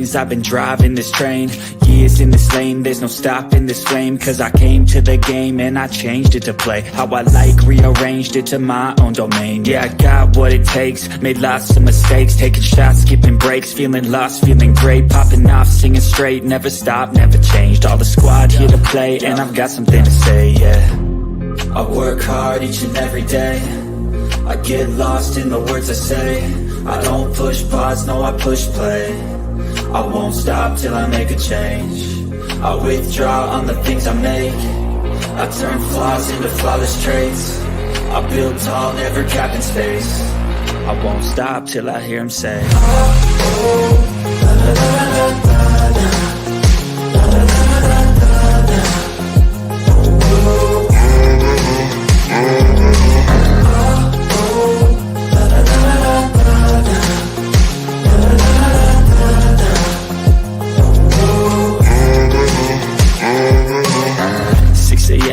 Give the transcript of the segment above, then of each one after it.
changed. I've been driving this train, years in this lane, there's no stopping this flame. Cause I came to the game and I changed it to play how I like, rearranged it to my own domain. Yeah, I got what it takes, made lots of mistakes, taking shots, skipping breaks, feeling lost, feeling great, popping off, singing straight, never stopped, never changed. All the squad here to play and I've got something to say, yeah. I work hard each and every day, I get lost in the words I say. I don't push pause, no I push play. I won't stop till I make a change. I withdraw on the things I make. I turn flaws into flawless traits. I build tall, never capped in space. I won't stop till I hear him say, oh, la, la, la, la, la.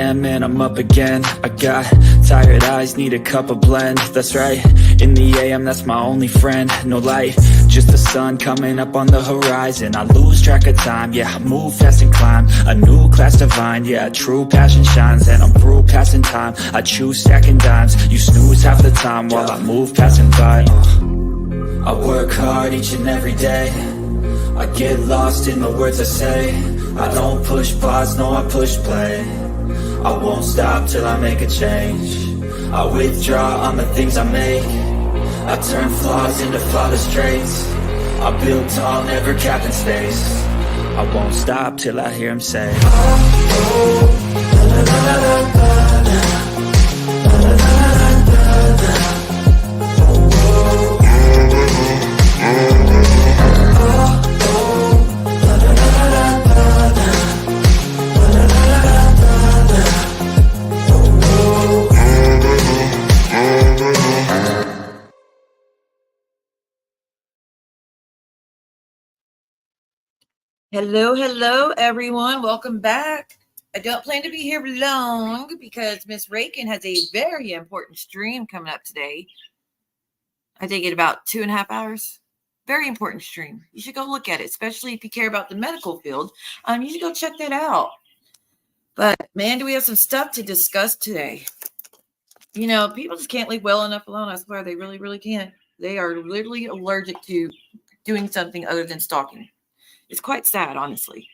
And I'm up again. I got tired eyes, need a cup of blend. That's right, in the AM, that's my only friend. No light, just the sun coming up on the horizon. I lose track of time, yeah, I move fast and climb a new class divine, yeah, true passion shines. And I'm through passing time, I choose stacking dimes. You snooze half the time while I move passing by. I work hard each and every day, I get lost in the words I say. I don't push pause, no I push play. I won't stop till I make a change. I withdraw on the things I make. I turn flaws into flawless traits. I build tall, never capped in space. I won't stop till I hear him say, oh, la, la, la, la, la, la. Hello, everyone. Welcome back. I don't plan to be here long because Miss Rakin has a very important stream coming up today. I think in about 2.5 hours. Very important stream. You should go look at it, especially if you care about the medical field. You should go check that out. But, man, do we have some stuff to discuss today. You know, people just can't leave well enough alone. I swear, they really, really can't. They are literally allergic to doing something other than stalking. It's quite sad, honestly.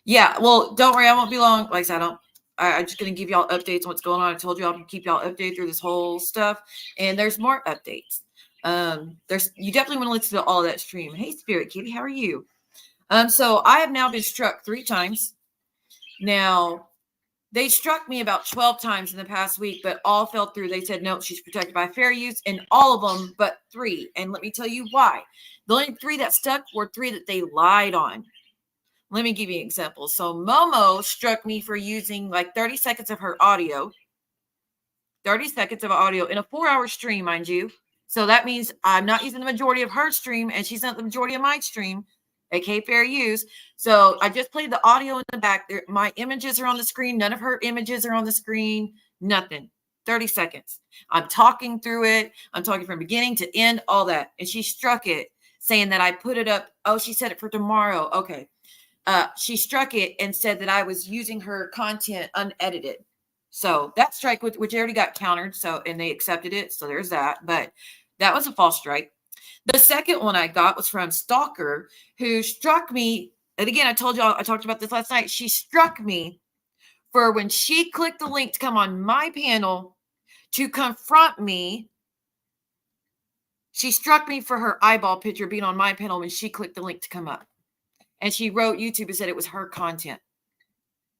Yeah, well, don't worry. I won't be long. Like I said, I'm just going to give y'all updates on what's going on. I told you I'll keep y'all updated through this whole stuff. And there's more updates. You definitely want to listen to all of that stream. Hey, Spirit Kitty, how are you? So I have now been struck 3 times. Now, they struck me about 12 times in the past week, but all fell through. They said, no, she's protected by fair use, and all of them but 3. And let me tell you why. The only 3 that stuck were 3 that they lied on. Let me give you an example. So Momo struck me for using like 30 seconds of her audio. 30 seconds of audio in a 4-hour stream, mind you. So that means I'm not using the majority of her stream, and she's not the majority of my stream, aka fair use. So I just played the audio in the back. My images are on the screen. None of her images are on the screen. Nothing. 30 seconds. I'm talking through it. I'm talking from beginning to end, all that. And she struck it, saying that I put it up. Oh, she said it for tomorrow. Okay. She struck it and said that I was using her content unedited. So that strike, which already got countered. So, and they accepted it. So there's that. But that was a false strike. The second one I got was from Stalker, who struck me. And again, I told y'all, I talked about this last night. She struck me for when she clicked the link to come on my panel to confront me. She struck me for her eyeball picture being on my panel when she clicked the link to come up. And she wrote YouTube and said it was her content,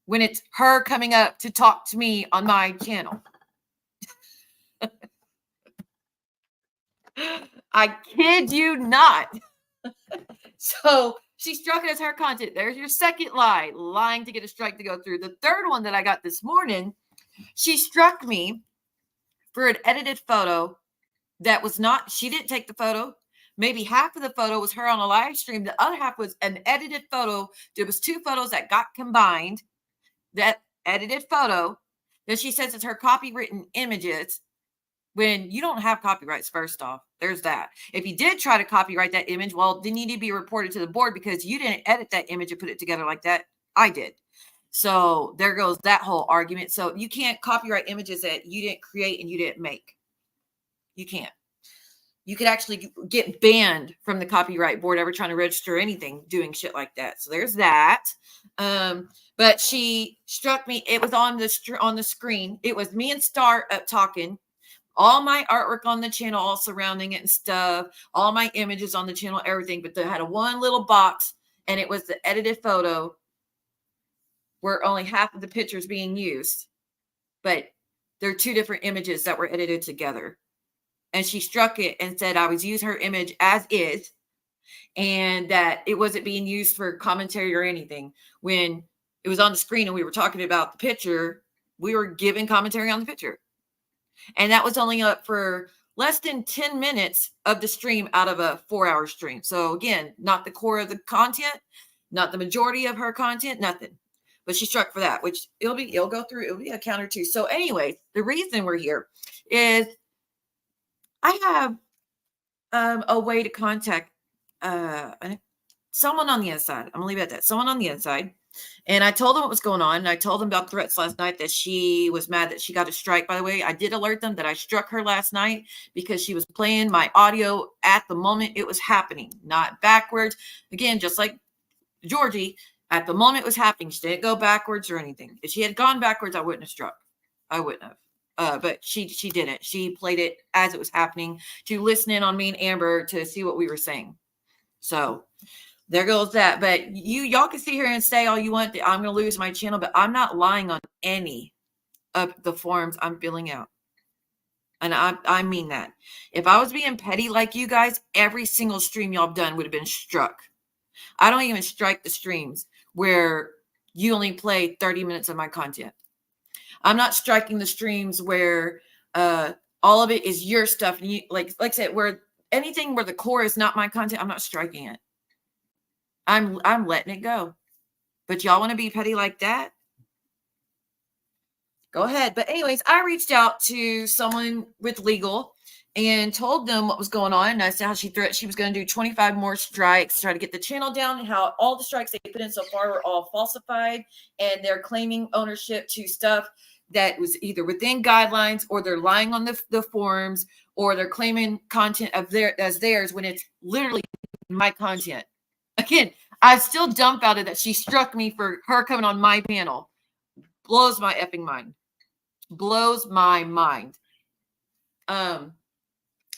when it's her coming up to talk to me on my channel. I kid you not. So she struck it as her content. There's your second lie, lying to get a strike to go through. The third one that I got this morning, she struck me for an edited photo that was not, she didn't take the photo. Maybe half of the photo was her on a live stream. The other half was an edited photo. There was 2 photos that got combined. That edited photo. Then she says it's her copywritten images. when you don't have copyrights. First off, there's that. If you did try to copyright that image, well, then you need to be reported to the board because you didn't edit that image and put it together like that. I did. So there goes that whole argument. So you can't copyright images that you didn't create and you didn't make. You can't. You could actually get banned from the copyright board ever trying to register anything doing shit like that. So there's that. But she struck me. It was on the screen. It was me and Star up talking. All my artwork on the channel, all surrounding it and stuff. All my images on the channel, everything. But they had a one little box, and it was the edited photo where only half of the picture is being used. But there are two different images that were edited together. And she struck it and said I was using her image as is, and that it wasn't being used for commentary or anything. When it was on the screen and we were talking about the picture, we were giving commentary on the picture. And that was only up for less than 10 minutes of the stream out of a 4-hour stream. So again, not the core of the content, not the majority of her content, nothing. But she struck for that, which it'll go through. It'll be a counter too. So anyway, the reason we're here is I have a way to contact someone on the inside. I'm gonna leave it at that. Someone on the inside. And I told them what was going on. And I told them about threats last night, that she was mad that she got a strike. By the way, I did alert them that I struck her last night because she was playing my audio at the moment it was happening, not backwards. Again, just like Georgie, at the moment it was happening, she didn't go backwards or anything. If she had gone backwards, I wouldn't have struck. I wouldn't have. But she didn't. She played it as it was happening to listen in on me and Amber to see what we were saying. So there goes that. But y'all can sit here and say all you want that I'm going to lose my channel, but I'm not lying on any of the forms I'm filling out. And I mean that. If I was being petty like you guys, every single stream y'all have done would have been struck. I don't even strike the streams where you only play 30 minutes of my content. I'm not striking the streams where all of it is your stuff. And you like I said, where anything where the core is not my content, I'm not striking it. I'm letting it go. But y'all want to be petty like that? Go ahead. But anyways, I reached out to someone with legal and told them what was going on. And I said how she was going to do 25 more strikes to try to get the channel down, and how all the strikes they put in so far were all falsified, and they're claiming ownership to stuff that was either within guidelines, or they're lying on the forums, or they're claiming content as theirs when it's literally my content. Again, I'm still dumbfounded that she struck me for her coming on my panel. Blows my effing mind. Blows my mind.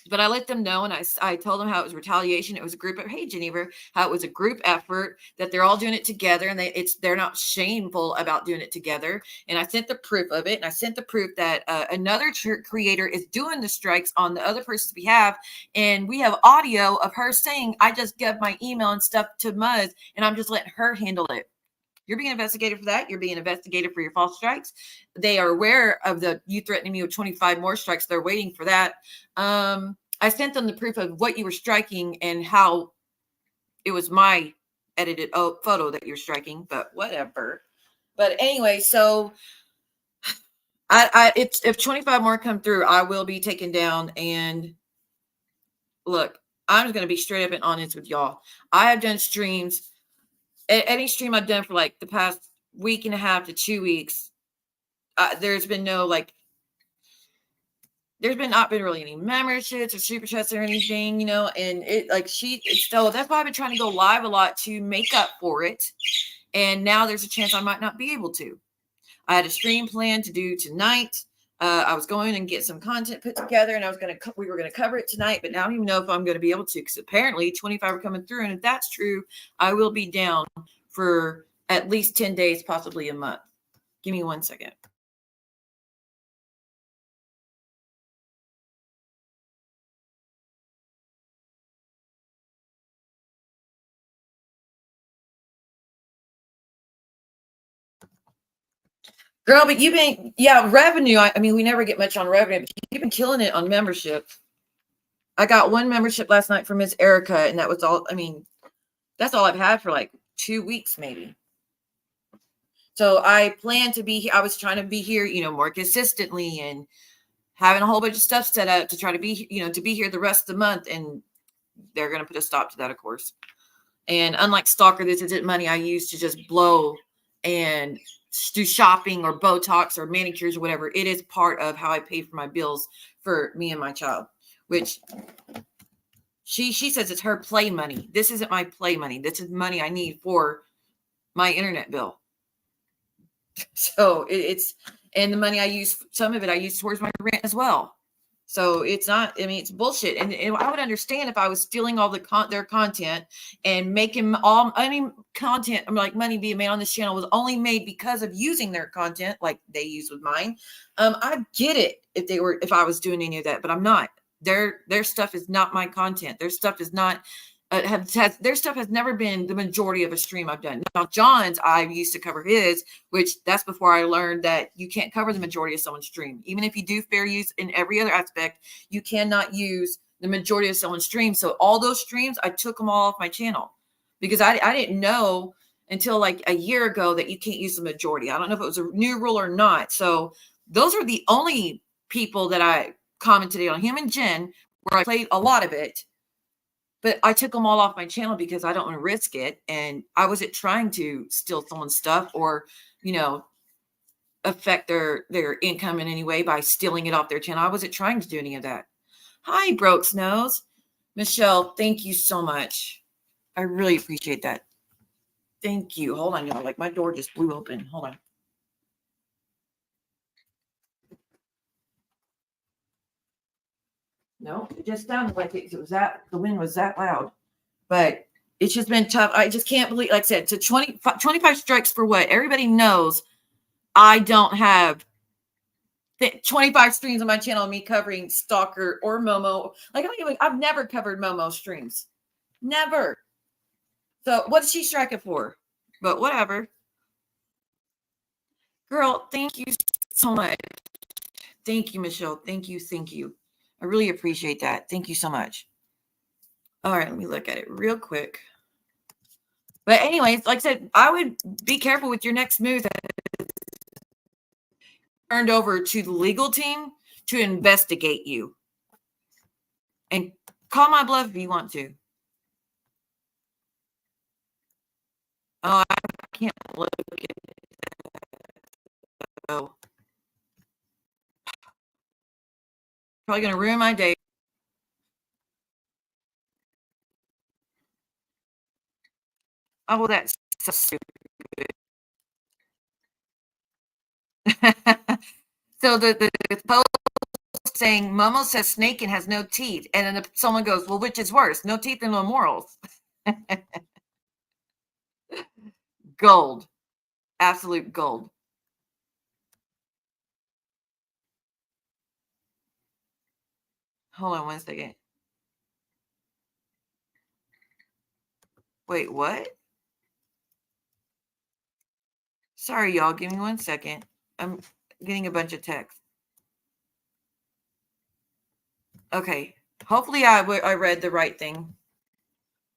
But I let them know, and I told them how it was retaliation. It was a group. Hey, Geneva, how it was a group effort, that they're all doing it together, and they're not shameful about doing it together. And I sent the proof of it, and I sent the proof that another creator is doing the strikes on the other person's behalf, and we have audio of her saying, "I just gave my email and stuff to Muzz, and I'm just letting her handle it." You're being investigated for that. You're being investigated for your false strikes. They are aware of you threatening me with 25 more strikes. They're waiting for that. I sent them the proof of what you were striking and how it was my edited photo that you're striking, but whatever. But anyway, so if 25 more come through, I will be taken down. And look, I'm just going to be straight up and honest with y'all. I have done streams. Any stream I've done for like the past week and a half to 2 weeks, there's been not been really any memberships or super chats or anything, and so that's why I've been trying to go live a lot to make up for it. And now there's a chance I might not be able to. I had a stream plan to do tonight. I was going and get some content put together, and we were going to cover it tonight, but now I don't even know if I'm going to be able to, because apparently 25 are coming through. And if that's true, I will be down for at least 10 days, possibly a month. Give me 1 second. Girl, but you've been, revenue. I mean, we never get much on revenue, but you've been killing it on membership. I got one membership last night from Miss Erica, and that was all. I mean, that's all I've had for like 2 weeks, maybe. So I plan to be here. I was trying to be here, more consistently and having a whole bunch of stuff set up to try to be, to be here the rest of the month. And they're going to put a stop to that, of course. And unlike Stalker, this isn't money I use to just blow and do shopping or Botox or manicures or whatever. It is part of how I pay for my bills for me and my child, which she says it's her play money. This isn't my play money. This is money I need for my internet bill. So it's, and the money I use, some of it I use towards my rent as well. So it's not, I mean, it's bullshit. And I would understand if I was stealing all their content and making content, like money being made on this channel was only made because of using their content like they use with mine. I get it if I was doing any of that, but I'm not. Their stuff is not my content. Their stuff is not, their stuff has never been the majority of a stream I've done. Now, John's, I used to cover his, which that's before I learned that you can't cover the majority of someone's stream. Even if you do fair use in every other aspect, you cannot use the majority of someone's stream. So all those streams, I took them all off my channel because I didn't know until like a year ago that you can't use the majority. I don't know if it was a new rule or not. So those are the only people that I commented on, him and Jen, where I played a lot of it. But I took them all off my channel because I don't want to risk it. And I wasn't trying to steal someone's stuff or, affect their income in any way by stealing it off their channel. I wasn't trying to do any of that. Hi, Broke Snows. Michelle, thank you so much. I really appreciate that. Thank you. Hold on, y'all. Like my door just blew open. Hold on. No, it just sounded like it was the wind was that loud, but it's just been tough. I just can't believe, like I said, to 25 strikes for what? Everybody knows I don't have 25 streams on my channel of me covering Stalker or Momo. I've never covered Momo streams. Never. So what did she strike it for? But whatever. Girl, thank you so much. Thank you, Michelle. Thank you. Thank you. I really appreciate that. Thank you so much. All right, let me look at it real quick. But anyways, like I said, I would be careful with your next move. Turned over to the legal team to investigate you. And call my bluff if you want to. Oh, I can't look at it. Oh. Probably going to ruin my day. Oh, well, that's so stupid. So the post saying Momo says snake and has no teeth. And then someone goes, well, which is worse? No teeth and no morals. Gold. Absolute gold. Hold on 1 second. Wait, what? Sorry, y'all. Give me 1 second. I'm getting a bunch of text. Okay. Hopefully I read the right thing.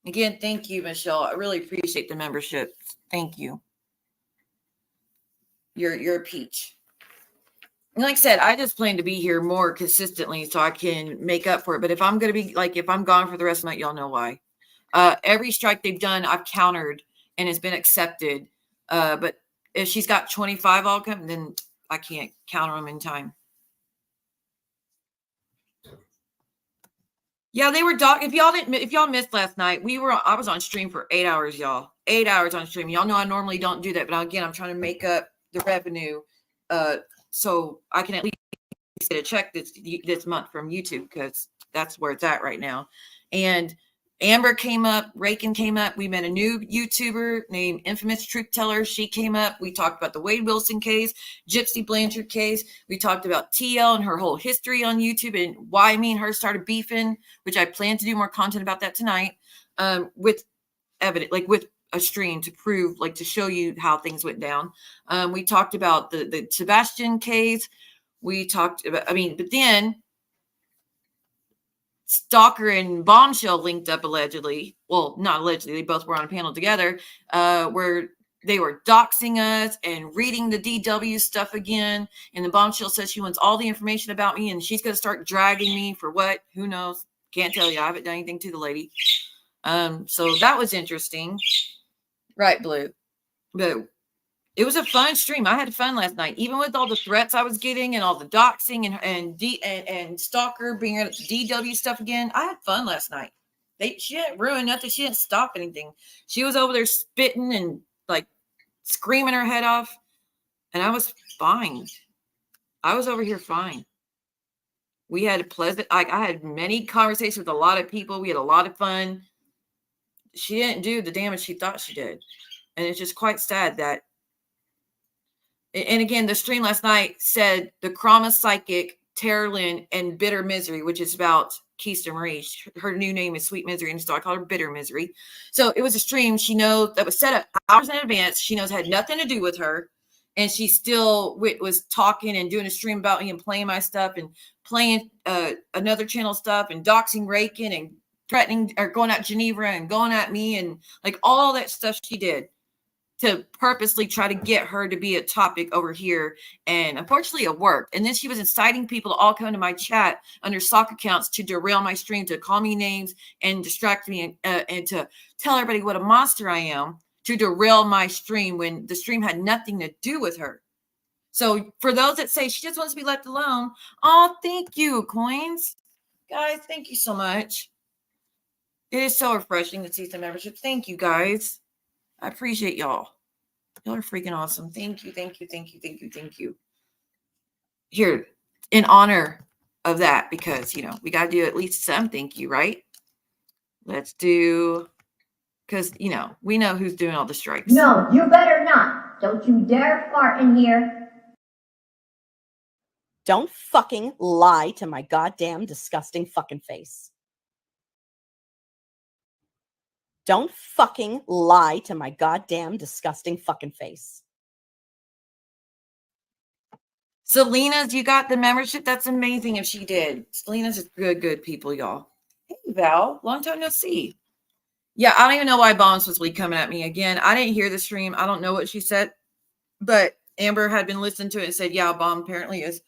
Again, thank you, Michelle. I really appreciate the membership. Thank you. You're a peach. And like I said, I just plan to be here more consistently so I can make up for it. But if I'm going to be if I'm gone for the rest of the night, y'all know why. Every strike they've done, I've countered and it's been accepted. But if she's got 25 all come, then I can't counter them in time. Yeah, they were if y'all missed last night, I was on stream for 8 hours, y'all. 8 hours on stream. Y'all know I normally don't do that, but again, I'm trying to make up the revenue so I can at least get a check this month from YouTube because that's where it's at right now. And Amber came up, Rakin came up. We met a new YouTuber named Infamous Truth Teller. She came up. We talked about the Wade Wilson case, Gypsy Blanchard case. We talked about TL and her whole history on YouTube and why me and her started beefing, which I plan to do more content about that tonight with evidence, with a stream to prove, to show you how things went down. We talked about the Sebastian case. We talked about, but then Stalker and Bombshell linked up allegedly. Well, not allegedly. They both were on a panel together where they were doxing us and reading the DW stuff again. And the bombshell says she wants all the information about me and she's going to start dragging me for what? Who knows? Can't tell you. I haven't done anything to the lady. So that was interesting. Right, Blue. But it was a fun stream. I had fun last night, even with all the threats I was getting and all the doxing and stalker bringing up the DW stuff again. I had fun last night. She didn't ruin nothing. She didn't stop anything. She was over there spitting and like screaming her head off, and I was fine. I was over here fine. We had a pleasant. I had many conversations with a lot of people. We had a lot of fun. She didn't do the damage she thought she did, and it's just quite sad that. And again, the stream last night said the Krama Psychic, Terralyn, and Bitter Misery, which is about Keista Marie. Her new name is Sweet Misery, and so I call her Bitter Misery. So it was a stream she knows that was set up hours in advance. She knows had nothing to do with her, and she still was talking and doing a stream about me and playing my stuff and playing another channel stuff and doxing Rakin and threatening or going at Geneva and going at me and like all that stuff she did to purposely try to get her to be a topic over here. And unfortunately it worked. And then she was inciting people to all come to my chat under stock accounts to derail my stream, to call me names and distract me and to tell everybody what a monster I am, to derail my stream when the stream had nothing to do with her. So for those that say she just wants to be left alone, oh, thank you, Coins. Guys, thank you so much. It is so refreshing to see some memberships. Thank you, guys. I appreciate y'all. Y'all are freaking awesome. Thank you, thank you, thank you, thank you, thank you. Here, in honor of that, because, you know, we got to do at least some thank you, right? Let's do, because, you know, we know who's doing all the strikes. No, you better not. Don't you dare fart in here. Don't fucking lie to my goddamn disgusting fucking face. Don't fucking lie to my goddamn disgusting fucking face. Selena's, you got the membership? That's amazing if she did. Selena's is good people, y'all. Hey, Val. Long time no see. Yeah, I don't even know why Bomb's supposed to be coming at me again. I didn't hear the stream. I don't know what she said. But Amber had been listening to it and said, yeah, Bomb apparently is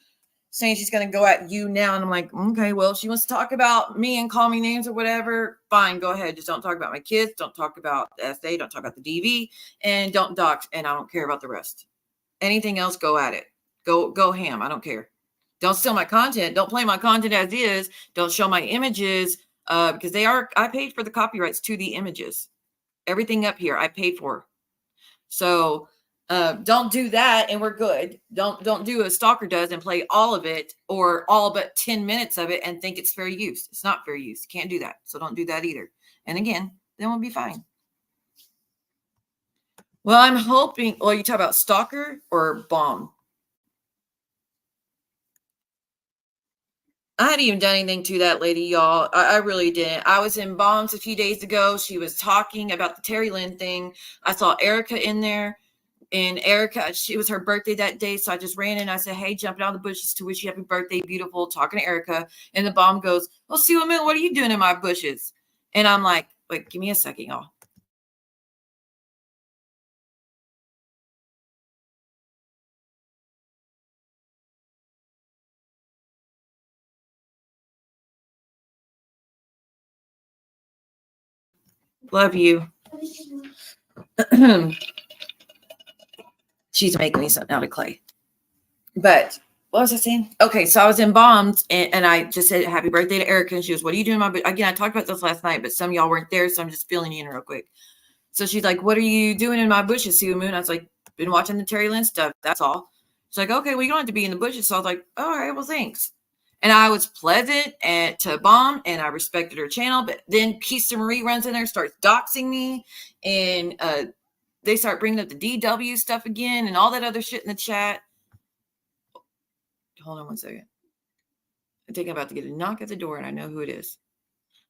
saying she's going to go at you now. And I'm like, okay, well, if she wants to talk about me and call me names or whatever, fine, go ahead. Just don't talk about my kids. Don't talk about the SA. Don't talk about the DV. And don't dox. And I don't care about the rest. Anything else, go at it. Go ham. I don't care. Don't steal my content. Don't play my content as is. Don't show my images because I paid for the copyrights to the images. Everything up here I paid for. So don't do that and we're good. Don't do as Stalker does and play all of it or all but 10 minutes of it and think it's fair use. It's not fair use. You can't do that. So don't do that either. And again, then we'll be fine. Well, I'm hoping, well, you talk about Stalker or Bomb? I hadn't even done anything to that lady, y'all. I really didn't. I was in Bombs a few days ago. She was talking about the Terralyn thing. I saw Erica in there. And Erica, it was her birthday that day. So I just ran in. I said, hey, jumping out of the bushes to wish you happy birthday, beautiful, talking to Erica. And the Bomb goes, well, see what are you doing in my bushes? And I'm like, wait, give me a second, y'all. Love you. She's making me something out of clay. But what was I saying? Okay, so I was in Bombs and I just said happy birthday to Erica. And she goes, what are you doing? Again, I talked about this last night, but some of y'all weren't there. So I'm just filling you in real quick. So she's like, what are you doing in my bushes, Sue Moon? I was like, been watching the Terralyn stuff. That's all. She's like, okay, well, you don't have to be in the bushes. So I was like, all right, well, thanks. And I was pleasant to Bomb and I respected her channel. But then Keista Marie runs in there, starts doxing me. And they start bringing up the DW stuff again and all that other shit in the chat. Hold on one second. I think I'm about to get a knock at the door and I know who it is.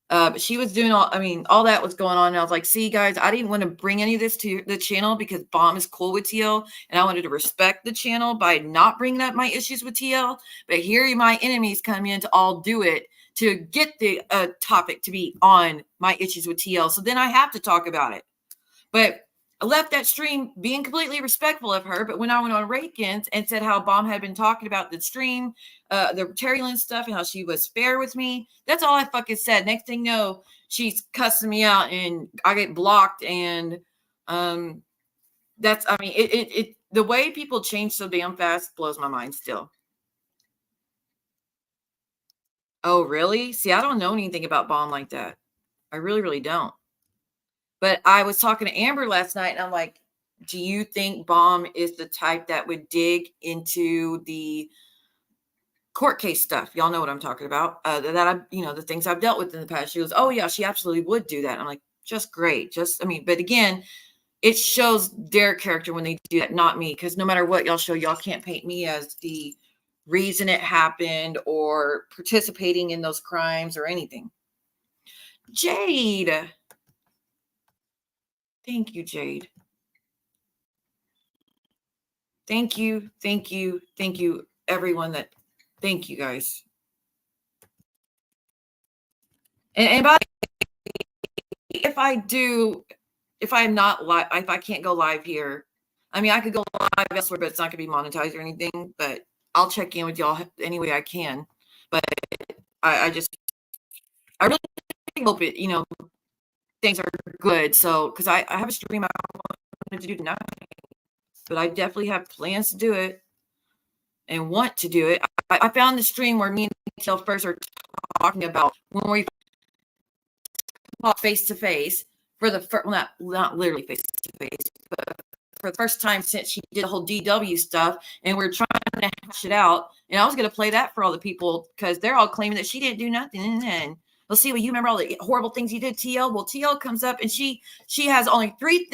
But she was doing all that was going on. And I was like, see, guys, I didn't want to bring any of this to the channel because Bomb is cool with TL. And I wanted to respect the channel by not bringing up my issues with TL. But here my enemies come in to all do it to get the topic to be on my issues with TL. So then I have to talk about it. But left that stream being completely respectful of her. But when I went on Rakin's and said how Bomb had been talking about the stream, the Retaliation stuff, and how she was fair with me, that's all I fucking said. Next thing you know, she's cussing me out and I get blocked. And that's, I mean, it the way people change so damn fast blows my mind still. Oh, really? See, I don't know anything about Bomb like that. I really, really don't. But I was talking to Amber last night, and I'm like, do you think Bomb is the type that would dig into the court case stuff? Y'all know what I'm talking about. That I, the things I've dealt with in the past. She goes, oh yeah, she absolutely would do that. I'm like, just great. But again, it shows their character when they do that, not me. Because no matter what y'all show, y'all can't paint me as the reason it happened or participating in those crimes or anything. Jade. Thank you, Jade. Thank you, everyone. Thank you, guys. And if I'm not live, if I can't go live here, I mean, I could go live elsewhere, but it's not going to be monetized or anything. But I'll check in with y'all any way I can. But I really hope it, things are good. So, because I have a stream I wanted to do tonight, but I definitely have plans to do it and want to do it. I found the stream where me and Kel first are talking about when we talk face to face for the first, well, not literally face to face, but for the first time since she did the whole DW stuff, and we're trying to hash it out. And I was going to play that for all the people because they're all claiming that she didn't do nothing. And let's see, well, you remember all the horrible things you did, TL? Well, TL comes up and she has only three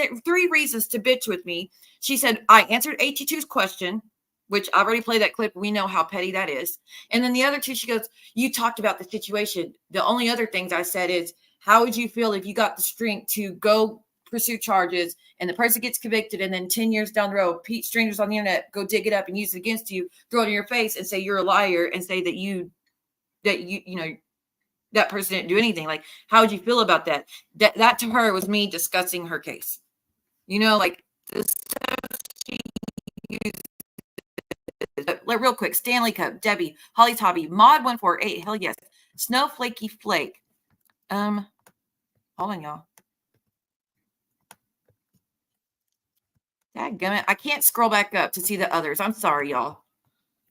reasons to bitch with me. She said, I answered AT2's question, which I've already played that clip. We know how petty that is. And then the other two, she goes, you talked about the situation. The only other things I said is, how would you feel if you got the strength to go pursue charges and the person gets convicted and then 10 years down the road, strangers on the internet go dig it up and use it against you, throw it in your face and say you're a liar and say that that person didn't do anything. Like, how would you feel about that? That to her was me discussing her case. Like this stuff she used. Like, real quick, Stanley Cup, Debbie, Holly's Hobby, Mod 148, hell yes, Snowflakey Flake. Hold on, y'all. Dadgummit, I can't scroll back up to see the others. I'm sorry, y'all.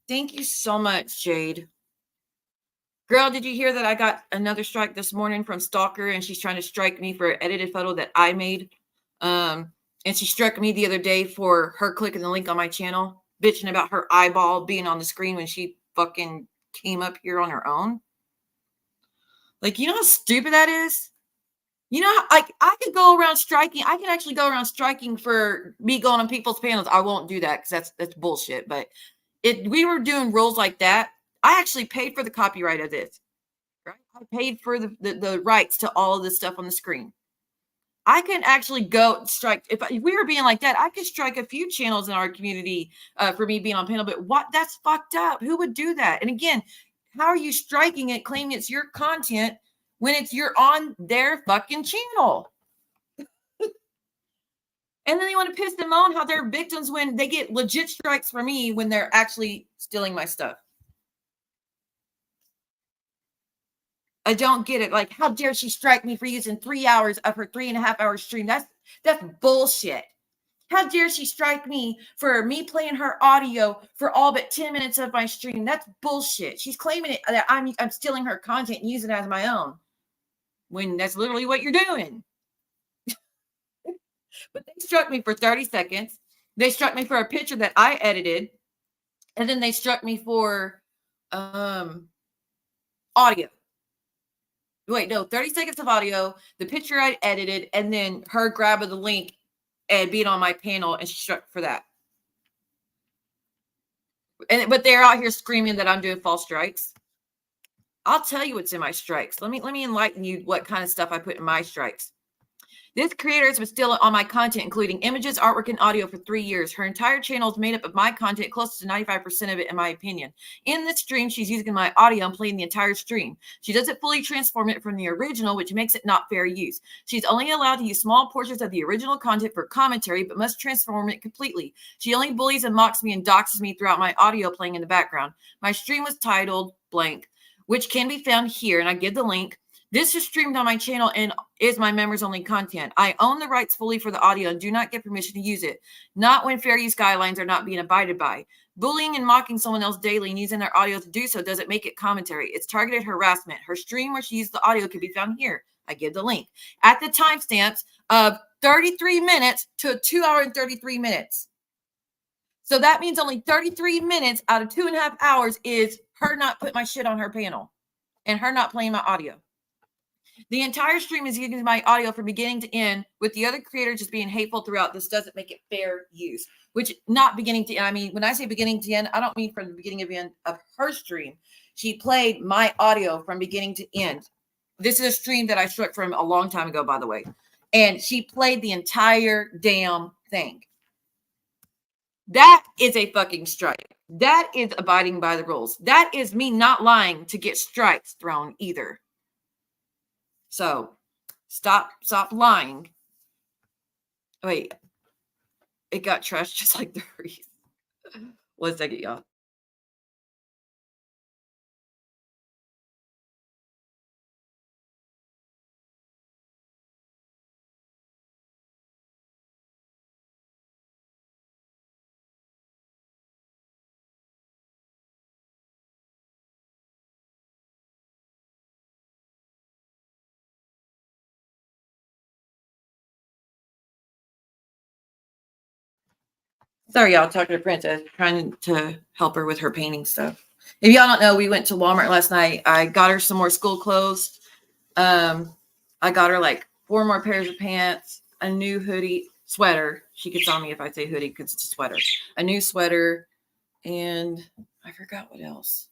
Thank you so much, Jade. Girl, did you hear that I got another strike this morning from Stalker, and she's trying to strike me for an edited photo that I made? And she struck me the other day for her clicking the link on my channel, bitching about her eyeball being on the screen when she fucking came up here on her own. Like, you know how stupid that is? I could go around striking. I can actually go around striking for me going on people's panels. I won't do that because that's bullshit. But we were doing rules like that. I actually paid for the copyright of this. Right? I paid for the rights to all of this stuff on the screen. I can actually go strike. If we were being like that, I could strike a few channels in our community for me being on panel. But that's fucked up. Who would do that? And again, how are you striking it, claiming it's your content when you're on their fucking channel? And then they want to piss them on how they're victims when they get legit strikes for me when they're actually stealing my stuff. I don't get it. Like, how dare she strike me for using 3 hours of her 3.5-hour stream? That's bullshit. How dare she strike me for me playing her audio for all but 10 minutes of my stream? That's bullshit. She's claiming it that I'm stealing her content and using it as my own, when that's literally what you're doing. But they struck me for 30 seconds. They struck me for a picture that I edited, and then they struck me for audio. Wait, no, 30 seconds of audio, the picture I edited, and then her grab of the link and being on my panel, and she struck for that. But they're out here screaming that I'm doing false strikes. I'll tell you what's in my strikes. Let me enlighten you what kind of stuff I put in my strikes. This creator has been stealing all my content, including images, artwork, and audio for 3 years. Her entire channel is made up of my content, close to 95% of it, in my opinion. In this stream, she's using my audio and playing the entire stream. She doesn't fully transform it from the original, which makes it not fair use. She's only allowed to use small portions of the original content for commentary, but must transform it completely. She only bullies and mocks me and doxes me throughout my audio playing in the background. My stream was titled blank, which can be found here, and I give the link. This is streamed on my channel and is my members only content. I own the rights fully for the audio and do not get permission to use it. Not when fair use guidelines are not being abided by. Bullying and mocking someone else daily and using their audio to do so doesn't make it commentary. It's targeted harassment. Her stream where she used the audio can be found here. I give the link. At the timestamps of 33 minutes to 2 hours and 33 minutes. So that means only 33 minutes out of 2.5 hours is her not putting my shit on her panel and her not playing my audio. The entire stream is using my audio from beginning to end, with the other creator just being hateful throughout. This doesn't make it fair use, which not beginning to end. I mean, when I say beginning to end, I don't mean from the beginning of end of her stream. She played my audio from beginning to end. This is a stream that I struck from a long time ago, by the way. And she played the entire damn thing. That is a fucking strike. That is abiding by the rules. That is me not lying to get strikes thrown either. So stop lying. Wait, it got trashed just like the wreath. 1 second, y'all. Sorry, y'all, talking to Princess, trying to help her with her painting stuff. If y'all don't know, we went to Walmart last night. I got her some more school clothes. I got her like 4 more pairs of pants, a new hoodie, sweater. She gets on me if I say hoodie because it's a sweater. A new sweater, and I forgot what else.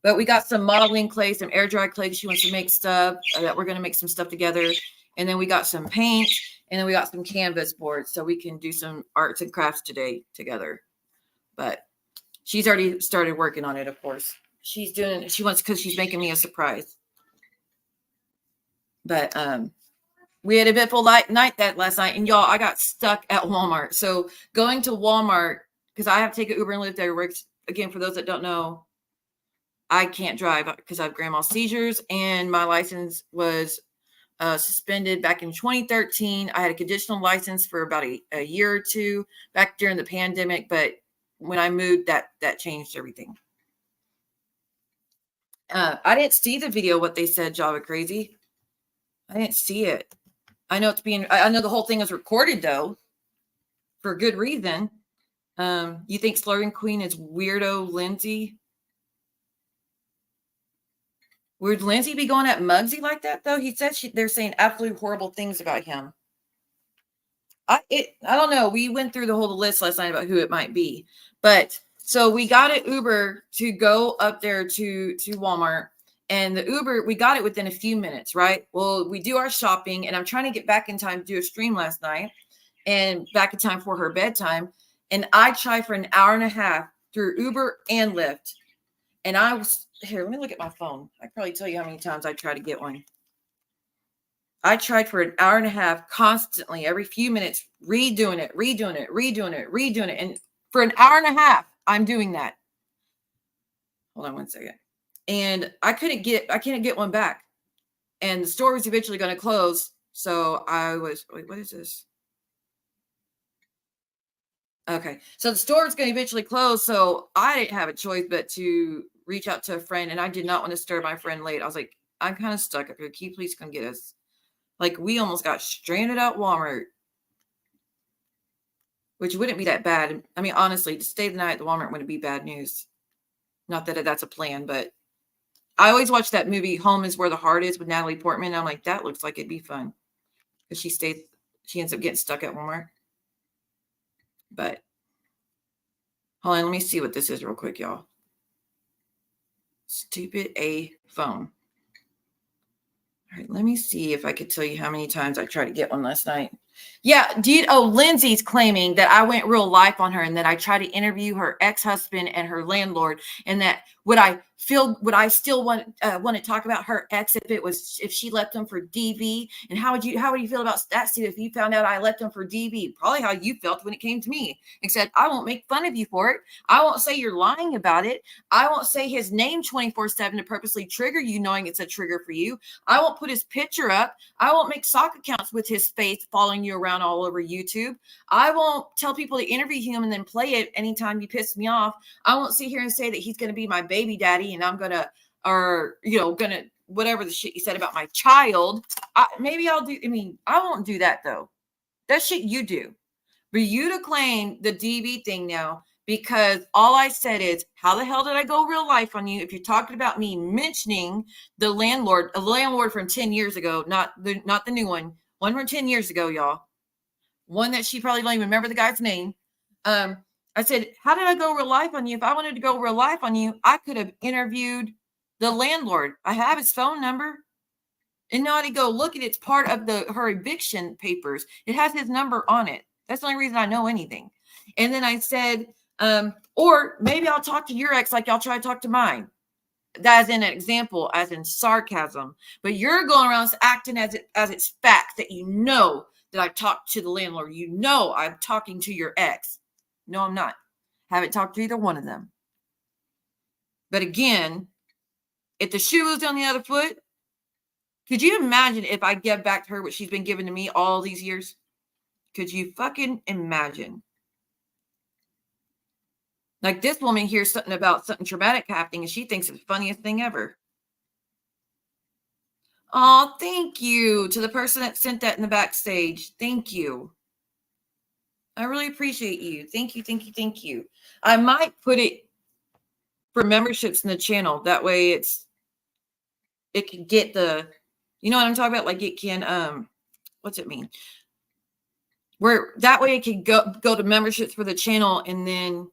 But we got some modeling clay, some air dry clay. She wants to make stuff that we're going to make some stuff together. And then we got some paint, and then we got some canvas boards so we can do some arts and crafts today together. But she's already started working on it, of course. She wants, because she's making me a surprise. But we had a eventful night that last night, and y'all, I got stuck at Walmart. So going to Walmart, because I have to take an Uber and Lyft everywhere. Again, for those that don't know, I can't drive because I have grand mal seizures, and my license was suspended back in 2013. I had a conditional license for about a year or two back during the pandemic, but when I moved, that changed everything. I didn't see the video, what they said, Java Crazy. I didn't see it. I know I know the whole thing was recorded though, for good reason. You think Slurring Queen is weirdo Lindsay? Would Lindsay be going at Muggsy like that, though? He said they're saying absolutely horrible things about him. I don't know. We went through the whole list last night about who it might be. But so we got an Uber to go up there to Walmart. And the Uber, we got it within a few minutes, right? Well, we do our shopping. And I'm trying to get back in time to do a stream last night. And back in time for her bedtime. And I tried for an hour and a half through Uber and Lyft. And I was... Here, let me look at my phone. I can probably tell you how many times I tried to get one. I tried for an hour and a half constantly, every few minutes, redoing it. And for an hour and a half, I'm doing that. Hold on 1 second. And I couldn't get one back. And the store was eventually going to close. So wait, what is this? Okay. So the store is going to eventually close. So I didn't have a choice but to reach out to a friend, and I did not want to stir my friend late. I was like, I'm kind of stuck up here. Can you please come get us? Like, we almost got stranded at Walmart, which wouldn't be that bad. I mean, honestly, to stay the night at the Walmart wouldn't be bad news. Not that that's a plan, but I always watch that movie, Home is Where the Heart Is, with Natalie Portman. I'm like, that looks like it'd be fun. Because she ends up getting stuck at Walmart. But hold on, let me see what this is real quick, y'all. Stupid A phone. All right, let me see if I could tell you how many times I tried to get one last night. Yeah, Lindsay's claiming that I went real life on her and that I tried to interview her ex-husband and her landlord, and that would I still want to talk about her ex if she left him for DV? And how would you feel about that, Steve, if you found out I left him for DV? Probably how you felt when it came to me, except I won't make fun of you for it. I won't say you're lying about it. I won't say his name 24/7 to purposely trigger you, knowing it's a trigger for you. I won't put his picture up. I won't make sock accounts with his face following you around all over YouTube. I won't tell people to interview him and then play it anytime you piss me off. I won't sit here and say that he's going to be my baby daddy and I'm going to, whatever the shit you said about my child. I won't do that though. That shit you do. For you to claim the DV thing now, because all I said is, how the hell did I go real life on you if you're talking about me mentioning a landlord from 10 years ago, not the new one from 10 years ago, y'all. One that she probably don't even remember the guy's name. I said, how did I go real life on you? If I wanted to go real life on you, I could have interviewed the landlord. I have his phone number. And now to go look at it. It's part of her eviction papers. It has his number on it. That's the only reason I know anything. And then I said, or maybe I'll talk to your ex like y'all try to talk to mine. That is an example, as in sarcasm. But you're going around acting as it's fact that you know that I talked to the landlord. You know I'm talking to your ex. No, I'm not. Haven't talked to either one of them. But again, if the shoe was on the other foot, could you imagine if I give back to her what she's been giving to me all these years? Could you fucking imagine? Like, this woman hears something about something traumatic happening and she thinks it's the funniest thing ever. Oh, thank you to the person that sent that in the backstage. Thank you. I really appreciate you. Thank you, thank you, thank you. I might put it for memberships in the channel. That way it can get the, you know what I'm talking about? Like it can, what's it mean? Where that way it can go to memberships for the channel and then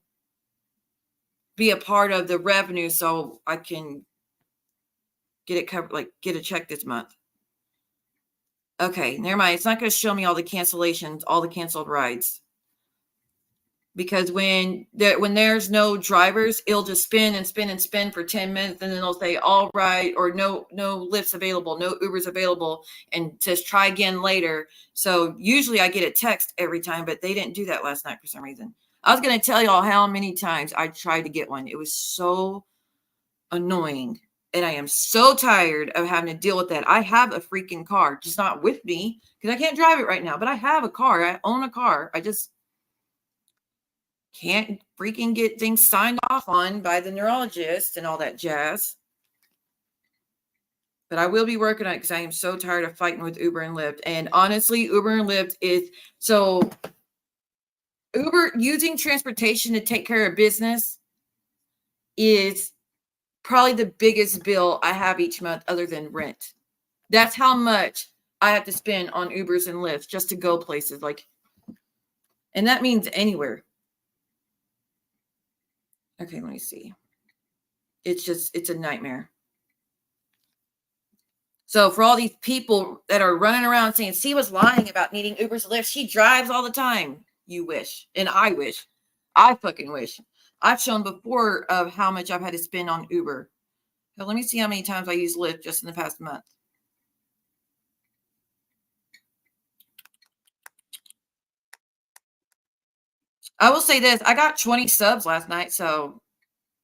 be a part of the revenue so I can get it covered, like get a check this month. Okay, never mind. It's not going to show me all the cancellations, all the canceled rides. Because when there's no drivers, it'll just spin and spin and spin for 10 minutes. And then they'll say, all right, or no lifts available, no Ubers available, and just try again later. So usually I get a text every time, but they didn't do that last night for some reason. I was going to tell y'all how many times I tried to get one. It was so annoying. And I am so tired of having to deal with that. I have a freaking car, just not with me because I can't drive it right now. But I have a car. I own a car. I just can't freaking get things signed off on by the neurologist and all that jazz. But I will be working on it because I am so tired of fighting with Uber and Lyft. And honestly, Uber and Lyft is so... Uber using transportation to take care of business is probably the biggest bill I have each month other than rent. That's how much I have to spend on Ubers and Lyfts just to go places. And that means anywhere. Okay, let me see. It's a nightmare. So for all these people that are running around saying, she was lying about needing Ubers and Lyfts. She drives all the time. You wish. And I wish. I fucking wish. I've shown before of how much I've had to spend on Uber. Now, let me see how many times I used Lyft just in the past month. I will say this. I got 20 subs last night. So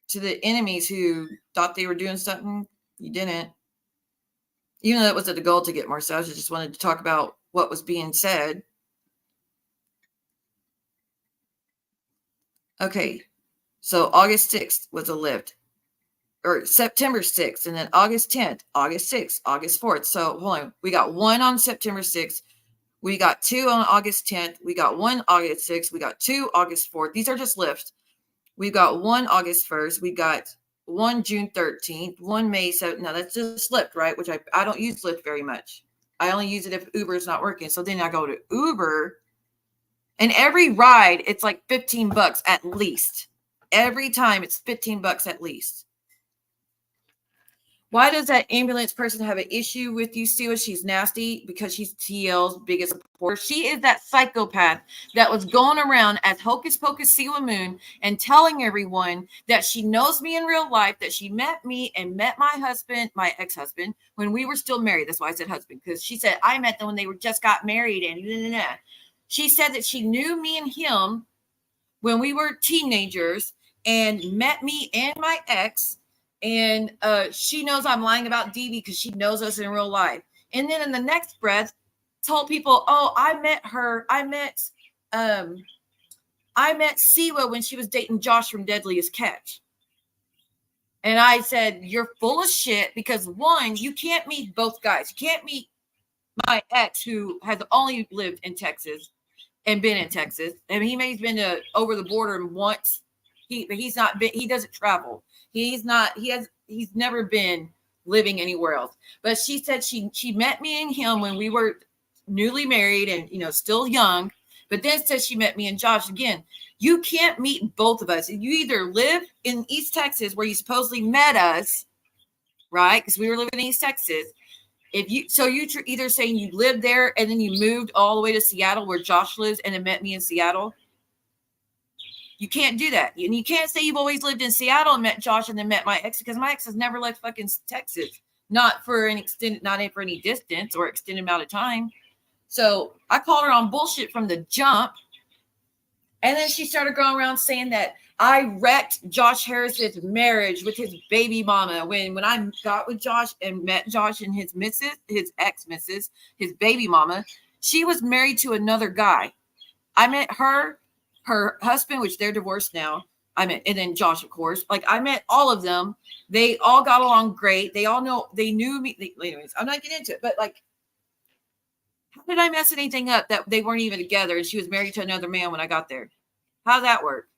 to the enemies who thought they were doing something, you didn't. Even though it wasn't the goal to get more subs, I just wanted to talk about what was being said. Okay, so August 6th was a Lyft, or September 6th, and then August 10th, August 6th, August 4th. So hold on, we got one on September 6th, we got two on August 10th, we got one August 6th, we got two August 4th. These are just Lyft. We got one August 1st, we got one June 13th, one May 7th. Now that's just Lyft, right? Which I don't use Lyft very much. I only use it if Uber is not working. So then I go to Uber. And every ride, it's like $15 at least. Every time it's $15 at least. Why does that ambulance person have an issue with you, Stewa? She's nasty because she's TL's biggest supporter. She is that psychopath that was going around as Hocus Pocus Siwa Moon and telling everyone that she knows me in real life, that she met me and met my husband, my ex-husband, when we were still married. That's why I said husband, because she said I met them when they were just got married. And she said that she knew me and him when we were teenagers and met me and my ex. And she knows I'm lying about DB because she knows us in real life. And then in the next breath, told people, "Oh, I met her. I met Siwa when she was dating Josh from Deadliest Catch." And I said, "You're full of shit because one, you can't meet both guys. You can't meet my ex who has only lived in Texas and been in Texas. I mean, he may have been over the border once. He's not been. He doesn't travel. He's never been living anywhere else." But she said she met me and him when we were newly married and still young. But then said she met me and Josh again. You can't meet both of us. You either live in East Texas where you supposedly met us, right? Because we were living in East Texas. You're either saying you lived there and then you moved all the way to Seattle where Josh lives and then met me in Seattle. You can't do that. And you can't say you've always lived in Seattle and met Josh and then met my ex, because my ex has never left fucking Texas. Not for any distance or extended amount of time. So I called her on bullshit from the jump. And then she started going around saying that I wrecked Josh Harris's marriage with his baby mama. When I got with Josh and met Josh and his ex-missus, his baby mama, she was married to another guy. I met her husband, which they're divorced now. And then Josh, of course. Like, I met all of them. They all got along great. They knew me. Anyways, I'm not getting into it, but like, how did I mess anything up that they weren't even together and she was married to another man when I got there? How'd that work?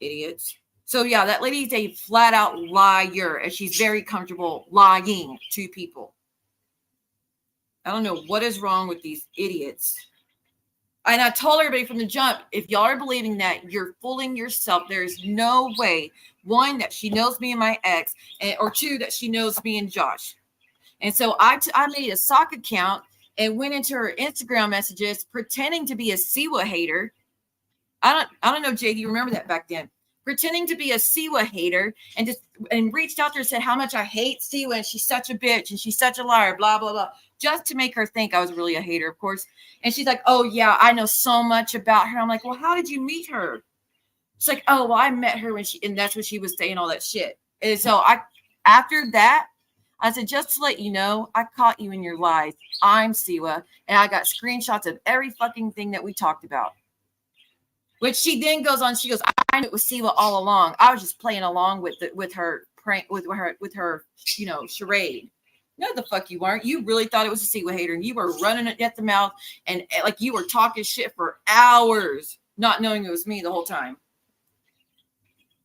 Idiots. So yeah, that lady's a flat out liar, and she's very comfortable lying to people. I don't know what is wrong with these idiots. And I told everybody from the jump, if y'all are believing that, you're fooling yourself. There's no way, one, that she knows me and my ex, or two, that she knows me and Josh. And so I made a sock account and went into her Instagram messages pretending to be a Siwa hater. I don't know, Jay, do you remember that back then? Pretending to be a Siwa hater and reached out to her and said how much I hate Siwa and she's such a bitch and she's such a liar, blah, blah, blah, just to make her think I was really a hater, of course. And she's like, "Oh, yeah, I know so much about her." I'm like, "Well, how did you meet her?" She's like, "Oh, well, I met her and that's when she was saying all that shit." And so after that, I said, "Just to let you know, I caught you in your lies. I'm Siwa, and I got screenshots of every fucking thing that we talked about." Which she then goes on. She goes, "I knew it was Siwa all along. I was just playing along with her prank, with her, charade." No, the fuck you weren't. You really thought it was a Siwa hater, and you were running it at the mouth, and like you were talking shit for hours, not knowing it was me the whole time.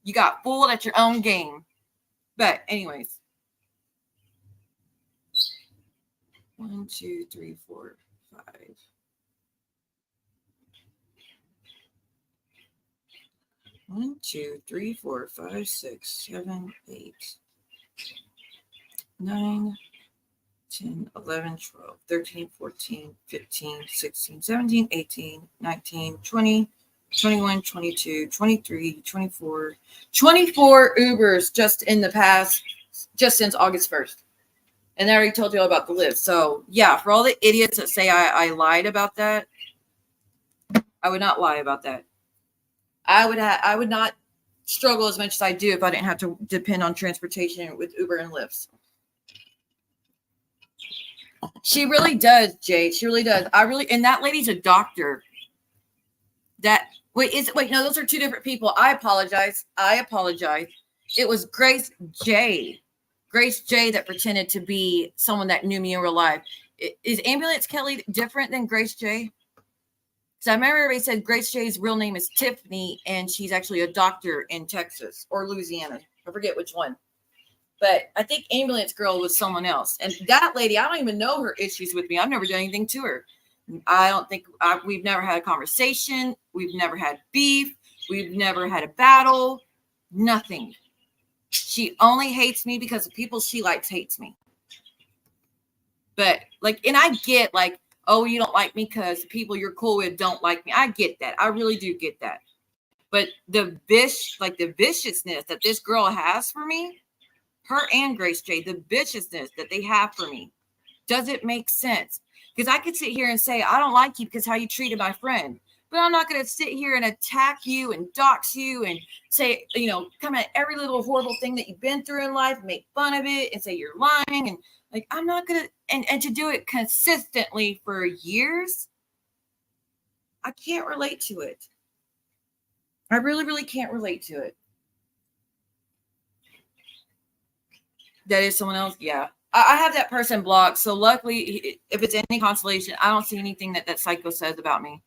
You got fooled at your own game. But anyways, 1, 2, 3, 4, 5. 1, 2, 3, 4, 5, 6, 7, 8, 9, 10, 11, 12, 13, 14, 15, 16, 17, 18, 19, 20, 21, 22, 23, 24, 24 Ubers just since August 1st. And I already told you all about the list. So yeah, for all the idiots that say I lied about that, I would not lie about that. I would not struggle as much as I do if I didn't have to depend on transportation with Uber and Lyft. She really does, Jade. She really does. And that lady's a doctor. No, those are two different people. I apologize. It was Grace J. That pretended to be someone that knew me in real life. Is Ambulance Kelly different than Grace J? So I remember everybody said Grace J's real name is Tiffany, and she's actually a doctor in Texas or Louisiana. I forget which one. But I think Ambulance Girl was someone else. And that lady, I don't even know her issues with me. I've never done anything to her. I don't think we've never had a conversation. We've never had beef. We've never had a battle. Nothing. She only hates me because the people she likes hates me. But like, and I get like, oh, you don't like me because the people you're cool with don't like me. I get that. I really do get that. But the viciousness that this girl has for me, her and Grace J, the viciousness that they have for me, doesn't make sense. Because I could sit here and say, I don't like you because how you treated my friend. But I'm not going to sit here and attack you and dox you and say, you know, come at every little horrible thing that you've been through in life, make fun of it and say you're lying. And like, I'm not going to, and to do it consistently for years, I can't relate to it. I really, really can't relate to it. That is someone else? Yeah. I have that person blocked. So luckily, if it's any consolation, I don't see anything that psycho says about me.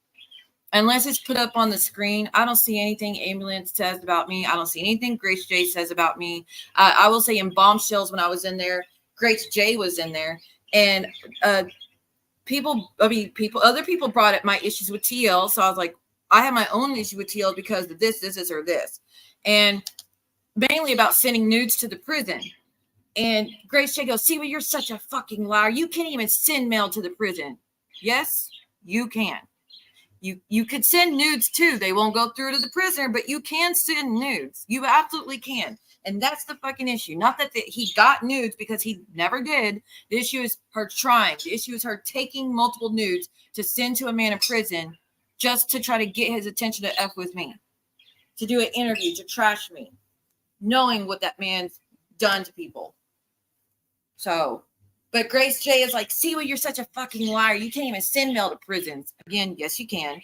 Unless it's put up on the screen, I don't see anything Ambulance says about me. I don't see anything Grace J says about me. I will say in Bombshells, when I was in there, Grace J was in there. And other people brought up my issues with TL. So I was like, I have my own issue with TL because of this, or this. And mainly about sending nudes to the prison. And Grace J goes, see, well, you're such a fucking liar. You can't even send mail to the prison. Yes, you can. You could send nudes too. They won't go through to the prisoner, but you can send nudes. You absolutely can. And that's the fucking issue. Not that he got nudes, because he never did. The issue is her trying. The issue is her taking multiple nudes to send to a man in prison just to try to get his attention to F with me, to do an interview, to trash me, knowing what that man's done to people. So, but Grace J is like, see, well, you're such a fucking liar. You can't even send mail to prisons. Again, yes, you can.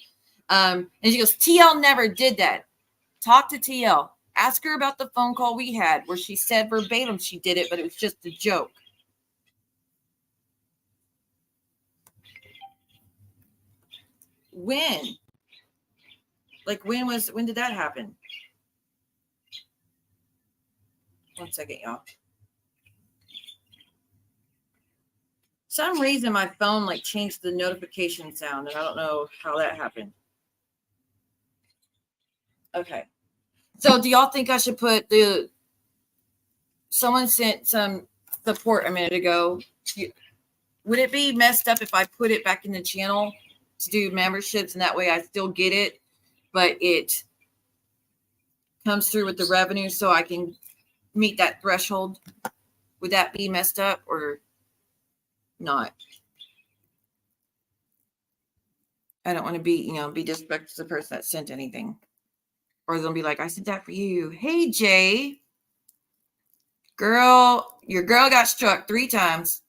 And she goes, TL never did that. Talk to TL. Ask her about the phone call we had where she said verbatim she did it, but it was just a joke. When? Like, when did that happen? One second, y'all. Some reason my phone like changed the notification sound, and I don't know how that happened. Okay. So do y'all think I should put someone sent some support a minute ago. Would it be messed up if I put it back in the channel to do memberships, and that way I still get it, but it comes through with the revenue so I can meet that threshold? Would that be messed up or not? I don't want to be disrespectful to the person that sent anything. Or they'll be like, I sent that for you. Hey, Jay. Girl, your girl got struck 3 times.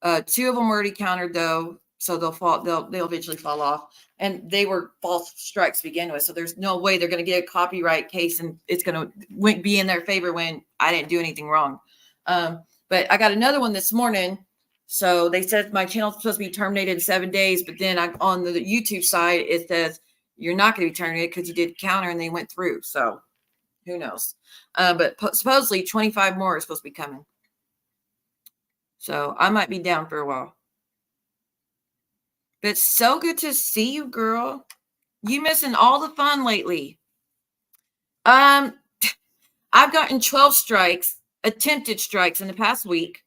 2 of them were already countered, though. So they'll eventually fall off. And they were false strikes to begin with. So there's no way they're going to get a copyright case and it's going to be in their favor when I didn't do anything wrong. But I got another one this morning. So they said my channel's supposed to be terminated in 7 days. But then on the YouTube side, it says you're not going to be terminated because you did counter and they went through. So who knows? But supposedly 25 more is supposed to be coming. So I might be down for a while. But it's so good to see you, girl. You missing all the fun lately. I've gotten 12 strikes, attempted strikes in the past week.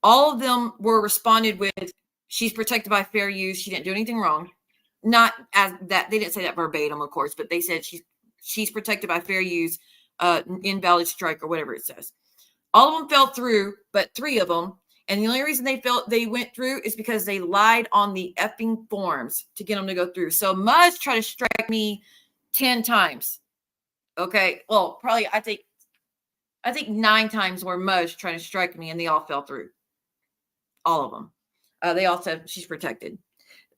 All of them were responded with, she's protected by fair use. She didn't do anything wrong. Not as that. They didn't say that verbatim, of course, but they said she's protected by fair use, invalid strike, or whatever it says. All of them fell through, but 3 of them. And the only reason they went through is because they lied on the effing forms to get them to go through. So Muzz tried to strike me 10 times. Okay. Well, probably I think 9 times were Muzz trying to strike me, and they all fell through. All of them. They all said she's protected.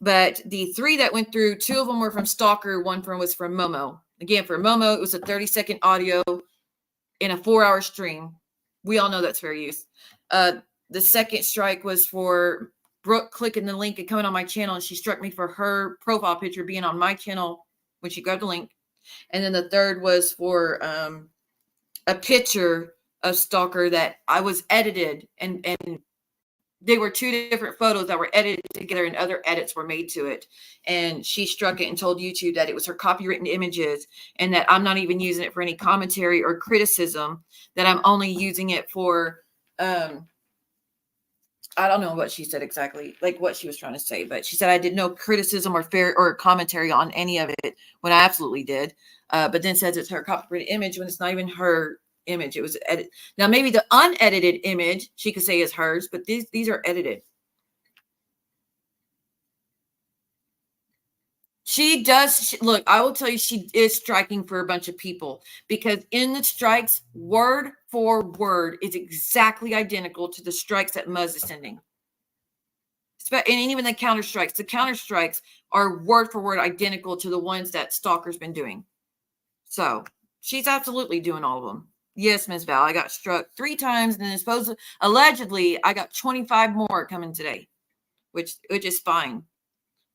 But the 3 that went through, 2 of them were from Stalker. 1 was from Momo. Again, for Momo, it was a 30-second audio in a 4-hour stream. We all know that's fair use. The second strike was for Brooke clicking the link and coming on my channel, and she struck me for her profile picture being on my channel when she grabbed the link. And then the third was for a picture of Stalker that I was edited and they were two different photos that were edited together and other edits were made to it. And she struck it and told YouTube that it was her copywritten images and that I'm not even using it for any commentary or criticism, that I'm only using it for, I don't know what she said exactly, like what she was trying to say, but she said I did no criticism or fair or commentary on any of it when I absolutely did. But then says it's her copyrighted image when it's not even her image. It was edited. Now maybe the unedited image she could say is hers, but these are edited. She does look, I will tell you, she is striking for a bunch of people because in the strikes, word for word is exactly identical to the strikes that Muzz is sending. And even the counter strikes are word for word identical to the ones that Stalker's been doing. So she's absolutely doing all of them. Yes, Ms. Val, I got struck 3 times, and then allegedly I got 25 more coming today, which is fine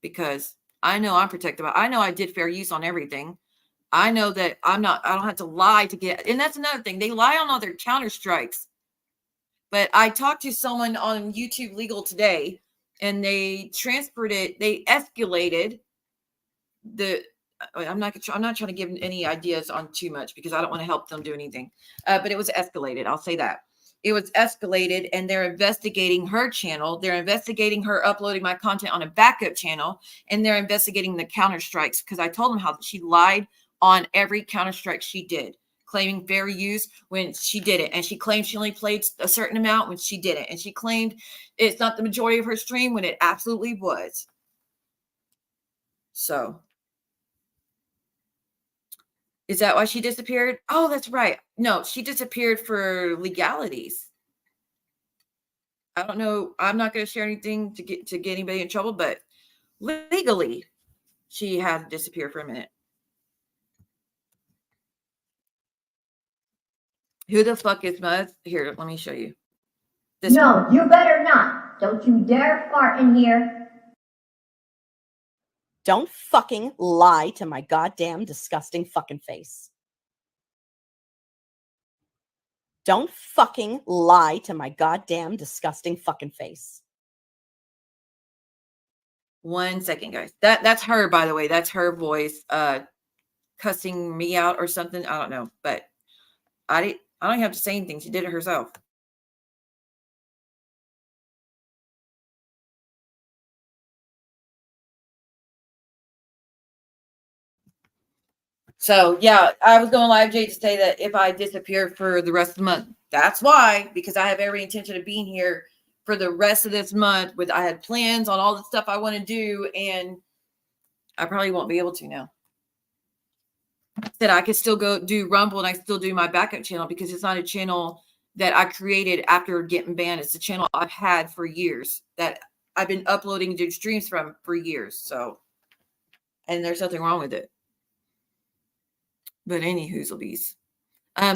because I know I'm protected. I know I did fair use on everything. I know that I don't have to lie to get, and that's another thing. They lie on all their counter strikes. But I talked to someone on YouTube Legal today, and they transferred it. They escalated the. I'm not trying to give any ideas on too much because I don't want to help them do anything. But it was escalated. I'll say that. It was escalated, and they're investigating her channel. They're investigating her uploading my content on a backup channel, and they're investigating the counter strikes because I told them how she lied on every counter strike she did, claiming fair use when she did it. And she claimed she only played a certain amount when she did it. And she claimed it's not the majority of her stream when it absolutely was. So is that why she disappeared? Oh, that's right. No, she disappeared for legalities. I don't know. I'm not going to share anything to get anybody in trouble, but legally, she had to disappear for a minute. Who the fuck is Muzz? Here, let me show you. No, you better not. Don't you dare fart in here. Don't fucking lie to my goddamn disgusting fucking face. Don't fucking lie to my goddamn disgusting fucking face. 1 second, guys. That's her, by the way. That's her voice cussing me out or something. I don't know, but I don't have to say anything. She did it herself. So, yeah, I was going live, Jay, to say that if I disappear for the rest of the month, that's why, because I have every intention of being here for the rest of this month. I had plans on all the stuff I want to do, and I probably won't be able to now. That I could still go do Rumble and I still do my backup channel because it's not a channel that I created after getting banned. It's a channel I've had for years that I've been uploading to streams from for years. So, and there's nothing wrong with it. But any hoozlebees. So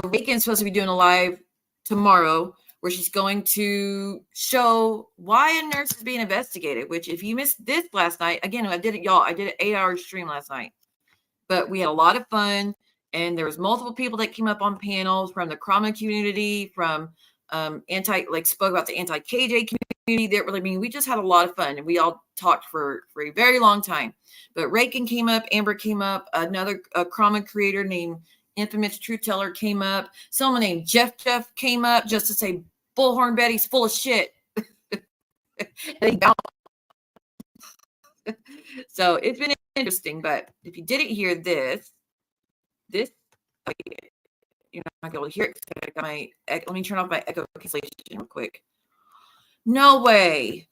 Reagan's supposed to be doing a live tomorrow where she's going to show why a nurse is being investigated, which if you missed this last night, again, I did it, y'all. I did an 8-hour stream last night. But we had a lot of fun, and there was multiple people that came up on panels from the trauma community, from spoke about the anti-KJ community. We just had a lot of fun, and we all talked for a very long time. But Reagan came up, Amber came up, another trauma creator named Infamous Truth Teller came up, someone named Jeff came up just to say Bullhorn Betty's full of shit. So it's been interesting, but if you didn't hear this, you're not going to be able to hear it. Let me turn off my echo cancellation real quick. No way.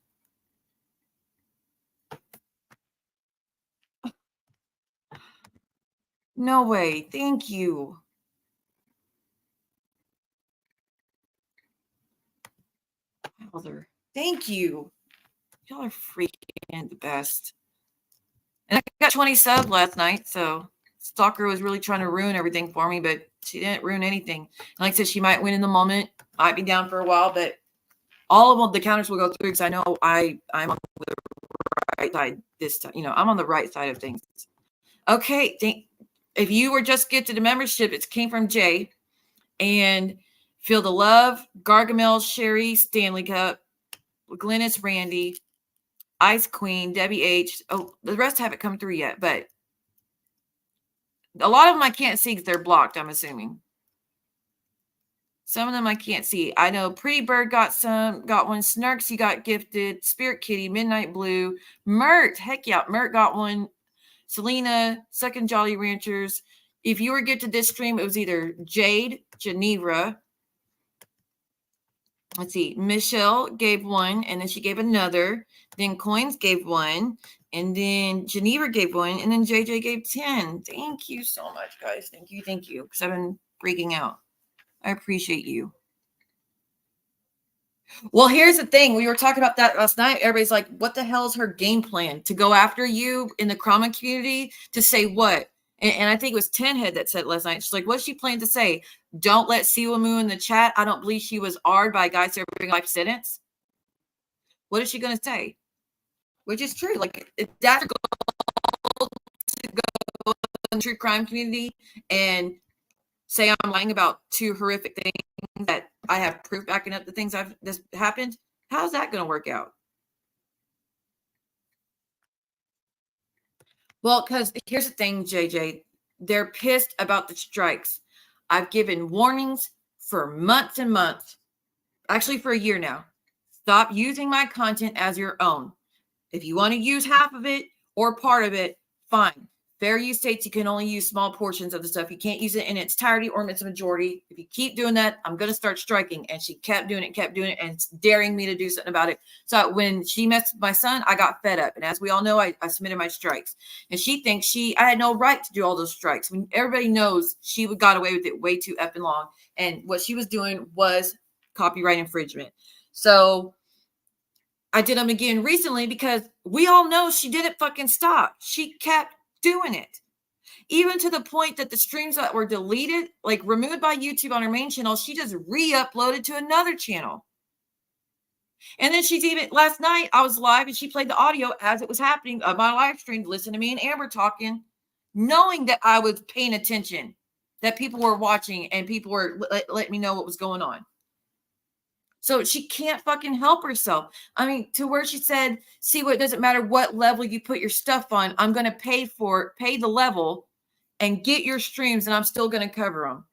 No way. Thank you. Thank you. Y'all are freaking the best. And I got 20 subs last night, so Stalker was really trying to ruin everything for me, but she didn't ruin anything. And like I said, she might win in the moment, might be down for a while, but all of the counters will go through because I know I'm on the right side this time. I'm on the right side of things. Okay, if you were just gifted a membership, it came from Jay. And Feel the Love, Gargamel, Sherry, Stanley Cup, Glennis, Randy, Ice Queen, Debbie H. Oh, the rest haven't come through yet, but a lot of them I can't see because they're blocked, I'm assuming. Some of them I can't see. I know Pretty Bird got one. Snarks, you got gifted. Spirit Kitty, Midnight Blue. Mert, heck yeah, Mert got one. Selena, Second Jolly Ranchers. If you were gifted this stream, it was either Jade, Geneva. Let's see. Michelle gave one, and then she gave another. Then Coins gave one, and then Geneva gave one, and then JJ gave 10. Thank you so much, guys. Thank you. Because I've been freaking out. I appreciate you. Well, here's the thing. We were talking about that last night. Everybody's like, what the hell is her game plan? To go after you in the Krama community? To say what? And I think it was Tenhead that said last night. She's like, what's she planning to say? Don't let Siwamu in the chat. I don't believe she was R'd by a guy serving life sentence. What is she going to say? Which is true. Like, if that's a goal to go in the true crime community and say I'm lying about 2 horrific things that I have proof backing up the things that's happened, how's that going to work out? Well, because here's the thing, JJ. They're pissed about the strikes. I've given warnings for months and months, actually for a year now. Stop using my content as your own. If you want to use half of it or part of it, fine. Fair use states you can only use small portions of the stuff. You can't use it in its entirety or in its majority. If you keep doing that, I'm going to start striking. And she kept doing it, and daring me to do something about it. So when she messed with my son, I got fed up. And as we all know, I submitted my strikes. And she thinks I had no right to do all those strikes. When everybody knows she got away with it way too effing long. And what she was doing was copyright infringement. So I did them again recently because we all know she didn't fucking stop. She kept doing it, even to the point that the streams that were deleted, like removed by YouTube on her main channel, she just re-uploaded to another channel. And then she's even, last night I was live and she played the audio as it was happening of my live stream, listen to me and Amber talking, knowing that I was paying attention, that people were watching and people were letting me know what was going on. So she can't fucking help herself. I mean, to where she said, see, what doesn't matter what level you put your stuff on, I'm going to pay the level and get your streams, and I'm still going to cover them.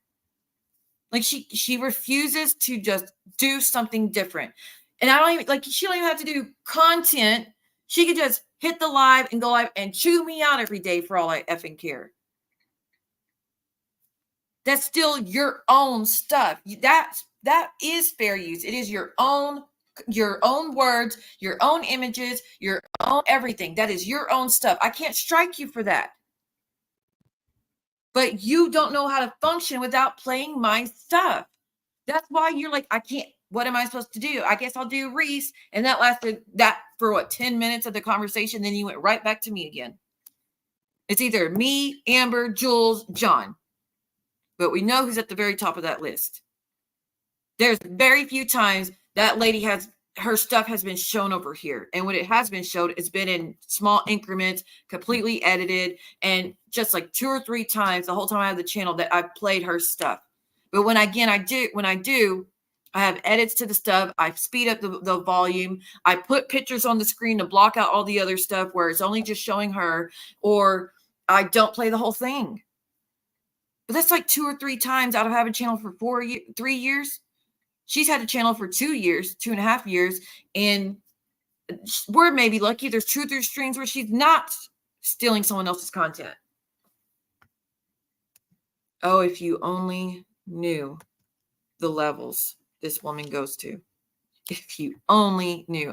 Like she refuses to just do something different. And I don't even, like, she don't even have to do content. She could just hit the live and go live and chew me out every day for all I effing care. That's still your own stuff. That is fair use. It is your own words, your own images, your own everything. That is your own stuff. I can't strike you for that. But you don't know how to function without playing my stuff. That's why you're like, I can't. What am I supposed to do? I guess I'll do Reese. And that lasted for what, 10 minutes of the conversation. Then you went right back to me again. It's either me, Amber, Jules, John. But we know who's at the very top of that list. There's very few times that lady her stuff has been shown over here. And when it has been showed, it's been in small increments, completely edited, and just like 2 or 3 times the whole time I have the channel that I've played her stuff. But when I do, I have edits to the stuff. I speed up the volume. I put pictures on the screen to block out all the other stuff where it's only just showing her, or I don't play the whole thing. But that's like 2 or 3 times out of having a channel for 3 years. She's had a channel for 2 years, 2.5 years. And we're maybe lucky. There's 2 or 3 streams where she's not stealing someone else's content. Oh, if you only knew the levels this woman goes to. If you only knew.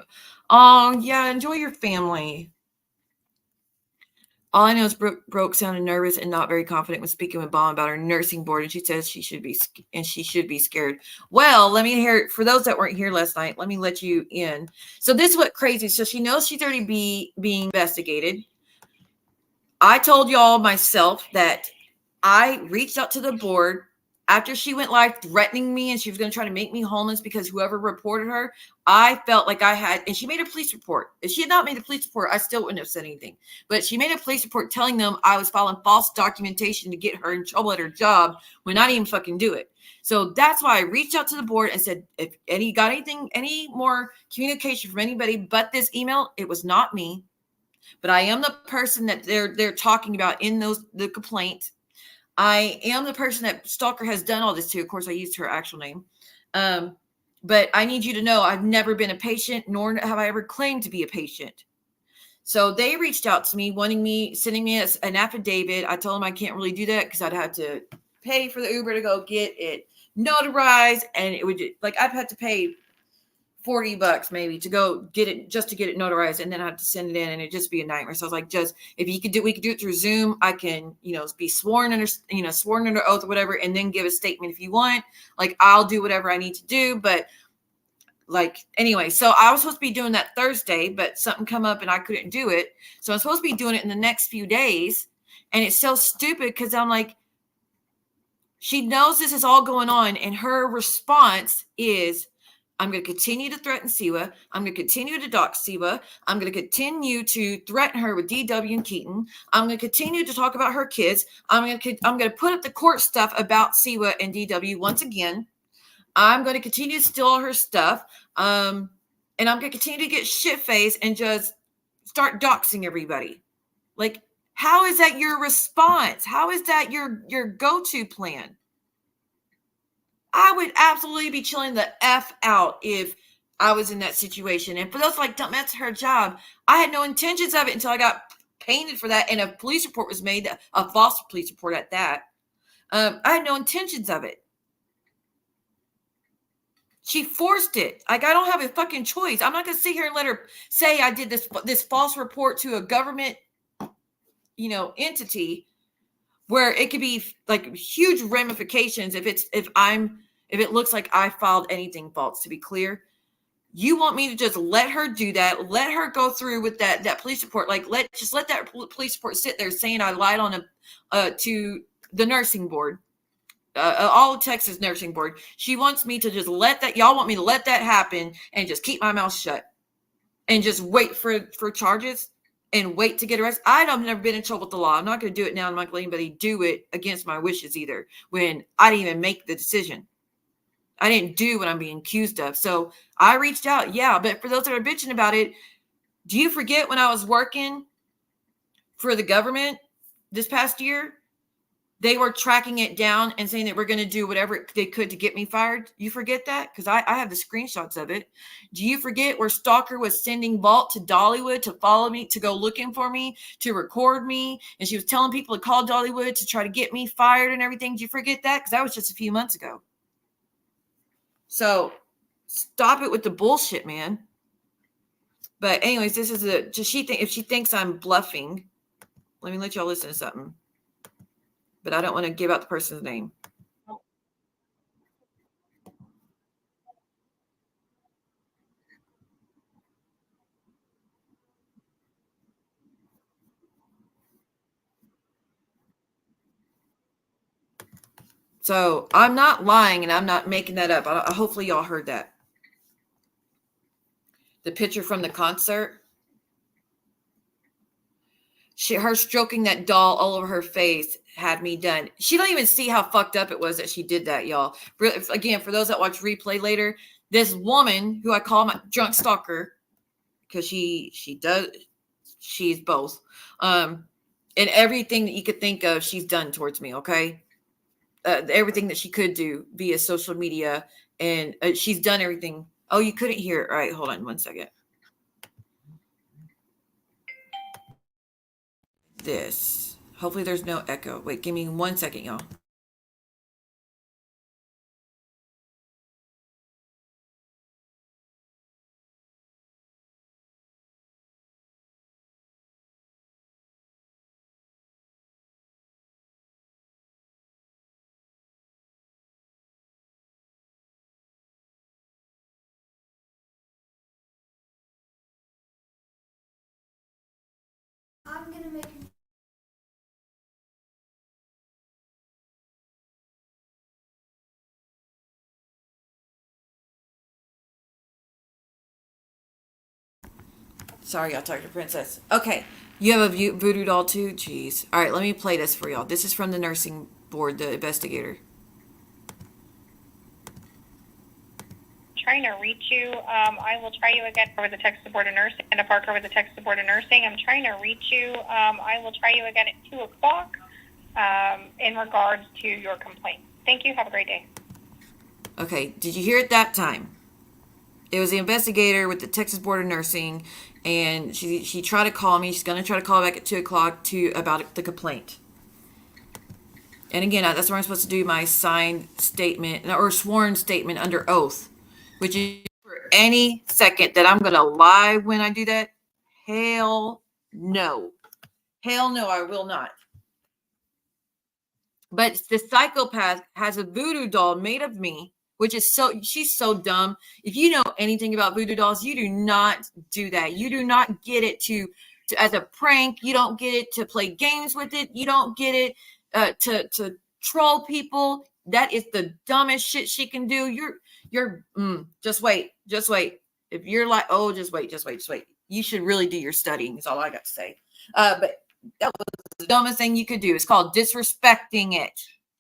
Oh, yeah. Enjoy your family. All I know is Brooke sounded nervous and not very confident when speaking with Bomb about her nursing board, and she says she should be scared. Well, let me hear it. For those that weren't here last night, let me let you in. So this is what crazy. So she knows she's already being investigated. I told y'all myself that I reached out to the board After she went live threatening me and she was going to try to make me homeless because whoever reported her, I felt like I had, and she made a police report. If she had not made a police report, I still wouldn't have said anything. But she made a police report telling them I was filing false documentation to get her in trouble at her job when I didn't even fucking do it. So that's why I reached out to the board and said, if any more communication from anybody but this email, it was not me. But I am the person that they're talking about in the complaint. I am the person that Stalker has done all this to. Of course, I used her actual name. But I need you to know I've never been a patient, nor have I ever claimed to be a patient. So they reached out to me, sending me an affidavit. I told them I can't really do that because I'd have to pay for the Uber to go get it notarized. And it would, like, I'd have to pay $40 maybe to go get it, just to get it notarized, and then I have to send it in, and it'd just be a nightmare. So I was like, just if we could do it through Zoom. I can, be sworn under oath or whatever, and then give a statement if you want. Like, I'll do whatever I need to do. But like, anyway, so I was supposed to be doing that Thursday, but something come up and I couldn't do it. So I'm supposed to be doing it in the next few days. And it's so stupid because I'm like, she knows this is all going on, and her response is, I'm going to continue to threaten Siwa. I'm going to continue to dox Siwa. I'm going to continue to threaten her with DW and Keaton. I'm going to continue to talk about her kids. I'm going to put up the court stuff about Siwa and DW once again. I'm going to continue to steal all her stuff. And I'm going to continue to get shit-faced and just start doxing everybody. Like, how is that your response? How is that your go-to plan? I would absolutely be chilling the F out if I was in that situation. And for those like, that's her job. I had no intentions of it until I got painted for that. And a police report was made, a false police report at that. I had no intentions of it. She forced it. Like, I don't have a fucking choice. I'm not going to sit here and let her say I did this false report to a government, entity, where it could be like huge ramifications if it looks like I filed anything false. To be clear, you want me to just let her do that, let her go through with that police report, like let that police report sit there saying I lied on to the nursing board, all of Texas nursing board. She wants me to just y'all want me to let that happen and just keep my mouth shut and just wait for charges and wait to get arrested. I've never been in trouble with the law. I'm not going to do it now. I'm not going to let anybody do it against my wishes either, when I didn't even make the decision. I didn't do what I'm being accused of. So I reached out. Yeah. But for those that are bitching about it, do you forget when I was working for the government this past year? They were tracking it down and saying that we're going to do whatever they could to get me fired. You forget that? Because I have the screenshots of it. Do you forget where Stalker was sending Vault to Dollywood to follow me, to go looking for me, to record me? And she was telling people to call Dollywood to try to get me fired and everything. Do you forget that? Because that was just a few months ago. So stop it with the bullshit, man. But anyways, this is if she thinks I'm bluffing, let me let y'all listen to something. But I don't want to give out the person's name. So I'm not lying and I'm not making that up. Hopefully y'all heard that. The picture from the concert. Her stroking that doll all over her face had me done. She don't even see how fucked up it was that she did that, y'all. Again, for those that watch replay later, this woman who I call my drunk stalker, because she's both. And everything that you could think of, she's done towards me, okay? Everything that she could do via social media, and she's done everything. Oh, you couldn't hear it. All right, hold on 1 second. This. Hopefully there's no echo. Wait, give me 1 second, y'all. I'm gonna make Sorry, I'll talk to Princess. Okay. You have a voodoo doll too? Jeez. All right, let me play this for y'all. This is from the nursing board, the investigator. Trying to reach you. I will try you again with the text support of nursing. And Parker with the text support of nursing. I'm trying to reach you. I will try you again at 2 o'clock in regards to your complaint. Thank you. Have a great day. Okay. Did you hear it that time? It was the investigator with the Texas Board of Nursing, and she tried to call me. She's going to try to call back at 2 o'clock about the complaint. And again, that's where I'm supposed to do my signed statement or sworn statement under oath, which is for any second that I'm going to lie when I do that. Hell no. Hell no, I will not. But the psychopath has a voodoo doll made of me, which is she's so dumb. If you know anything about voodoo dolls, you do not do that. You do not get it to as a prank. You don't get it to play games with it. You don't get it to troll people. That is the dumbest shit she can do. Just wait. If you're like, oh, just wait. You should really do your studying is all I got to say. But that was the dumbest thing you could do. It's called disrespecting it.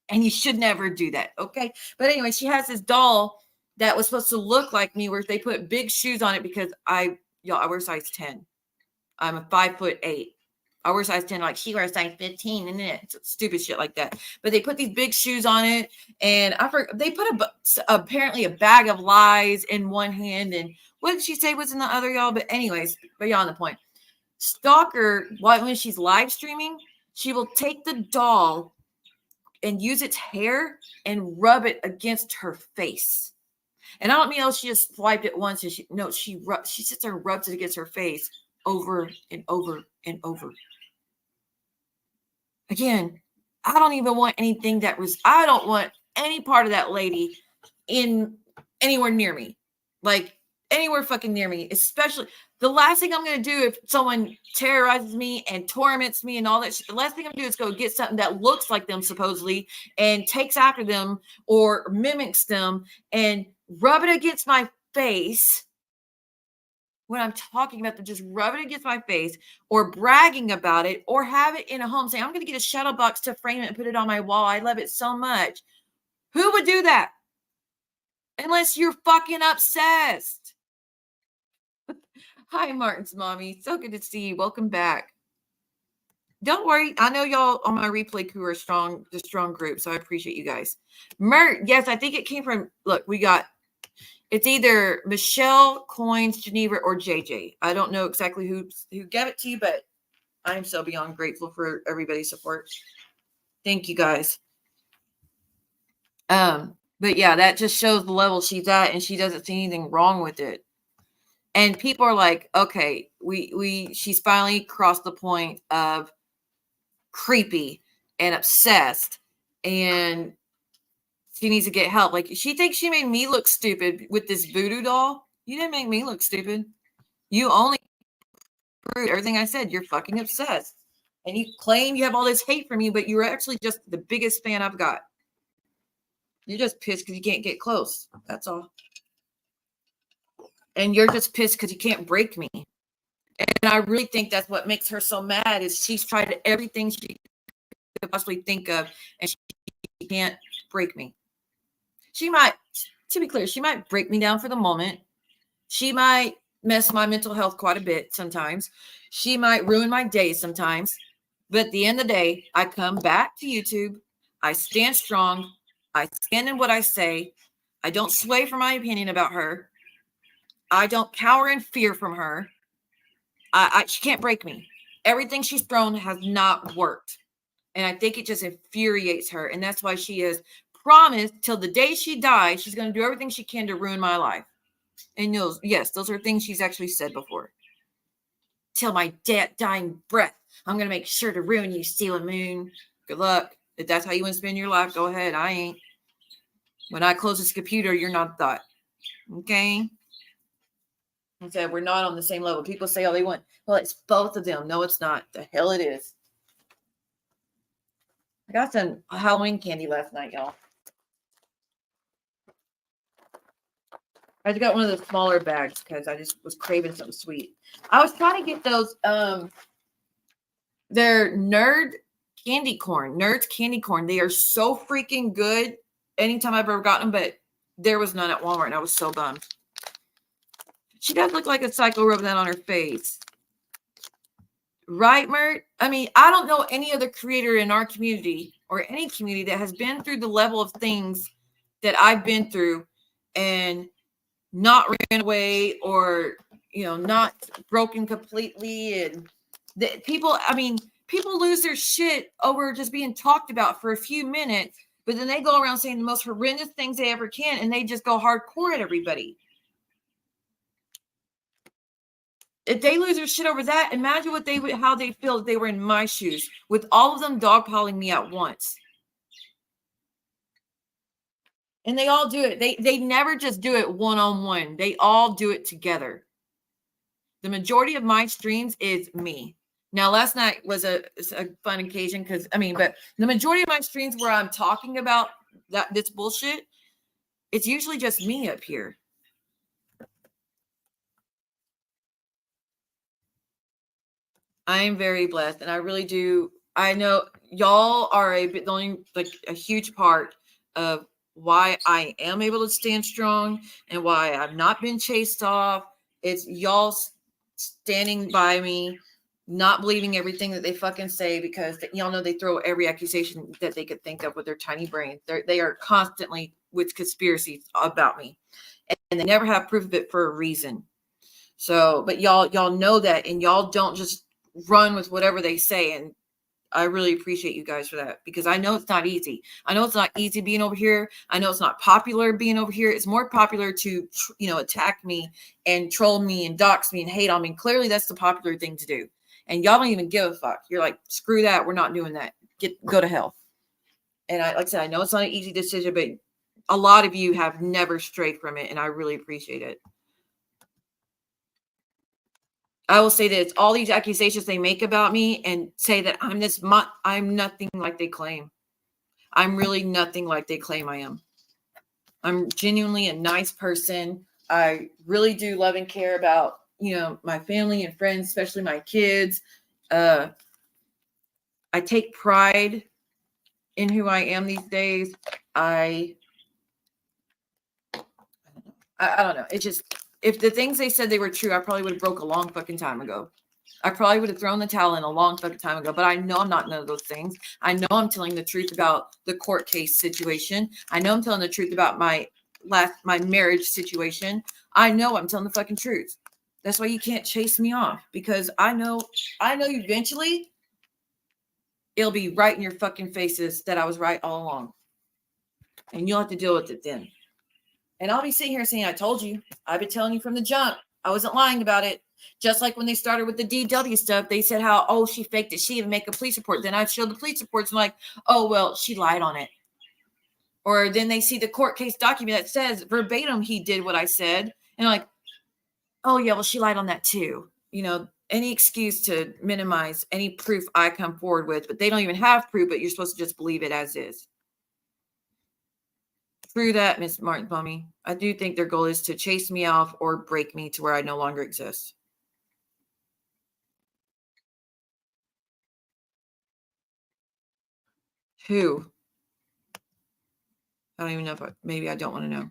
And you should never do that, okay? But anyway, she has this doll that was supposed to look like me where they put big shoes on it because I wear size 10. I'm a 5'8". I wear size 10 like she wears size 15 and it stupid shit like that. But they put these big shoes on it and they put apparently a bag of lies in one hand and what did she say was in the other, y'all? But anyways, beyond the point. Stalker, when she's live streaming, she will take the doll and use its hair and rub it against her face. And I don't mean she just swiped it once and she sits there and rubs it against her face over and over and over. Again, I don't even want anything I don't want any part of that lady in anywhere near me. Like anywhere fucking near me, especially the last thing I'm going to do if someone terrorizes me and torments me and all that shit, the last thing I'm going to do is go get something that looks like them supposedly and takes after them or mimics them and rub it against my face when I'm talking about them, just rub it against my face or bragging about it or have it in a home saying, I'm going to get a shadow box to frame it and put it on my wall. I love it so much. Who would do that? Unless you're fucking obsessed. Hi, Martin's mommy. So good to see you. Welcome back. Don't worry. I know y'all on my replay crew are strong, the strong group. So I appreciate you guys. Mert, yes, I think it came from, look, it's either Michelle, Coins, Geneva, or JJ. I don't know exactly who gave it to you, but I'm so beyond grateful for everybody's support. Thank you guys. But yeah, that just shows the level she's at and she doesn't see anything wrong with it. And people are like, okay, she's finally crossed the point of creepy and obsessed and she needs to get help. Like she thinks she made me look stupid with this voodoo doll. You didn't make me look stupid. You only proved everything I said. You're fucking obsessed. And you claim you have all this hate for me, but you're actually just the biggest fan I've got. You're just pissed because you can't get close. That's all. And you're just pissed because you can't break me. And I really think that's what makes her so mad is she's tried everything she could possibly think of and she can't break me. She might, to be clear, she might break me down for the moment. She might mess my mental health quite a bit sometimes. She might ruin my day sometimes. But at the end of the day, I come back to YouTube. I stand strong. I stand in what I say. I don't sway from my opinion about her. I don't cower in fear from her. She can't break me. Everything she's thrown has not worked. And I think it just infuriates her. And that's why she has promised till the day she dies, she's going to do everything she can to ruin my life. And those are things she's actually said before. Till my dying breath, I'm going to make sure to ruin you, Steel Moon. Good luck. If that's how you want to spend your life, go ahead. I ain't. When I close this computer, you're not a thought. Okay? I said, we're not on the same level. People say, oh, they want, well, it's both of them. No, it's not. The hell it is. I got some Halloween candy last night, y'all. I just got one of the smaller bags because I just was craving something sweet. I was trying to get those, they're Nerds candy corn. They are so freaking good. Anytime I've ever gotten them, but there was none at Walmart and I was so bummed. She does look like a psycho rubbing that on her face. Right, Mert? I mean, I don't know any other creator in our community or any community that has been through the level of things that I've been through and not ran away or, not broken completely. And people lose their shit over just being talked about for a few minutes, but then they go around saying the most horrendous things they ever can, and they just go hardcore at everybody. If they lose their shit over that, imagine how they feel if they were in my shoes with all of them dogpiling me at once. And they all do it. They never just do it one-on-one. They all do it together. The majority of my streams is me. Now, last night was a fun occasion but the majority of my streams where I'm talking about this bullshit, it's usually just me up here. I am very blessed, and I really do. I know y'all are a huge part of why I am able to stand strong and why I've not been chased off. It's y'all standing by me, not believing everything that they fucking say, because y'all know they throw every accusation that they could think of with their tiny brain. They are constantly with conspiracies about me, and they never have proof of it for a reason. So, but y'all know that, and y'all don't just run with whatever they say. And I really appreciate you guys for that, because I know it's not easy. I know it's not easy being over here. I know it's not popular being over here. It's more popular to, attack me and troll me and dox me and hate on me. Clearly that's the popular thing to do. And y'all don't even give a fuck. You're like, screw that. We're not doing that. Go to hell. And like I said, I know it's not an easy decision, but a lot of you have never strayed from it. And I really appreciate it. I will say that it's all these accusations they make about me and say that I'm nothing like they claim. I'm really nothing like they claim I am. I'm genuinely a nice person. I really do love and care about, my family and friends, especially my kids. I take pride in who I am these days. I don't know. It's just, if the things they said they were true, I probably would have broke a long fucking time ago. I probably would have thrown the towel in a long fucking time ago, but I know I'm not none of those things. I know I'm telling the truth about the court case situation. I know I'm telling the truth about my marriage situation. I know I'm telling the fucking truth. That's why you can't chase me off, because I know eventually it'll be right in your fucking faces that I was right all along. And you'll have to deal with it then. And I'll be sitting here saying, I told you. I've been telling you from the jump. I wasn't lying about it. Just like when they started with the DW stuff, they said how, she faked it. She didn't make a police report. Then I showed the police reports and like, well, she lied on it. Or then they see the court case document that says verbatim he did what I said. And like, yeah, well, she lied on that too. Any excuse to minimize any proof I come forward with, but they don't even have proof, but you're supposed to just believe it as is. Through that, Miss Martin Bummy, I do think their goal is to chase me off or break me to where I no longer exist. Who? I don't even know maybe I don't want to know.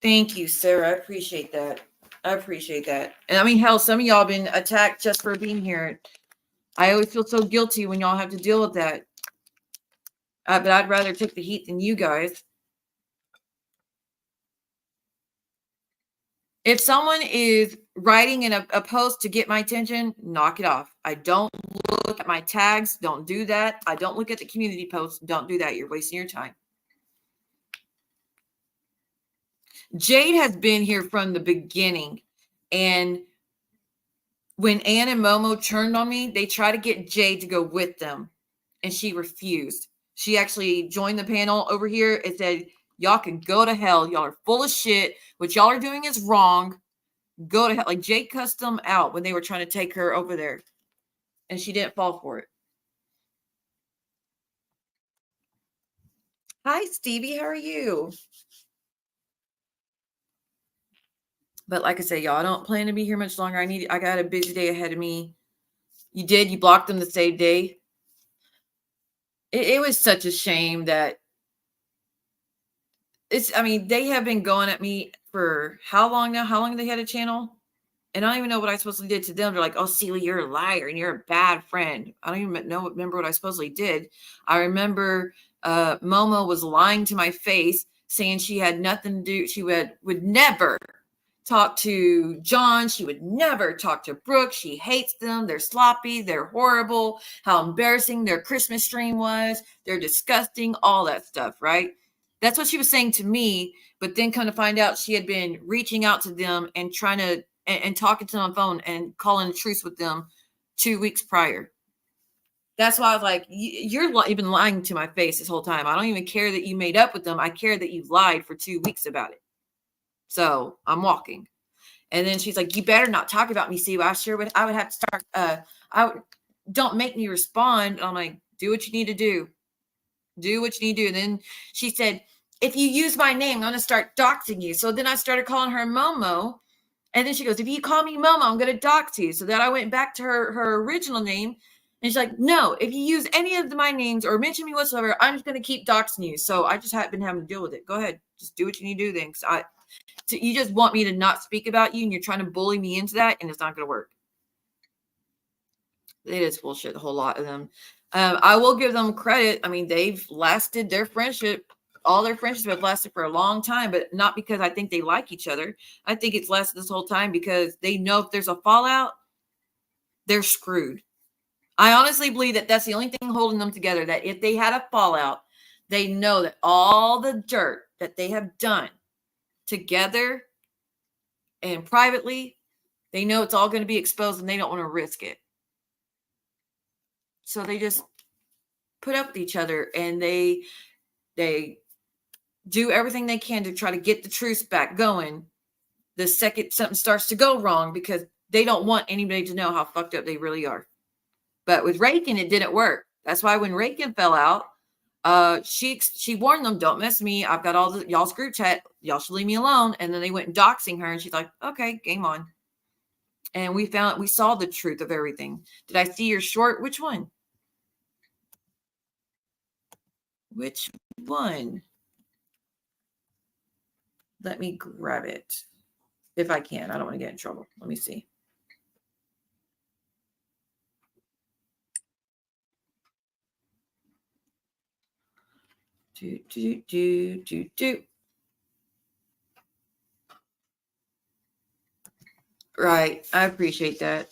Thank you, Sarah. I appreciate that. And hell, some of y'all been attacked just for being here. I always feel so guilty when y'all have to deal with that. But I'd rather take the heat than you guys. If someone is writing in a post to get my attention, knock it off. I don't look at my tags. Don't do that. I don't look at the community posts. Don't do that. You're wasting your time. Jade has been here from the beginning. And when Ann and Momo turned on me, they tried to get Jade to go with them. And she refused. She actually joined the panel over here and said, y'all can go to hell. Y'all are full of shit. What y'all are doing is wrong. Go to hell. Like, Jade cussed them out when they were trying to take her over there. And she didn't fall for it. Hi, Stevie. How are you? But like I say, y'all, I don't plan to be here much longer. I got a busy day ahead of me. You blocked them the same day. It was such a shame that they have been going at me for how long now? How long have they had a channel? And I don't even know what I supposedly did to them. They're like, oh, Celia, you're a liar and you're a bad friend. I don't even remember what I supposedly did. I remember Momo was lying to my face, saying she had nothing to do. She would never talk to John. She would never talk to Brooke. She hates them. They're sloppy. They're horrible. How embarrassing their Christmas stream was. They're disgusting. All that stuff, right? That's what she was saying to me. But then come to find out she had been reaching out to them and trying to and talking to them on the phone and calling a truce with them 2 weeks prior. That's why I was like, you've been lying to my face this whole time. I don't even care that you made up with them. I care that you lied for 2 weeks about it. So I'm walking. And then she's like, you better not talk about me, Steve. I would have to start. Don't make me respond. I'm like, do what you need to do. Do what you need to do. And then she said, if you use my name, I'm going to start doxing you. So then I started calling her Momo. And then she goes, if you call me Momo, I'm going to dox you. So then I went back to her original name. And she's like, no, if you use any of my names or mention me whatsoever, I'm just going to keep doxing you. So I just have been having to deal with it. Go ahead. Just do what you need to do then. You just want me to not speak about you and you're trying to bully me into that. And it's not going to work. It is bullshit, a whole lot of them. I will give them credit. I mean, they've lasted their friendship. All their friendships have lasted for a long time, but not because I think they like each other. I think it's lasted this whole time because they know if there's a fallout, they're screwed. I honestly believe that that's the only thing holding them together, that if they had a fallout, they know that all the dirt that they have done together and privately, they know it's all going to be exposed and they don't want to risk it. So they just put up with each other and they do everything they can to try to get the truce back going the second something starts to go wrong, because they don't want anybody to know how fucked up they really are. But with Reagan, it didn't work. That's why when Reagan fell out, she warned them, don't mess with me. I've got all the y'all's group chat. Y'all should leave me alone. And then they went doxing her and she's like, okay, game on. And we saw the truth of everything. Did I see your short? Which one? Which one? Let me grab it. If I can. I don't want to get in trouble. Let me see. Right. I appreciate that.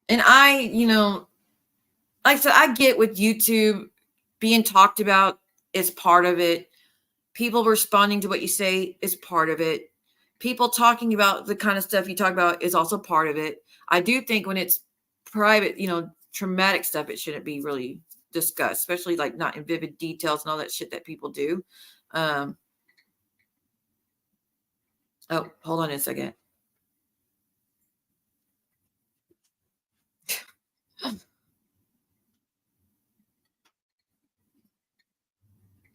And like I said, I get with YouTube being talked about is part of it. People responding to what you say is part of it. People talking about the kind of stuff you talk about is also part of it. I do think when it's private, traumatic stuff, it shouldn't be really discussed, especially like not in vivid details and all that shit that people do. Oh, hold on a second.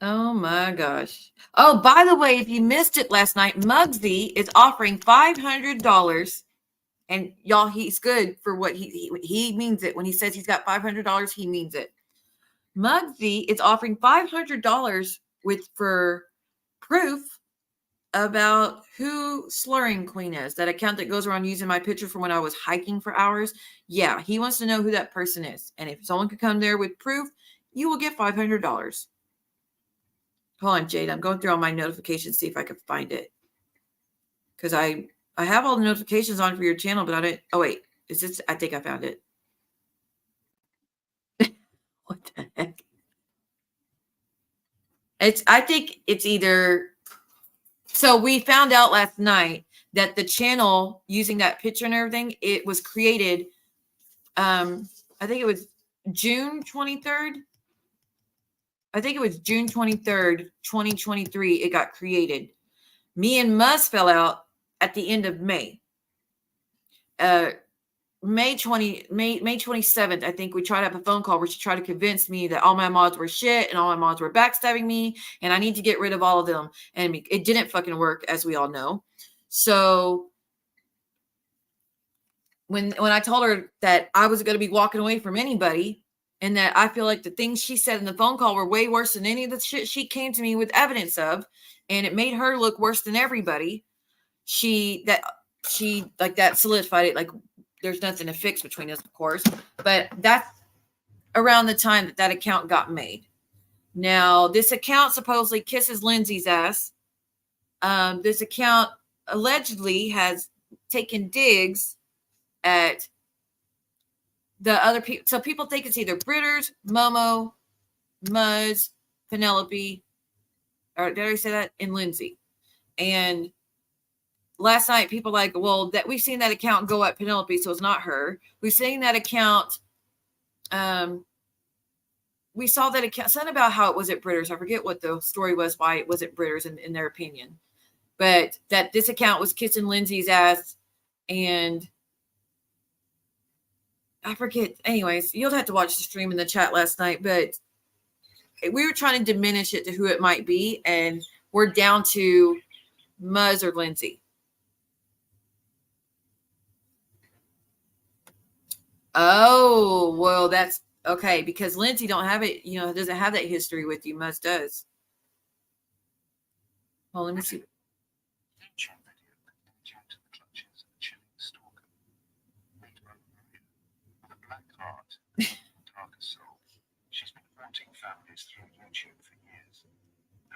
Oh my gosh. Oh, by the way, if you missed it last night, Muggsy is offering $500. And y'all, he's good for what he means it. When he says he's got $500, he means it. Muggsy is offering $500 for proof about who Slurring Queen is. That account that goes around using my picture from when I was hiking for hours. Yeah, he wants to know who that person is. And if someone could come there with proof, you will get $500. Hold on, Jade. I'm going through all my notifications, see if I can find it. Because I have all the notifications on for your channel, but I didn't. Oh, wait. Is this? I think I found it. What the heck? I think it's either. So we found out last night that the channel using that picture and everything, it was created. I think it was June 23rd. I think it was June 23rd, 2023. It got created. Me and Muzz fell out at the end of May. May 27th, I think we tried to have a phone call where she tried to convince me that all my mods were shit and all my mods were backstabbing me and I need to get rid of all of them. And it didn't fucking work, as we all know. So when I told her that I was going to be walking away from anybody and that I feel like the things she said in the phone call were way worse than any of the shit she came to me with evidence of, and it made her look worse than everybody, she like that solidified it. Like, there's nothing to fix between us, of course, but that's around the time that account got made. Now, this account supposedly kisses Lindsay's ass. This account allegedly has taken digs at the other people. So people think it's either Britters, Momo, Muzz, Penelope, or did I say that? And Lindsay. And last night, people like, well, that we've seen that account go at Penelope, so it's not her. We've seen that account. We saw that account. Something about how it was at Britters. I forget what the story was, why it was at Britters in their opinion. But that this account was kissing Lindsay's ass, and I forget. Anyways, you'll have to watch the stream in the chat last night, but we were trying to diminish it to who it might be, and we're down to Muzz or Lindsay. Oh, well, that's okay, because Lindsay don't have it, doesn't have that history with you. Muzz does. Well, let me see.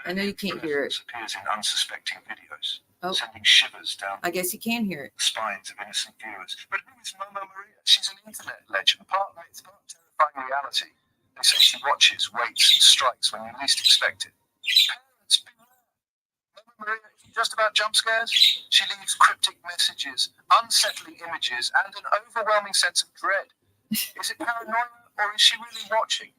I know you can't hear it. Appears in unsuspecting videos, sending shivers down. I guess you can hear it. Spines of innocent viewers. But who is Momo Maria? She's an internet legend. It's part of terrifying reality. They say she watches, waits, and strikes when you least expect it. Parents, beware. Momo Maria isn't just about jump scares. She leaves cryptic messages, unsettling images, and an overwhelming sense of dread. Is it paranoia, or is she really watching?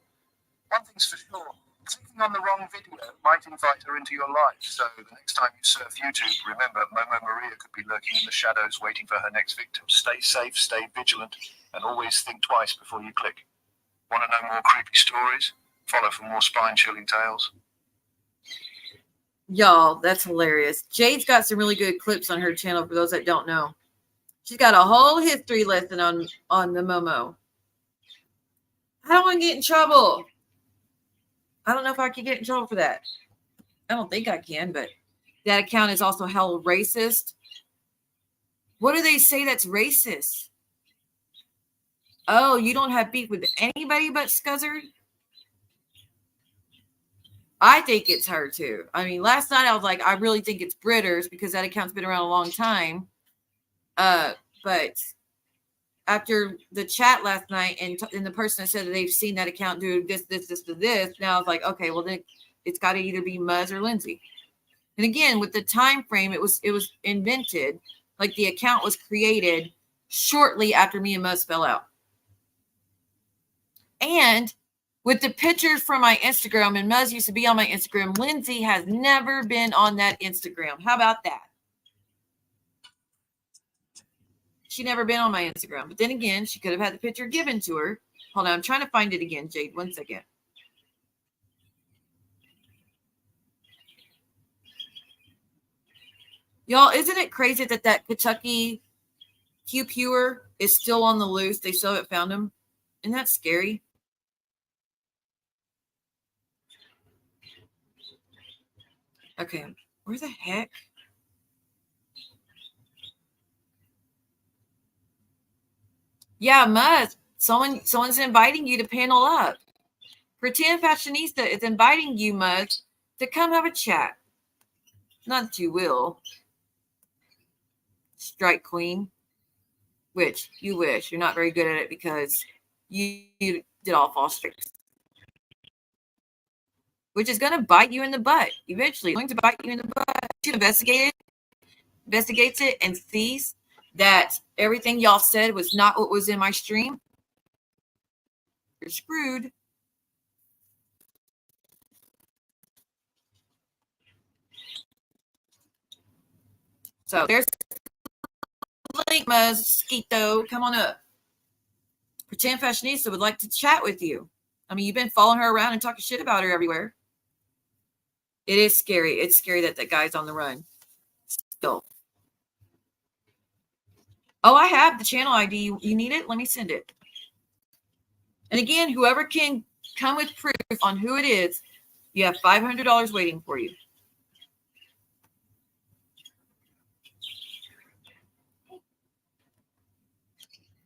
One thing's for sure. Clicking on the wrong video might invite her into your life. So the next time you surf YouTube, remember Momo Maria could be lurking in the shadows waiting for her next victim. Stay safe, stay vigilant, and always think twice before you click. Want to know more creepy stories? Follow for more spine-chilling tales. Y'all, that's hilarious. Jade's got some really good clips on her channel for those that don't know. She's got a whole history lesson on the Momo. I don't want to get in trouble. I don't know if I could get in trouble for that. I don't think I can, but that account is also hell racist. What do they say that's racist? Oh, you don't have beef with anybody but Scuzzard? I think it's her too. I mean, last night I was like, I really think it's Britters because that account's been around a long time. But after the chat last night and the person said that they've seen that account do this, now I was like, okay, well then it's got to either be Muzz or Lindsay. And again, with the time frame, it was invented, like the account was created shortly after me and Muzz fell out. And with the pictures from my Instagram, and Muzz used to be on my Instagram, Lindsay has never been on that Instagram. How about that? She never been on my Instagram. But then again, she could have had the picture given to her. Hold on, I'm trying to find it again, Jade. 1 second. Y'all, isn't it crazy that Kentucky Q Pure is still on the loose? They still haven't found him. Isn't that scary? Okay, where the heck? Yeah, Muzz. Someone's inviting you to panel up. Pretend Fashionista is inviting you, Muzz, to come have a chat. Not that you will. Strike Queen. Which you wish. You're not very good at it because you did all false strikes. Which is going to bite you in the butt. Eventually, it's going to bite you in the butt. She investigates it and sees that everything y'all said was not what was in my stream. You're screwed. So there's the link, Mosquito. Come on up. Pretend Fashionista would like to chat with you. I mean, you've been following her around and talking shit about her everywhere. It is scary. It's scary that that guy's on the run still. Oh, I have the channel ID. You need it? Let me send it. And again, whoever can come with proof on who it is, you have $500 waiting for you.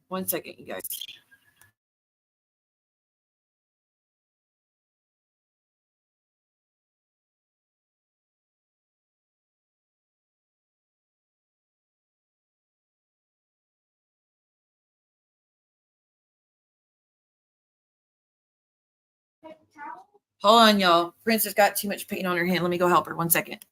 One second, you guys. Hold on, y'all. Princess got too much paint on her hand. Let me go help her. 1 second.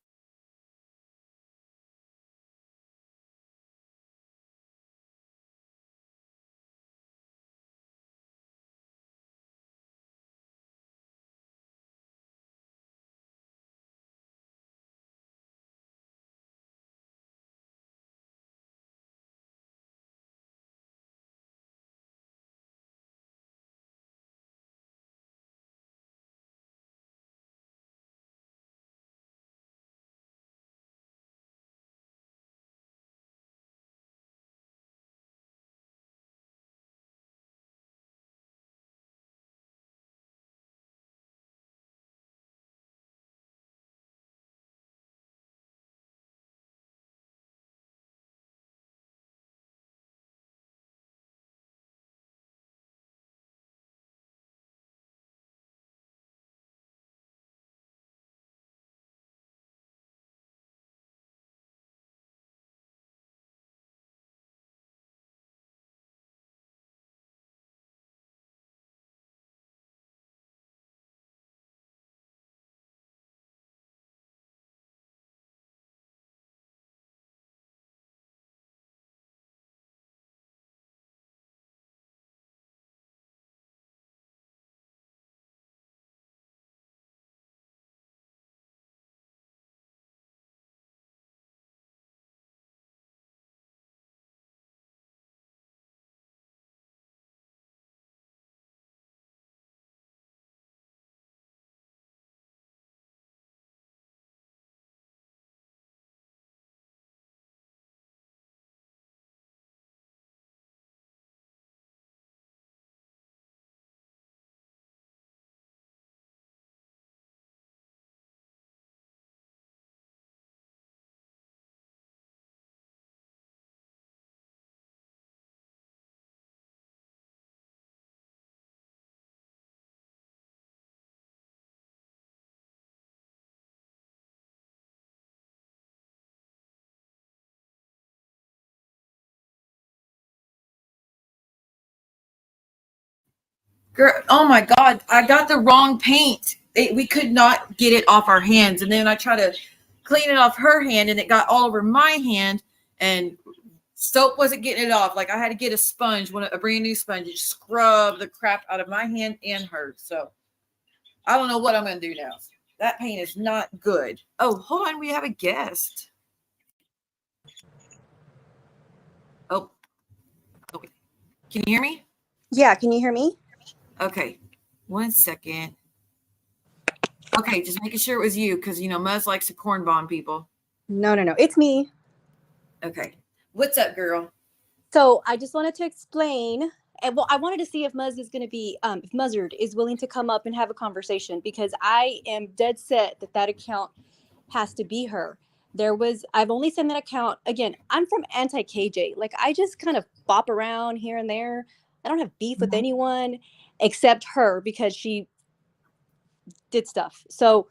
Girl, oh my God, I got the wrong paint. We could not get it off our hands. And then I tried to clean it off her hand and it got all over my hand and soap wasn't getting it off. Like I had to get a sponge, a brand new sponge, and scrub the crap out of my hand and hers. So I don't know what I'm going to do now. That paint is not good. Oh, hold on. We have a guest. Oh, okay. Can you hear me? Yeah, can you hear me? Okay. 1 second. Okay, just making sure it was you because, you know, Muzz likes to corn bomb people. No, it's me. Okay. What's up, girl? So I just wanted to explain. And well, I wanted to see if Muzz is going to be, if Muzzard is willing to come up and have a conversation because I am dead set that account has to be her. I've only seen that account. Again, I'm from anti-KJ. Like I just kind of bop around here and there. I don't have beef with anyone except her because she did stuff. So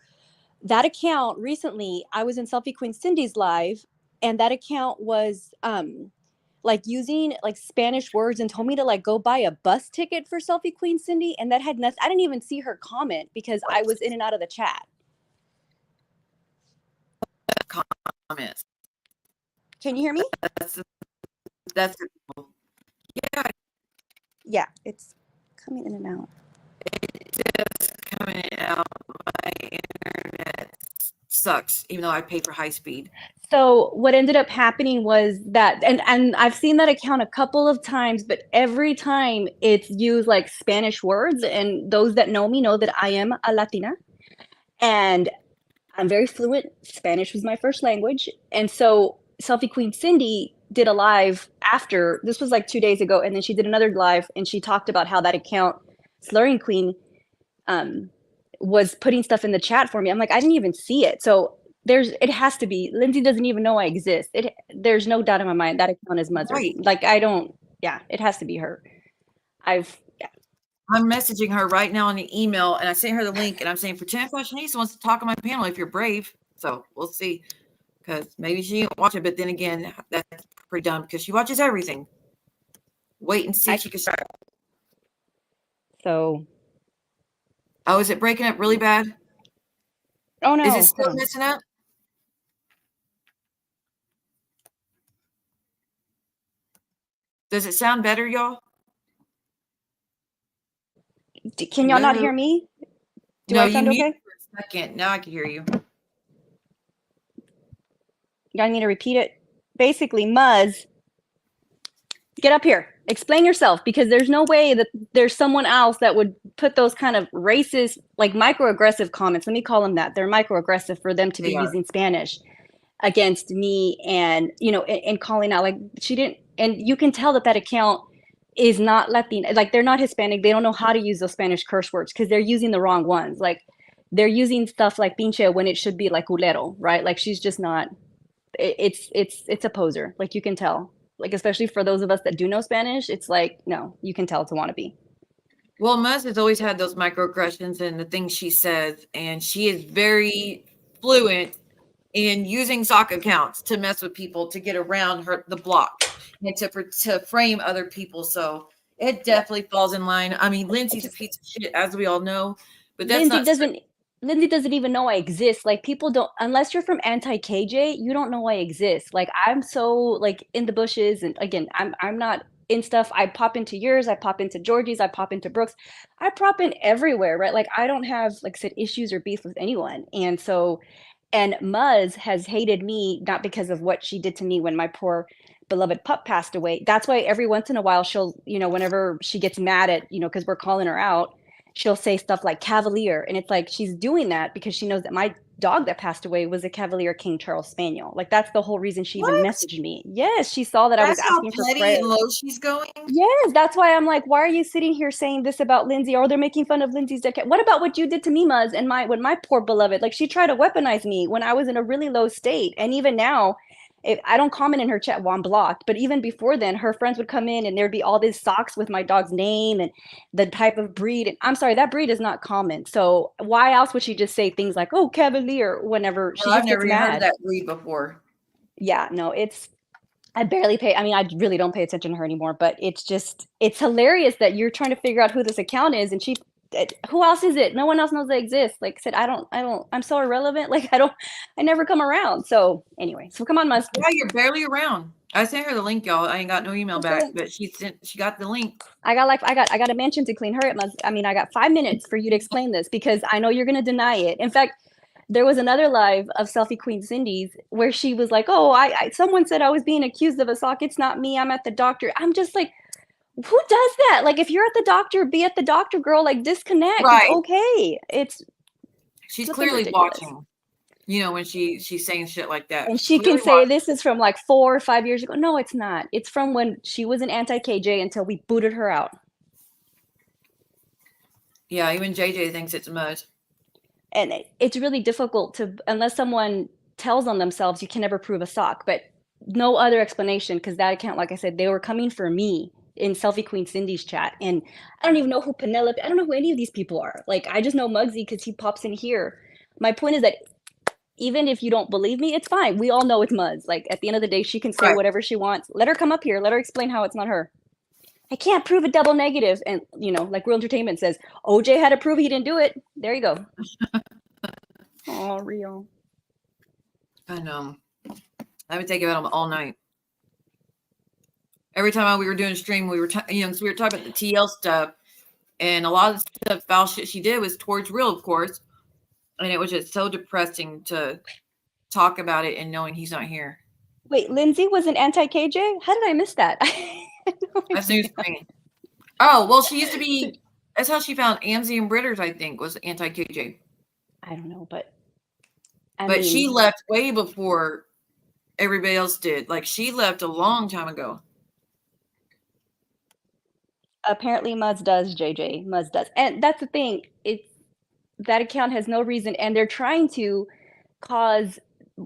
that account recently, I was in Selfie Queen Cindy's live and that account was like using like Spanish words and told me to like go buy a bus ticket for Selfie Queen Cindy. And that had nothing, I didn't even see her comment because I was in and out of the chat. Comments. Can you hear me? That's yeah. Yeah, it's coming in and out. It's just coming out. My internet sucks, even though I pay for high speed. So what ended up happening was that, and I've seen that account a couple of times, but every time it's used like Spanish words, and those that know me know that I am a Latina, and I'm very fluent. Spanish was my first language, and so Selfie Queen Cindy did a live after this was like 2 days ago, and then she did another live, and she talked about how that account, Slurring Queen, was putting stuff in the chat for me. I'm like, I didn't even see it. So it has to be. Lindsay doesn't even know I exist. There's no doubt in my mind that account is Muzzard. Right. Like it has to be her. I'm messaging her right now on the email, and I sent her the link, and I'm saying, pretend fashionista wants to talk on my panel if you're brave. So we'll see, because maybe she didn't watch it, but then again, that's pretty dumb because she watches everything. Wait and see if she can start. So. Oh, is it breaking up really bad? Oh no! Is it still messing up? Does it sound better, y'all? Can y'all not hear me? Do I sound okay? For a second. Now I can hear you. Y'all need to repeat it. Basically, Muzz, get up here. Explain yourself, because there's no way that there's someone else that would put those kind of racist, like microaggressive comments. Let me call them that. They're microaggressive for them to be using Spanish against me, and and calling out like she didn't. And you can tell that account is not Latina. Like they're not Hispanic. They don't know how to use those Spanish curse words because they're using the wrong ones. Like they're using stuff like pinche when it should be like culero, right? Like she's just not. It's a poser. Like you can tell. Like, especially for those of us that do know Spanish, it's like, no, you can tell it's a wannabe. Well, Muzz has always had those microaggressions and the things she says, and she is very fluent in using sock accounts to mess with people, to get around the block, and to frame other people. So it definitely falls in line. I mean, Lindsay's a piece of shit, as we all know, but that's Lindsay doesn't even know I exist. Like people don't, unless you're from anti-KJ, you don't know I exist. Like I'm so like in the bushes, and again, I'm not in stuff. I pop into yours, I pop into Georgie's, I pop into Brooks, I pop in everywhere, right? Like I don't have, like I said, issues or beef with anyone. And so, and Muzz has hated me not because of what she did to me when my poor beloved pup passed away. That's why every once in a while she'll, whenever she gets mad at, because we're calling her out, she'll say stuff like Cavalier. And it's like, she's doing that because she knows that my dog that passed away was a Cavalier King Charles Spaniel. Like that's the whole reason she even messaged me. Yes, she saw that I was asking for prayer. That's how petty and low she's going? Yes, that's why I'm like, why are you sitting here saying this about Lindsay? Or they're making fun of Lindsay's decade. What about what you did to me, Muzz, and when my poor beloved, like she tried to weaponize me when I was in a really low state. And even now, if I don't comment in her chat, well, I'm blocked. But even before then, her friends would come in and there'd be all these socks with my dog's name and the type of breed. And I'm sorry, that breed is not common. So why else would she just say things like, "Oh, Cavalier," whenever she just gets mad? I've never heard that breed before. Yeah, no, I barely pay. I mean, I really don't pay attention to her anymore. But it's hilarious that you're trying to figure out who this account is, and who else is it? No one else knows they exist. Like I said, I'm so irrelevant. Like I never come around. So anyway, so come on, Muzz. Yeah, you're barely around. I sent her the link, y'all. I ain't got no email back, but she got the link. I got a mansion to clean. Hurry up, Muzz. I mean, I got 5 minutes for you to explain this because I know you're gonna deny it. In fact, there was another live of Selfie Queen Cindy's where she was like, "Oh, someone said I was being accused of assault. It's not me. I'm at the doctor." I'm just like, who does that? Like, if you're at the doctor, be at the doctor, girl. Like, disconnect. Right. It's okay. She's clearly ridiculous. Watching. When she's saying shit like that. And she can say this is from like 4 or 5 years ago. No, it's not. It's from when she was an anti-KJ until we booted her out. Yeah, even JJ thinks it's Muzz. And it's really difficult unless someone tells on themselves, you can never prove a sock. But no other explanation, because that account, like I said, they were coming for me in Selfie Queen Cindy's chat. And I don't even know who Penelope, I don't know who any of these people are. Like, I just know Muggsy because he pops in here. My point is that even if you don't believe me, it's fine. We all know it's Muzz. Like, at the end of the day, she can say whatever she wants. Let her come up here. Let her explain how it's not her. I can't prove a double negative. And, like Real Entertainment says, OJ had to prove he didn't do it. There you go. Oh, Real. I know. I would think about them all night. Every time we were doing a stream, we were talking about the TL stuff. And a lot of the foul shit she did was towards Real, of course. And it was just so depressing to talk about it and knowing he's not here. Wait, Lindsay was an anti-KJ? How did I miss that? That's news for me. Oh, well, she used to be. That's how she found Amzie and Britters, I think, was anti-KJ. I don't know, but she left way before everybody else did. Like, she left a long time ago. Apparently Muzz does, JJ. Muzz does. And that's the thing. That account has no reason, and they're trying to cause,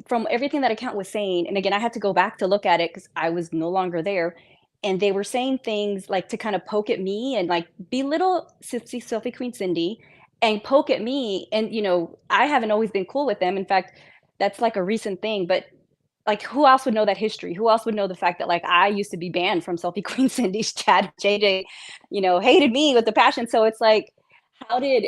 from everything that account was saying, and again, I had to go back to look at it because I was no longer there, and they were saying things like to kind of poke at me and like belittle Selfie Queen Cindy and poke at me. And, you know, I haven't always been cool with them. In fact, that's like a recent thing, but like, who else would know that history? Who else would know the fact that like I used to be banned from Selfie Queen Cindy's chat? JJ, you know, hated me with the passion. So it's like, how did,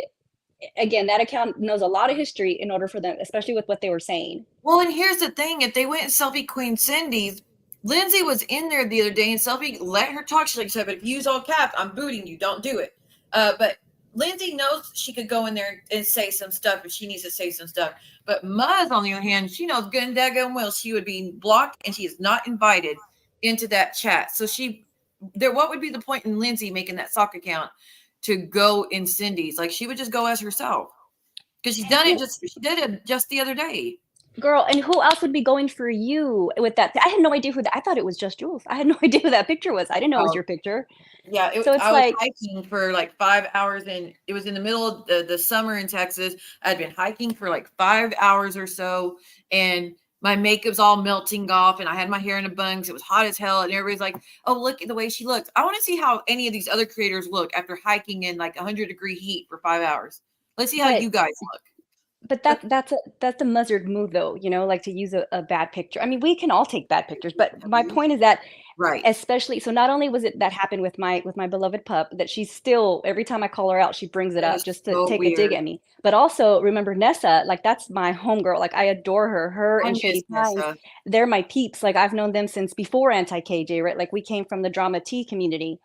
again, that account knows a lot of history in order for them, especially with what they were saying. Well, and here's the thing. If they went and Selfie Queen Cindy's, Lindsay was in there the other day and Selfie let her talk. She said, but if you use all caps, I'm booting you. Don't do it. But Lindsay knows she could go in there and say some stuff if she needs to say some stuff. But Muzz, on the other hand, she knows good and daggone well she would be blocked and she is not invited into that chat. So what would be the point in Lindsay making that sock account to go in Cindy's? Like, she would just go as herself because she did it just the other day. Girl, and who else would be going for you with that? I had no idea who that. I thought it was just Jules. I had no idea who that picture was. I didn't know it was your picture. Yeah, so it's I was hiking for like 5 hours, and it was in the middle of the summer in Texas. I'd been hiking for like 5 hours or so, and my makeup's all melting off, and I had my hair in a bun because it was hot as hell, and everybody's like, oh, look at the way she looks. I want to see how any of these other creators look after hiking in like 100-degree heat for 5 hours. Let's see how you guys look. But that's a muzzard move, though, you know, like to use a bad picture. I mean, we can all take bad pictures, but my point is that, right, especially, so not only was it that happened with my beloved pup, that she's still, every time I call her out, she brings it up just to take a dig at me. But also, remember Nessa, like that's my homegirl. Like I adore her and Shady Pines. They're my peeps. Like I've known them since before anti-KJ, right? Like we came from the drama tea community.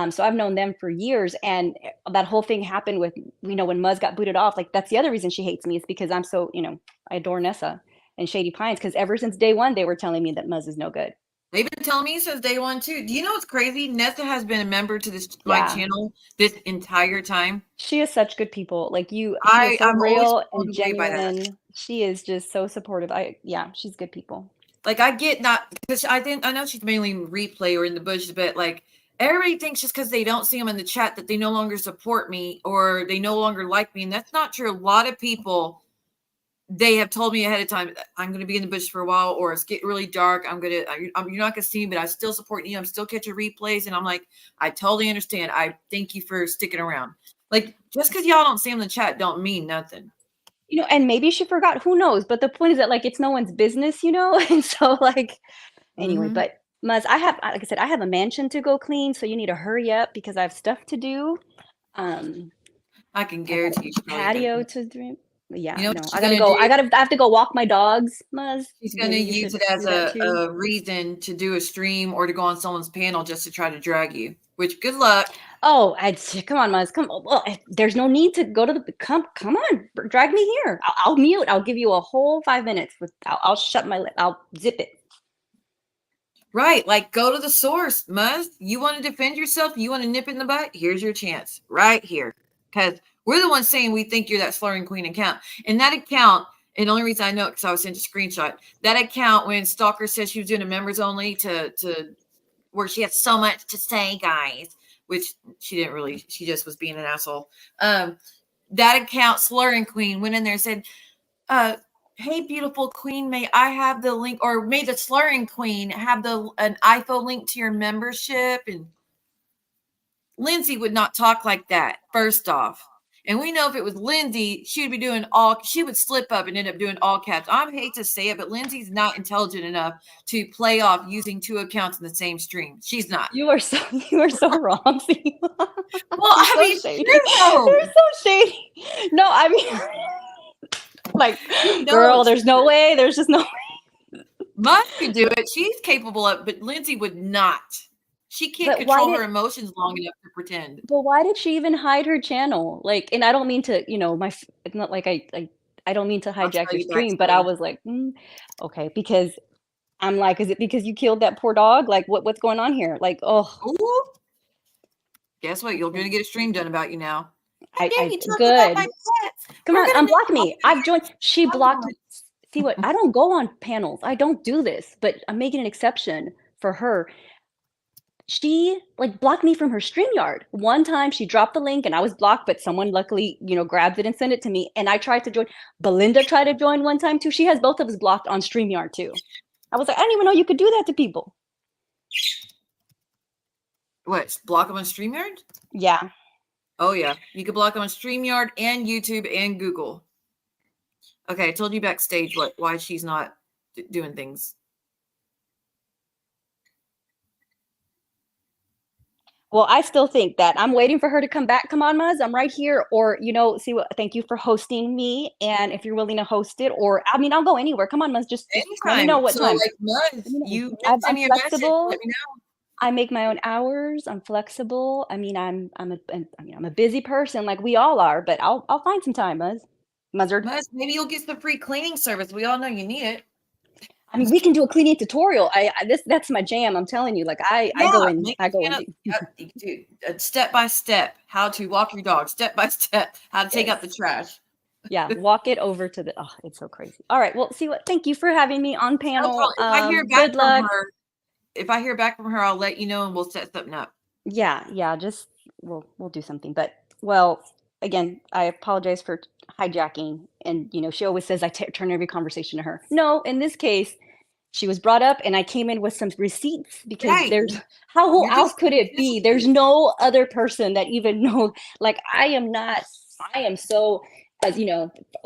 So I've known them for years, and that whole thing happened with, you know, when Muzz got booted off. Like that's the other reason she hates me, is because I'm so, you know, I adore Nessa and Shady Pines, because ever since day one they were telling me that Muzz is no good. They've been telling me since day one too. Do you know what's crazy? Nessa has been a member to this my channel this entire time. She is such good people. Like I'm real and genuine. She is just so supportive. She's good people. Like I get not because I know she's mainly replay or in the bushes, but like everybody thinks just because they don't see them in the chat that they no longer support me or they no longer like me. And that's not true. A lot of people, they have told me ahead of time, I'm going to be in the bush for a while, or it's getting really dark. You're not going to see me, but I still support you. I'm still catching replays. And I'm like, I totally understand. I thank you for sticking around. Like, just because y'all don't see them in the chat don't mean nothing. You know, and maybe she forgot, who knows? But the point is that like, it's no one's business, you know? And so like, anyway, but Muzz, like I said, I have a mansion to go clean, so you need to hurry up because I have stuff to do. I can guarantee you. Patio to do. Yeah, you know, no, I gotta go. I have to go walk my dogs, Muzz. She's gonna use it as a reason to do a stream or to go on someone's panel just to try to drag you. Which, good luck. Oh, come on, Muzz. Come on. Well, there's no need to go to the come on, drag me here. I'll mute. I'll give you a whole 5 minutes. I'll shut my lip. I'll zip it. Right, like go to the source, Muzz. You want to defend yourself? You want to nip it in the butt? Here's your chance, right here. Because we're the ones saying we think you're that slurring queen account. And that account, and the only reason I know it because I was sent a screenshot. That account, when Stalker said she was doing a members only to where she had so much to say, guys, which she didn't really. She just was being an asshole. That account, slurring queen, went in there and said, hey, beautiful queen, may I have the link, or may the slurring queen have an IFO link to your membership? And Lindsay would not talk like that, first off. And we know if it was Lindsay, she would slip up and end up doing all caps. I hate to say it, but Lindsay's not intelligent enough to play off using 2 accounts in the same stream. She's not. You are so wrong. Well, I mean, shady. You're so shady. No, I mean, like, girl, there's no way. There's just no way. Muzz could do it. She's capable of, but Lindsay would not. She can't control her emotions long enough to pretend. But why did she even hide her channel? Like, and I don't mean to, you know, it's not like I I don't mean to I'll hijack tell your you stream, but I backstage. was like, okay, because I'm like, is it because you killed that poor dog? Like, what's going on here? Like, oh, Ooh. Guess what? You're going to get a stream done about you now. How dare you talk about my good. pets? Come We're on, going to unblock me. I've joined. She blocked. me. See what? I don't go on panels. I don't do this, but I'm making an exception for her. She like blocked me from her StreamYard. One time she dropped the link and I was blocked, but someone luckily, grabbed it and sent it to me. And I tried to join. Belinda tried to join one time too. She has both of us blocked on StreamYard too. I was like, I didn't even know you could do that to people. What? Block them on StreamYard? Yeah. Oh, yeah. You can block them on StreamYard and YouTube and Google. Okay, I told you backstage why she's not doing things. Well, I still think that I'm waiting for her to come back. Come on, Muzz, I'm right here. Or, see what, thank you for hosting me. And if you're willing to host it, or, I mean, I'll go anywhere. Come on, Muzz, just let me know what time. Like, Muzz, you I'm send me a message, flexible. let me know. I make my own hours. I'm flexible. I mean, I'm a busy person like we all are, but I'll find some time, Muzz. Muzzard. Muzz, maybe you'll get the free cleaning service. We all know you need it. I mean, we can do a cleaning tutorial. That's my jam. I'm telling you, like I go in. Dude, step by step, how to walk your dog. Step by step, how to take out the trash. Yeah, walk it over to the. Oh, it's so crazy. All right, well, see what. Thank you for having me on panel. If I hear back good luck. if I hear back from her, I'll let you know and we'll set something up. Yeah. Just we'll do something. But again, I apologize for hijacking. And she always says I turn every conversation to her. No, in this case. She was brought up and I came in with some receipts because there's who else could it be? There's no other person that even knows. Like I am so, as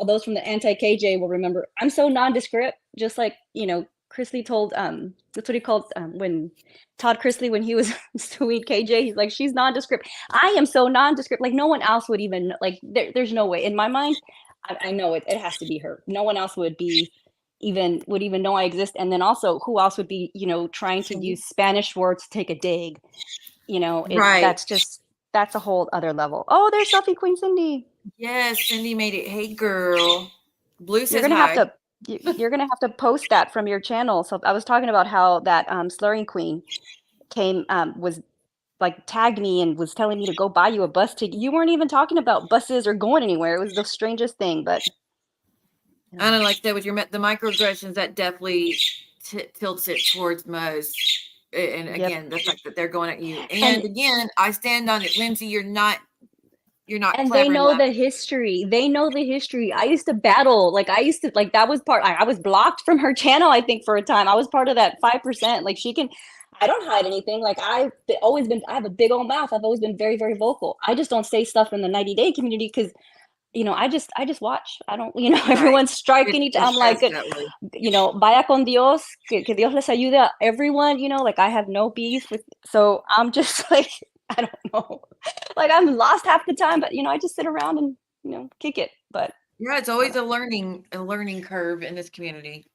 those from the anti-KJ will remember, I'm so nondescript, just like, Chrisley told, that's what he called when Todd Chrisley, when he was suing KJ, he's like, she's nondescript. I am so nondescript. Like no one else would even, like, there's no way. In my mind, I know it has to be her. No one else would even know I exist. And then also who else would be, trying to use Spanish words to take a dig, right. That's a whole other level. Oh, there's Selfie Queen Cindy. Yes, Cindy made it. Hey girl. Blue says you're gonna have to post that from your channel. So I was talking about how that slurring queen came was like tagged me and was telling me to go buy you a bus ticket. You weren't even talking about buses or going anywhere. It was the strangest thing, but I don't like that with the microaggressions. That definitely tilts it towards Muzz. And again, the fact that they're going at you. And again, I stand on it, Lindsay. You're not. And they know the history. They know the history. I used to battle. That was part. I was blocked from her channel, I think, for a time. I was part of that 5%. Like I don't hide anything. Like I have a big old mouth. I've always been very, very vocal. I just don't say stuff in the 90-day community because I just watch. I don't, everyone's striking each. I'm like, vaya con Dios, que Dios les ayude. Everyone, like I have no beef with. So I'm just like, I don't know, like I'm lost half the time. But I just sit around and kick it. But yeah, it's always a learning curve in this community.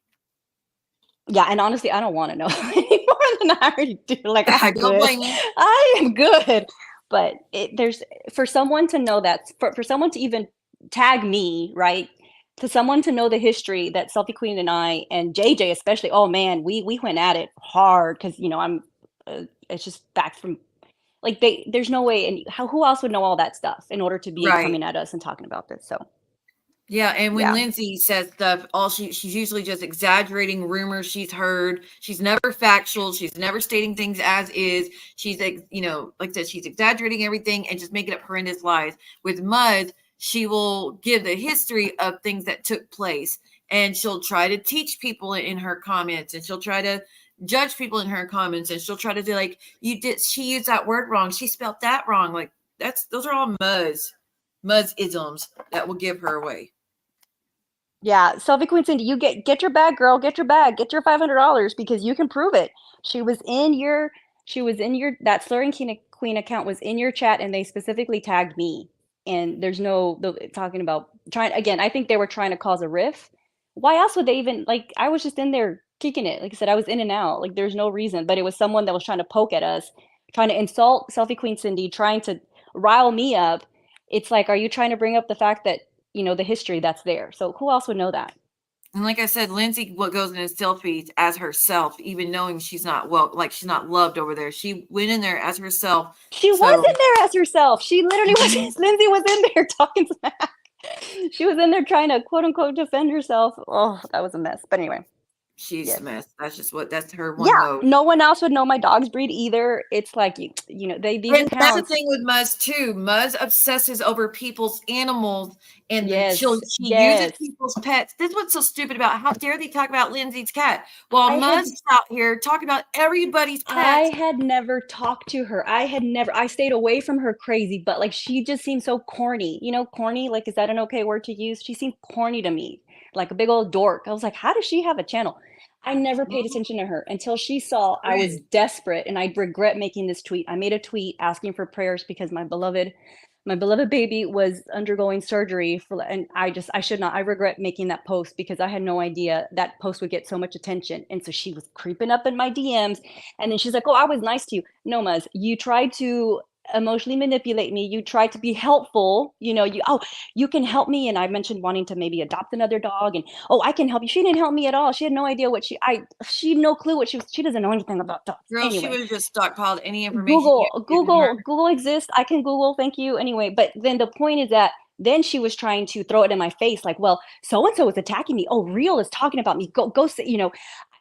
Yeah, and honestly, I don't want to know any more than I already do. Like I don't blame you. I am good, but there's for someone to know that for someone to even tag me, right? To someone to know the history that Selfie Queen and I and JJ especially, oh man, we went at it hard because I'm it's just back from like there's no way, and who else would know all that stuff in order to be coming at us and talking about this? So yeah, and when Lindsay says stuff, she's usually just exaggerating rumors she's heard. She's never factual. She's never stating things as is. She's like I said, she's exaggerating everything and just making up horrendous lies. With Muzz, she will give the history of things that took place, and she'll try to teach people in her comments, and she'll try to judge people in her comments, and she'll try to do like she used that word wrong. She spelled that wrong. Like those are all Muzz isms that will give her away. Yeah, Selfie Queen Cindy, you get your bag, girl. Get your bag. Get your $500 because you can prove it. She was in your that slurring queen account was in your chat, and they specifically tagged me. And there's talking about trying again. I think they were trying to cause a riff. Why else would they even like? I was just in there kicking it. Like I said, I was in and out. Like there's no reason, but it was someone that was trying to poke at us, trying to insult Selfie Queen Cindy, trying to rile me up. It's like, are you trying to bring up the fact that you know, the history that's there. So who else would know that? And like I said, Lindsay, what goes in his selfies as herself, even knowing she's not she's not loved over there. She went in there as herself. She was in there as herself. She literally was. Lindsay was in there talking smack. She was in there trying to quote unquote defend herself. Oh, that was a mess. But anyway. She's Yes. a mess. That's her one Yeah, mode. no one else would know my dog's breed either. It's like, you know, these And accounts. that's the thing with Muzz too. Muzz obsesses over people's animals, and Yes, she yes. uses people's pets. This is what's so stupid about how dare they talk about Lindsay's cat while Muzz is out here talking about everybody's pets. I had never talked to her. I stayed away from her crazy, but like she just seemed so corny. You know, corny, like, is that an okay word to use? She seemed corny to me, like a big old dork. I was like, how does she have a channel? I never paid attention to her until she saw I was desperate, and I regret making this tweet. I made a tweet asking for prayers because my beloved baby was undergoing surgery and I regret making that post because I had no idea that post would get so much attention. And so she was creeping up in my DMs, and then she's like, oh, I was nice to you. No, Muzz, you tried to emotionally manipulate me. You tried to be helpful. You know, you can help me. And I mentioned wanting to maybe adopt another dog, and I can help you. She didn't help me at all. She had no idea what she had no clue what she doesn't know anything about dogs. Girl, anyway, she would have just stockpiled any information. Google exists. I can Google. Thank you. Anyway, but then the point is that then she was trying to throw it in my face, like, well, so-and-so is attacking me. Oh, Real is talking about me. Go say, you know,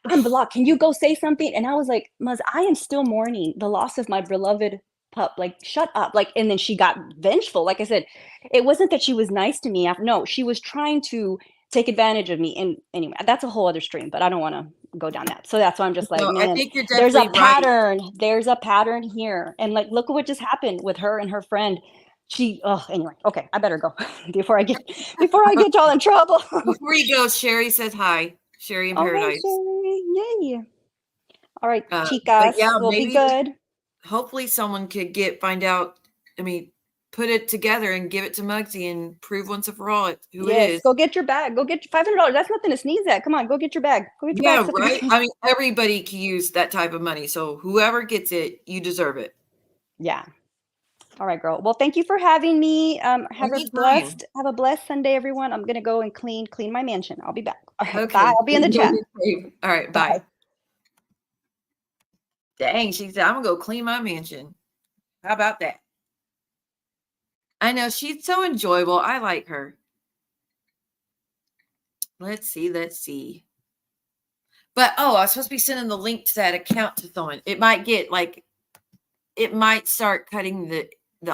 I'm blocked. Can you go say something? And I was like, Muzz, I am still mourning the loss of my beloved pup. Like, shut up. Like, and then she got vengeful. Like I said, it wasn't that she was nice to me. No, she was trying to take advantage of me. And anyway, that's a whole other stream, but I don't want to go down that. So that's why I'm just like, man, I think you're there's a definitely pattern. There's a pattern here. And like, look at what just happened with her and her friend. Anyway, okay, I better go before I get y'all in trouble. Before you go, Sherry says hi. Sherry in Paradise. Sherry. Yay. All right, chicas, yeah, we'll be good. Hopefully someone could find out, put it together and give it to Muggsy and prove once and for all who it is. Go get your bag. Go get $500. That's nothing to sneeze at. Come on, go get your bag. Go get your bag. Right? Everybody can use that type of money. So whoever gets it, you deserve it. Yeah. All right, girl. Well, thank you for having me. Have a blessed Sunday, everyone. I'm gonna go and clean my mansion. I'll be back. All right, okay. Bye. I'll be in the chat. All right, bye. Dang, she said, I'm gonna go clean my mansion. How about that? I know, she's so enjoyable. I like her. Let's see. But I was supposed to be sending the link to that account to someone. It might start cutting the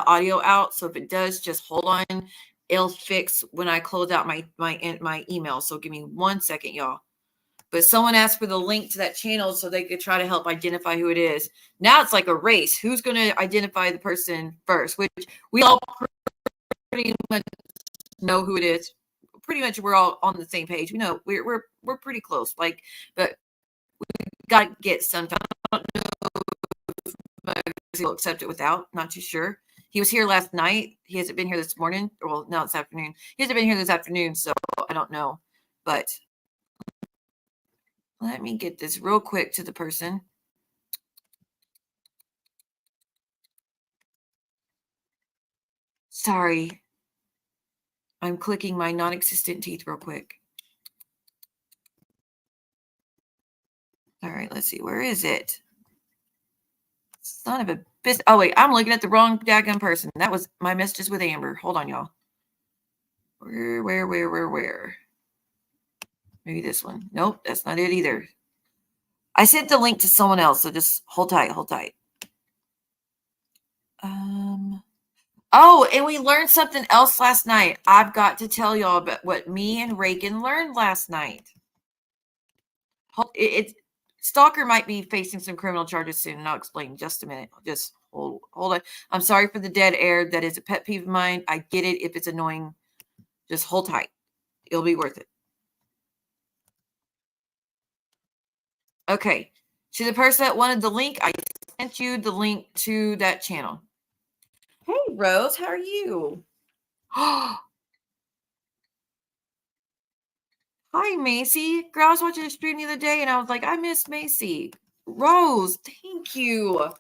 audio out. So if it does, just hold on. It'll fix when I close out my email. So give me 1 second, y'all. But someone asked for the link to that channel so they could try to help identify who it is. Now it's like a race. Who's going to identify the person first? Which we all pretty much know who it is. Pretty much we're all on the same page. We know we're pretty close. But we got to get some. I don't know if he'll accept it without. Not too sure. He was here last night. He hasn't been here this morning. Well, no, it's afternoon. He hasn't been here this afternoon, so I don't know. But let me get this real quick to the person. Sorry. I'm clicking my non-existent teeth real quick. All right, let's see. Where is it? Son of a bitch. Oh, wait. I'm looking at the wrong daggone person. That was my messages with Amber. Hold on, y'all. Where? Maybe this one. Nope, that's not it either. I sent the link to someone else, so just hold tight. And we learned something else last night. I've got to tell y'all about what me and Reagan learned last night. Stalker might be facing some criminal charges soon, and I'll explain in just a minute. Just hold on. I'm sorry for the dead air. That is a pet peeve of mine. I get it if it's annoying. Just hold tight. It'll be worth it. Okay. To the person that wanted the link, I sent you the link to that channel. Hey, Rose, how are you? Hi, Macy. Girl, I was watching a stream the other day, and I was like, I miss Macy. Rose, thank you.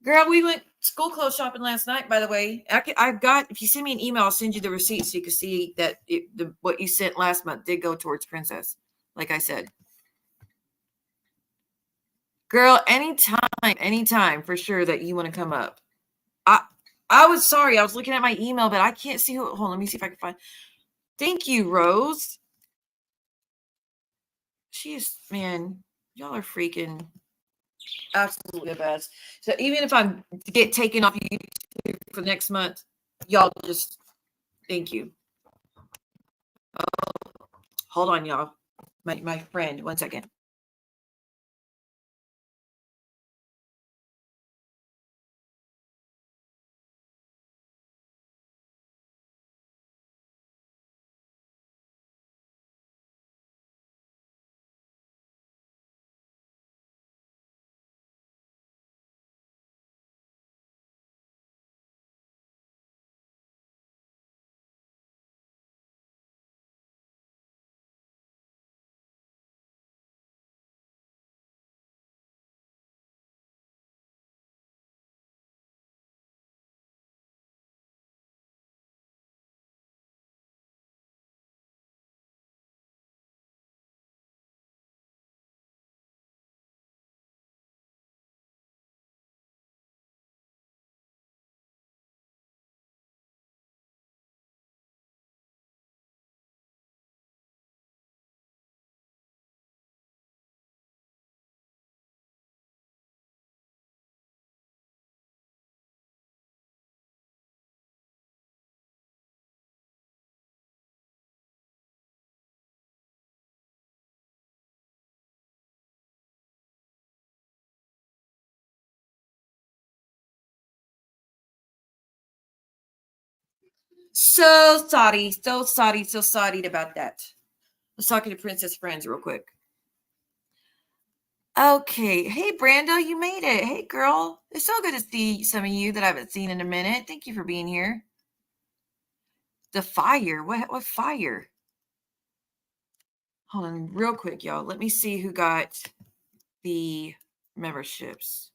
Girl, we went school clothes shopping last night, by the way. I've got, if you send me an email, I'll send you the receipt so you can see that what you sent last month did go towards Princess. Like I said. Girl, anytime for sure that you want to come up. I was sorry. I was looking at my email, but I can't see who. Hold on, let me see if I can find. Thank you, Rose. She is, man, y'all are freaking absolutely the best. So even if I get taken off YouTube for next month, y'all just thank you. Oh, hold on, y'all. My friend, 1 second. So sorry about that. I was talking to Princess Friends real quick. Okay. Hey, Brando, you made it. Hey, girl. It's so good to see some of you that I haven't seen in a minute. Thank you for being here. The fire. What fire? Hold on real quick, y'all. Let me see who got the memberships.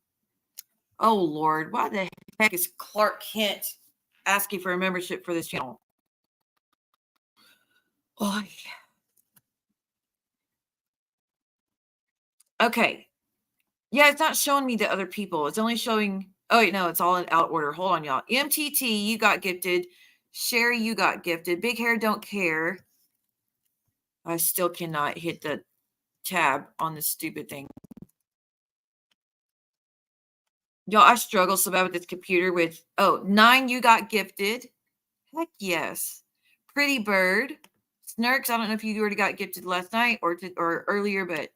Oh, Lord. Why the heck is Clark Kent asking for a membership for this channel? Oh, yeah. Okay. Yeah, it's not showing me the other people. It's only showing. Oh, wait, no, it's all in out order. Hold on, y'all. MTT, you got gifted. Sherry, you got gifted. Big Hair, don't care. I still cannot hit the tab on this stupid thing. Y'all, I struggle so bad with this computer with, 9, you got gifted. Heck yes. Pretty Bird. Snurks, I don't know if you already got gifted last night or earlier, but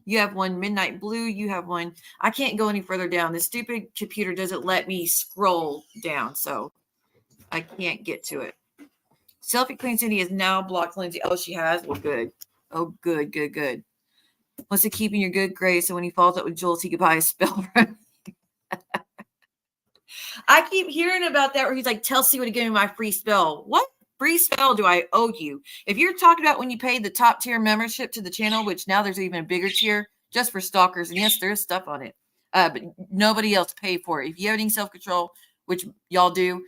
you have one. Midnight Blue, you have one. I can't go any further down. This stupid computer doesn't let me scroll down, so I can't get to it. Selfie Queen Cindy is now blocked Lindsay. Oh, she has? Well, good. Oh, good. Wants to keep in your good grace, so when he falls up with Jules, he could buy a spell run. I keep hearing about that where he's like, tell Siwa to give me my free spell. What free spell do I owe you? If you're talking about when you paid the top tier membership to the channel, which now there's even a bigger tier just for stalkers, and yes, there is stuff on it, but nobody else paid for it. If you have any self-control, which y'all do,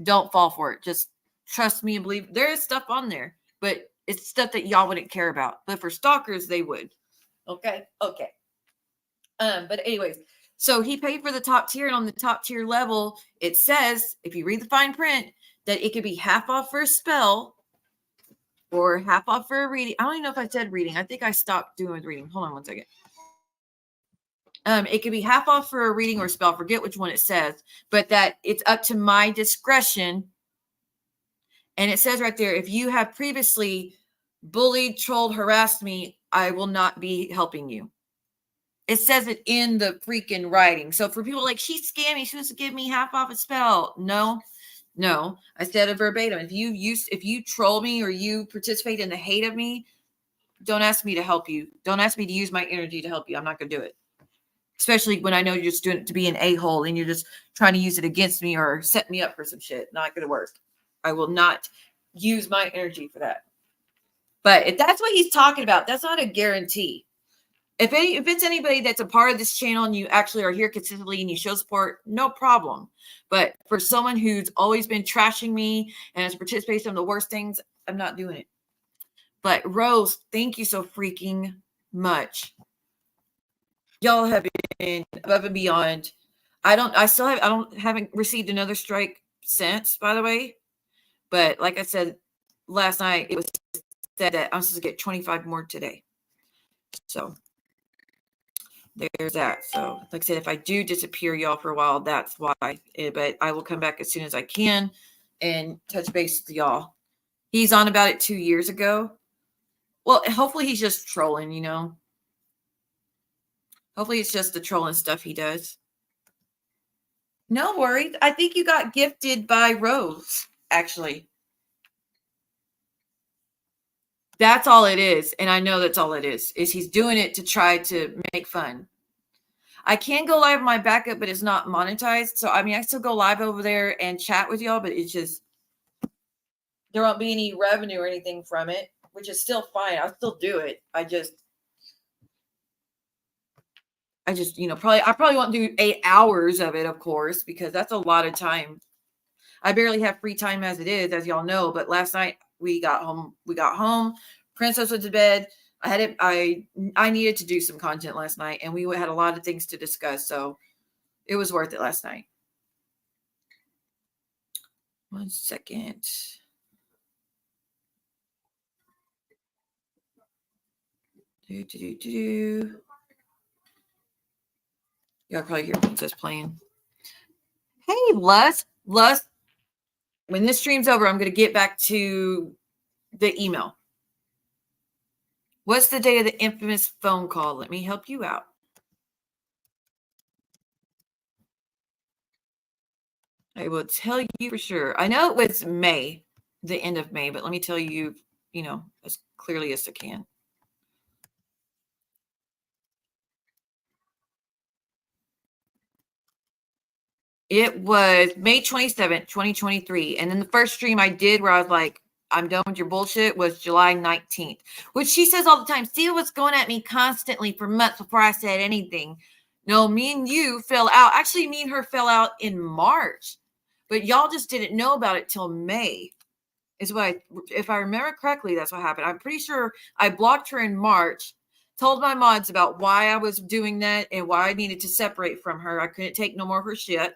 don't fall for it. Just trust me and believe there is stuff on there, but it's stuff that y'all wouldn't care about. But for stalkers, they would. Okay. But anyways, so he paid for the top tier, and on the top tier level, it says, if you read the fine print, that it could be half off for a spell or half off for a reading. I don't even know if I said reading. I think I stopped doing reading. Hold on 1 second. It could be half off for a reading or spell. Forget which one it says, but that it's up to my discretion. And it says right there, if you have previously bullied, trolled, harassed me, I will not be helping you. It says it in the freaking writing. So for people like, she's scammy, she wants to give me half off a spell. No, I said it verbatim. If you troll me or you participate in the hate of me, don't ask me to help you. Don't ask me to use my energy to help you. I'm not going to do it. Especially when I know you're just doing it to be an a-hole and you're just trying to use it against me or set me up for some shit. Not going to work. I will not use my energy for that. But if that's what he's talking about, that's not a guarantee. If it's anybody that's a part of this channel and you actually are here consistently and you show support, no problem. But for someone who's always been trashing me and has participated in some of the worst things, I'm not doing it. But Rose, thank you so freaking much. Y'all have been above and beyond. I haven't received another strike since, by the way. But like I said last night, it was said that I'm supposed to get 25 more today. So there's that. So like I said, if I do disappear y'all for a while, that's why. But I will come back as soon as I can and touch base with y'all. He's on about it 2 years ago. Well, hopefully he's just trolling, you know. Hopefully it's just the trolling stuff he does. No worries. I think you got gifted by Rose, actually. That's all it is. And I know that's all it is he's doing it to try to make fun. I can go live on my backup, but it's not monetized. So, I mean, I still go live over there and chat with y'all, but it's just, there won't be any revenue or anything from it, which is still fine. I'll still do it. I just, you know, I probably won't do 8 hours of it, of course, because that's a lot of time. I barely have free time as it is, as y'all know. But last night we got home. Princess went to bed. I needed to do some content last night, and we had a lot of things to discuss. So it was worth it last night. 1 second. Y'all probably hear Princess playing. Hey, Lust. When this stream's over, I'm going to get back to the email. What's the day of the infamous phone call? Let me help you out. I will tell you for sure. I know it was May, the end of May, but let me tell you, you know, as clearly as I can. It was May 27th, 2023. And then the first stream I did where I was like, I'm done with your bullshit was July 19th, which she says all the time. Sia was going at me constantly for months before I said anything. No, me and you fell out. Actually, me and her fell out in March, but y'all just didn't know about it till May. Is what if I remember correctly, that's what happened. I'm pretty sure I blocked her in March, told my mods about why I was doing that and why I needed to separate from her. I couldn't take no more of her shit.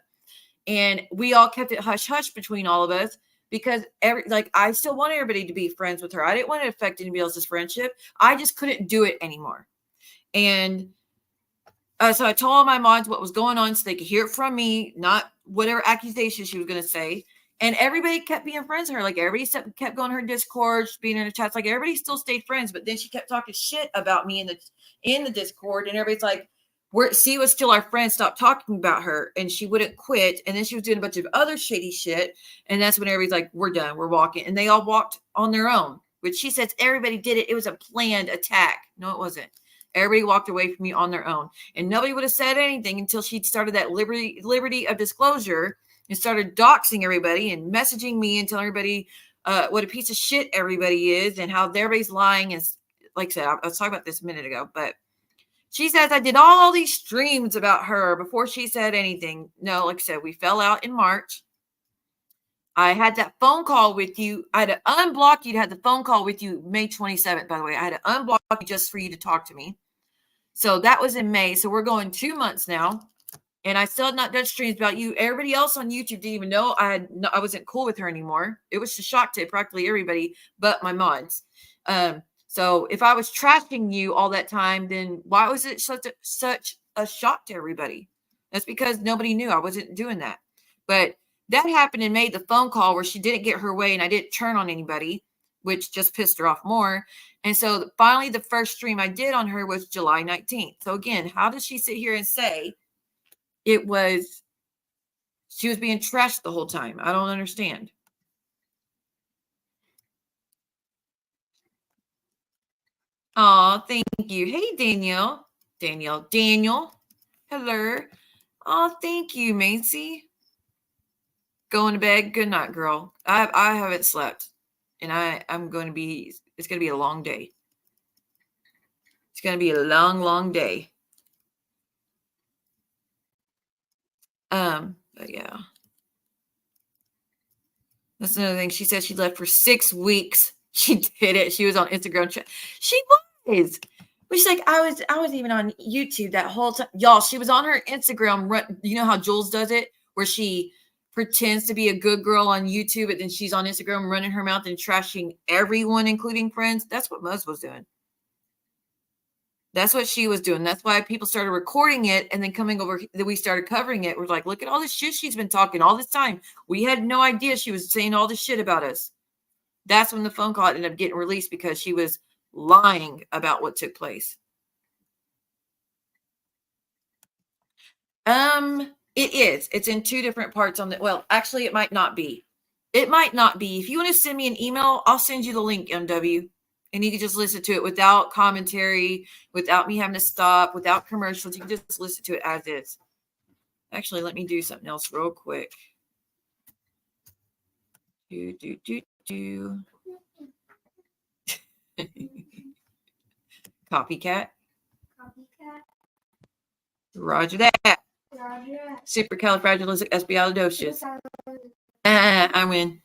And we all kept it hush hush between all of us because I still wanted everybody to be friends with her. I didn't want to affect anybody else's friendship. I just couldn't do it anymore. And so I told all my mods what was going on so they could hear it from me, not whatever accusations she was going to say. And everybody kept being friends with her. Like everybody kept going to her Discord, being in her chats. Like everybody still stayed friends. But then she kept talking shit about me in the Discord. And everybody's like, Sia was still our friend, stopped talking about her, and she wouldn't quit. And then she was doing a bunch of other shady shit. And that's when everybody's like, we're done, we're walking. And they all walked on their own, which she says everybody did it. It was a planned attack. No, it wasn't. Everybody walked away from me on their own. And nobody would have said anything until she started that liberty of disclosure and started doxing everybody and messaging me and telling everybody what a piece of shit everybody is and how everybody's lying. And like I said, I was talking about this a minute ago, but she says I did all these streams about her before she said anything. No, like I said, we fell out in March. I had that phone call with you. I had to unblock you to have the phone call with you May 27th, by the way. I had to unblock you just for you to talk to me. So that was in May. So we're going 2 months now. And I still had not done streams about you. Everybody else on YouTube didn't even know I wasn't cool with her anymore. It was a shock to practically everybody but my mods. So if I was trashing you all that time, then why was it such a shock to everybody? That's because nobody knew I wasn't doing that. But that happened and made the phone call where she didn't get her way and I didn't turn on anybody, which just pissed her off more. And so finally, the first stream I did on her was July 19th. So again, how does she sit here and say she was being trashed the whole time? I don't understand. Oh, thank you. Hey, Daniel. Hello. Oh, thank you, Macy. Going to bed. Good night, girl. I haven't slept. And it's going to be a long day. It's going to be a long, long day. But yeah. That's another thing. She said she left for 6 weeks. She did it. She was on Instagram. She was. But she's like, I was even on YouTube that whole time. Y'all, she was on her Instagram. You know how Jules does it? Where she pretends to be a good girl on YouTube, but then she's on Instagram running her mouth and trashing everyone, including friends. That's what Muzz was doing. That's what she was doing. That's why people started recording it and then coming over that we started covering it. We're like, look at all this shit she's been talking all this time. We had no idea she was saying all this shit about us. That's when the phone call ended up getting released because she was lying about what took place. It is. It's in 2 different parts on the, well, actually it might not be. It might not be. If you want to send me an email, I'll send you the link, MW. And you can just listen to it without commentary, without me having to stop, without commercials. You can just listen to it as is. Actually, let me do something else real quick. Copycat. Roger that. Supercalifragilisticexpialidocious. I win.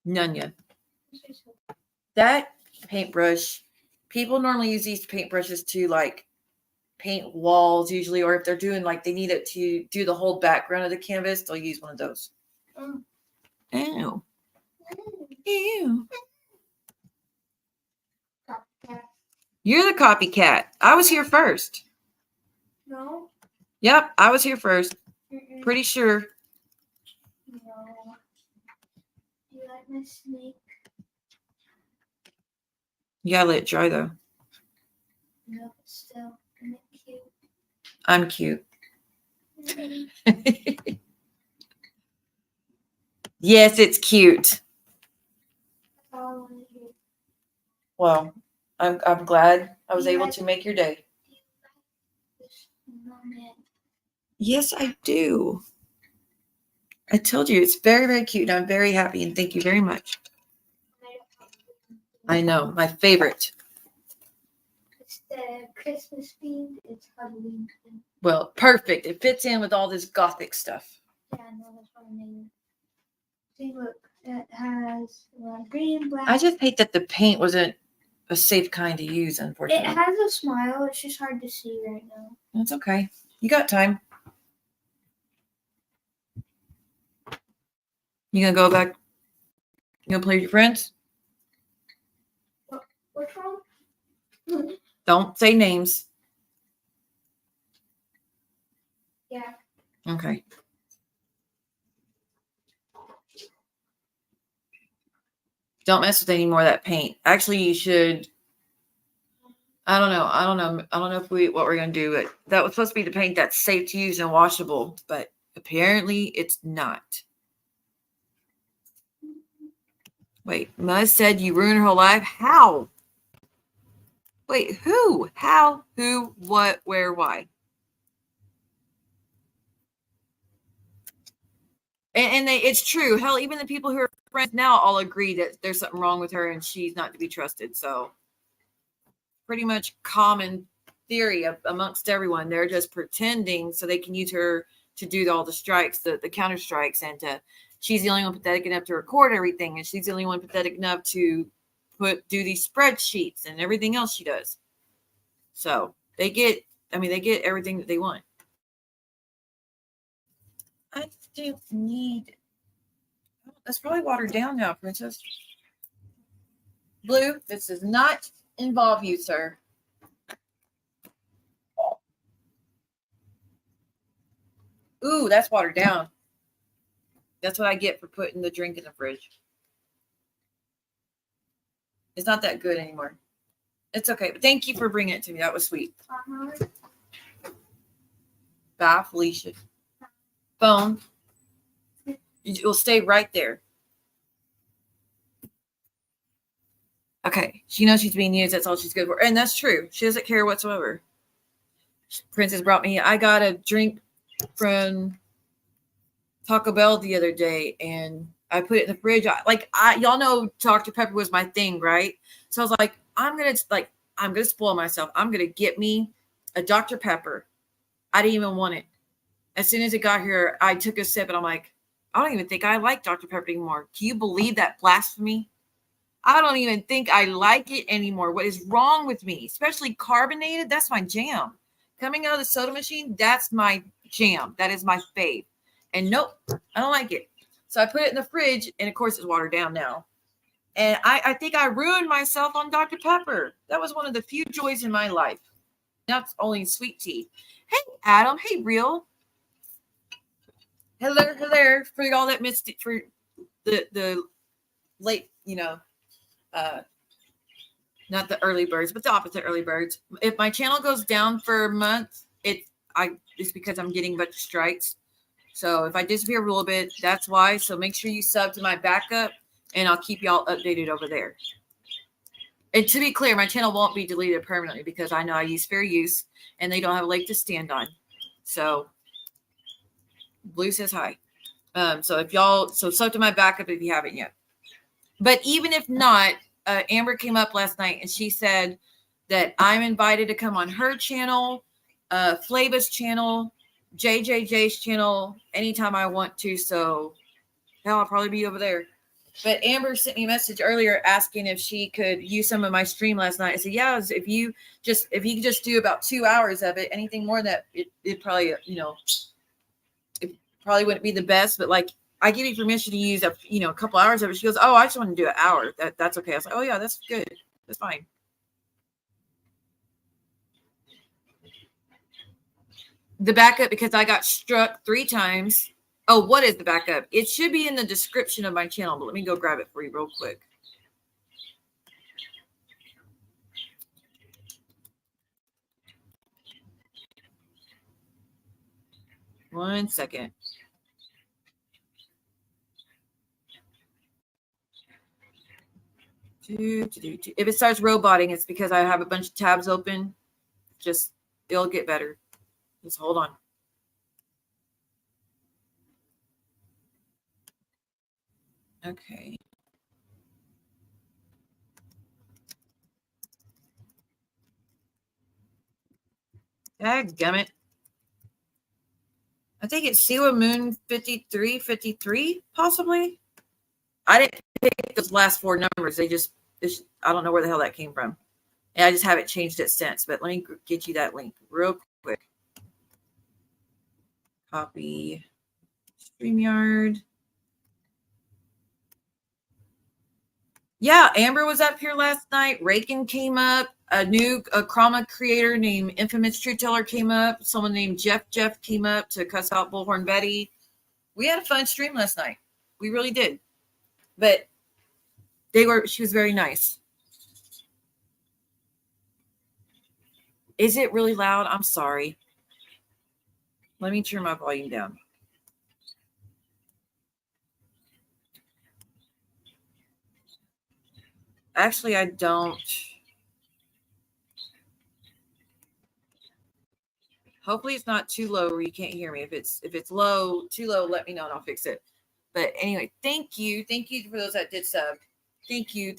None yet. That paintbrush, people normally use these paintbrushes to like paint walls usually, or if they're doing like they need it to do the whole background of the canvas, they'll use one of those. Ew. Ew. You're the copycat. I was here first. No. Yep, I was here first. Pretty sure. No. Do you like my snake? You gotta let it dry though. No, but still, isn't it cute? I'm cute. Yes, it's cute. That's all I want to hear. Well, I'm glad I was able to make your day. Do you like this snowman? Yes, I do. I told you it's very, very cute, and I'm very happy, and thank you very much. I know, my favorite. It's the Christmas themed. It's Halloween themed. Well, perfect. It fits in with all this gothic stuff. Yeah, no, that's what I made. See, look, it has green, black. I just hate that the paint wasn't a safe kind to use, It unfortunately. has a smile. It's just hard to see right now. That's okay. You got time. You gonna go back? You gonna play with your friends? What's wrong? Don't say names. Yeah. Okay. Don't mess with any more of that paint. Actually, you should. I don't know if what we're gonna do. But that was supposed to be the paint that's safe to use and washable, but apparently it's not. Wait, Muzz said you ruined her whole life. How? Wait, who? How? Who? What? Where? Why? And it's true. Hell, even the people who are friends now all agree that there's something wrong with her and she's not to be trusted. So pretty much common theory amongst everyone. They're just pretending so they can use her to do all the strikes, the counter strikes, and she's the only one pathetic enough to record everything, and she's the only one pathetic enough to do these spreadsheets and everything else she does. So they get everything that they want. I don't need. That's probably watered down now, Princess. Blue, this does not involve you, sir. Ooh, that's watered down. That's what I get for putting the drink in the fridge. It's not that good anymore. It's okay. But thank you for bringing it to me. That was sweet. Bye, Felicia. Phone. You'll stay right there. Okay. She knows she's being used. That's all she's good for. And that's true. She doesn't care whatsoever. Princess brought me, I got a drink from Taco Bell the other day, and I put it in the fridge. Y'all know Dr. Pepper was my thing, right? So I was like, I'm gonna I'm going to spoil myself. I'm going to get me a Dr. Pepper. I didn't even want it. As soon as it got here, I took a sip and I'm like, I don't even think I like Dr. Pepper anymore. Can you believe that blasphemy? I don't even think I like it anymore. What is wrong with me? Especially carbonated. That's my jam. Coming out of the soda machine, that's my jam. That is my fave. And nope, I don't like it. So I put it in the fridge, and of course it's watered down now. And I think I ruined myself on Dr. Pepper. That was one of the few joys in my life. Now it's only sweet tea. Hey, Adam. Hey, Real. Hello. For y'all that missed it, for the late, not the early birds, but the opposite early birds. If my channel goes down for a month, it's because I'm getting a bunch of strikes. So if I disappear a little bit, that's why. So make sure you sub to my backup, and I'll keep y'all updated over there. And to be clear, my channel won't be deleted permanently because I know I use fair use, and they don't have a leg to stand on. So Blue says hi. So sub to my backup if you haven't yet. But even if not, Amber came up last night and she said that I'm invited to come on her channel, Flava's channel, JJJ's channel, anytime I want to. So hell, I'll probably be over there. But Amber sent me a message earlier asking if she could use some of my stream last night. I said, yeah, if you could just do about 2 hours of it, anything more than that, it probably, it probably wouldn't be the best, but like, I give you permission to use a couple hours of it. She goes, oh, I just want to do an hour. That's okay. I was like, oh yeah, that's good. That's fine. The backup, because I got struck 3 times. Oh, what is the backup? It should be in the description of my channel, but let me go grab it for you real quick. One second. If it starts roboting, it's because I have a bunch of tabs open. It'll get better. Just hold on. Okay. Dadgummit. I think it's Siwa Moon 5353, possibly. I didn't pick those last 4 numbers. I don't know where the hell that came from. And I just haven't changed it since. But let me get you that link real quick. Copy StreamYard. Yeah, Amber was up here last night. Rakin came up. A Chroma creator named Infamous Truth Teller came up. Someone named Jeff came up to cuss out Bullhorn Betty. We had a fun stream last night. We really did. But she was very nice. Is it really loud? I'm sorry. Let me turn my volume down. Actually, I don't. Hopefully it's not too low where you can't hear me. If it's too low, let me know and I'll fix it. But anyway, thank you. Thank you for those that did sub. Thank you.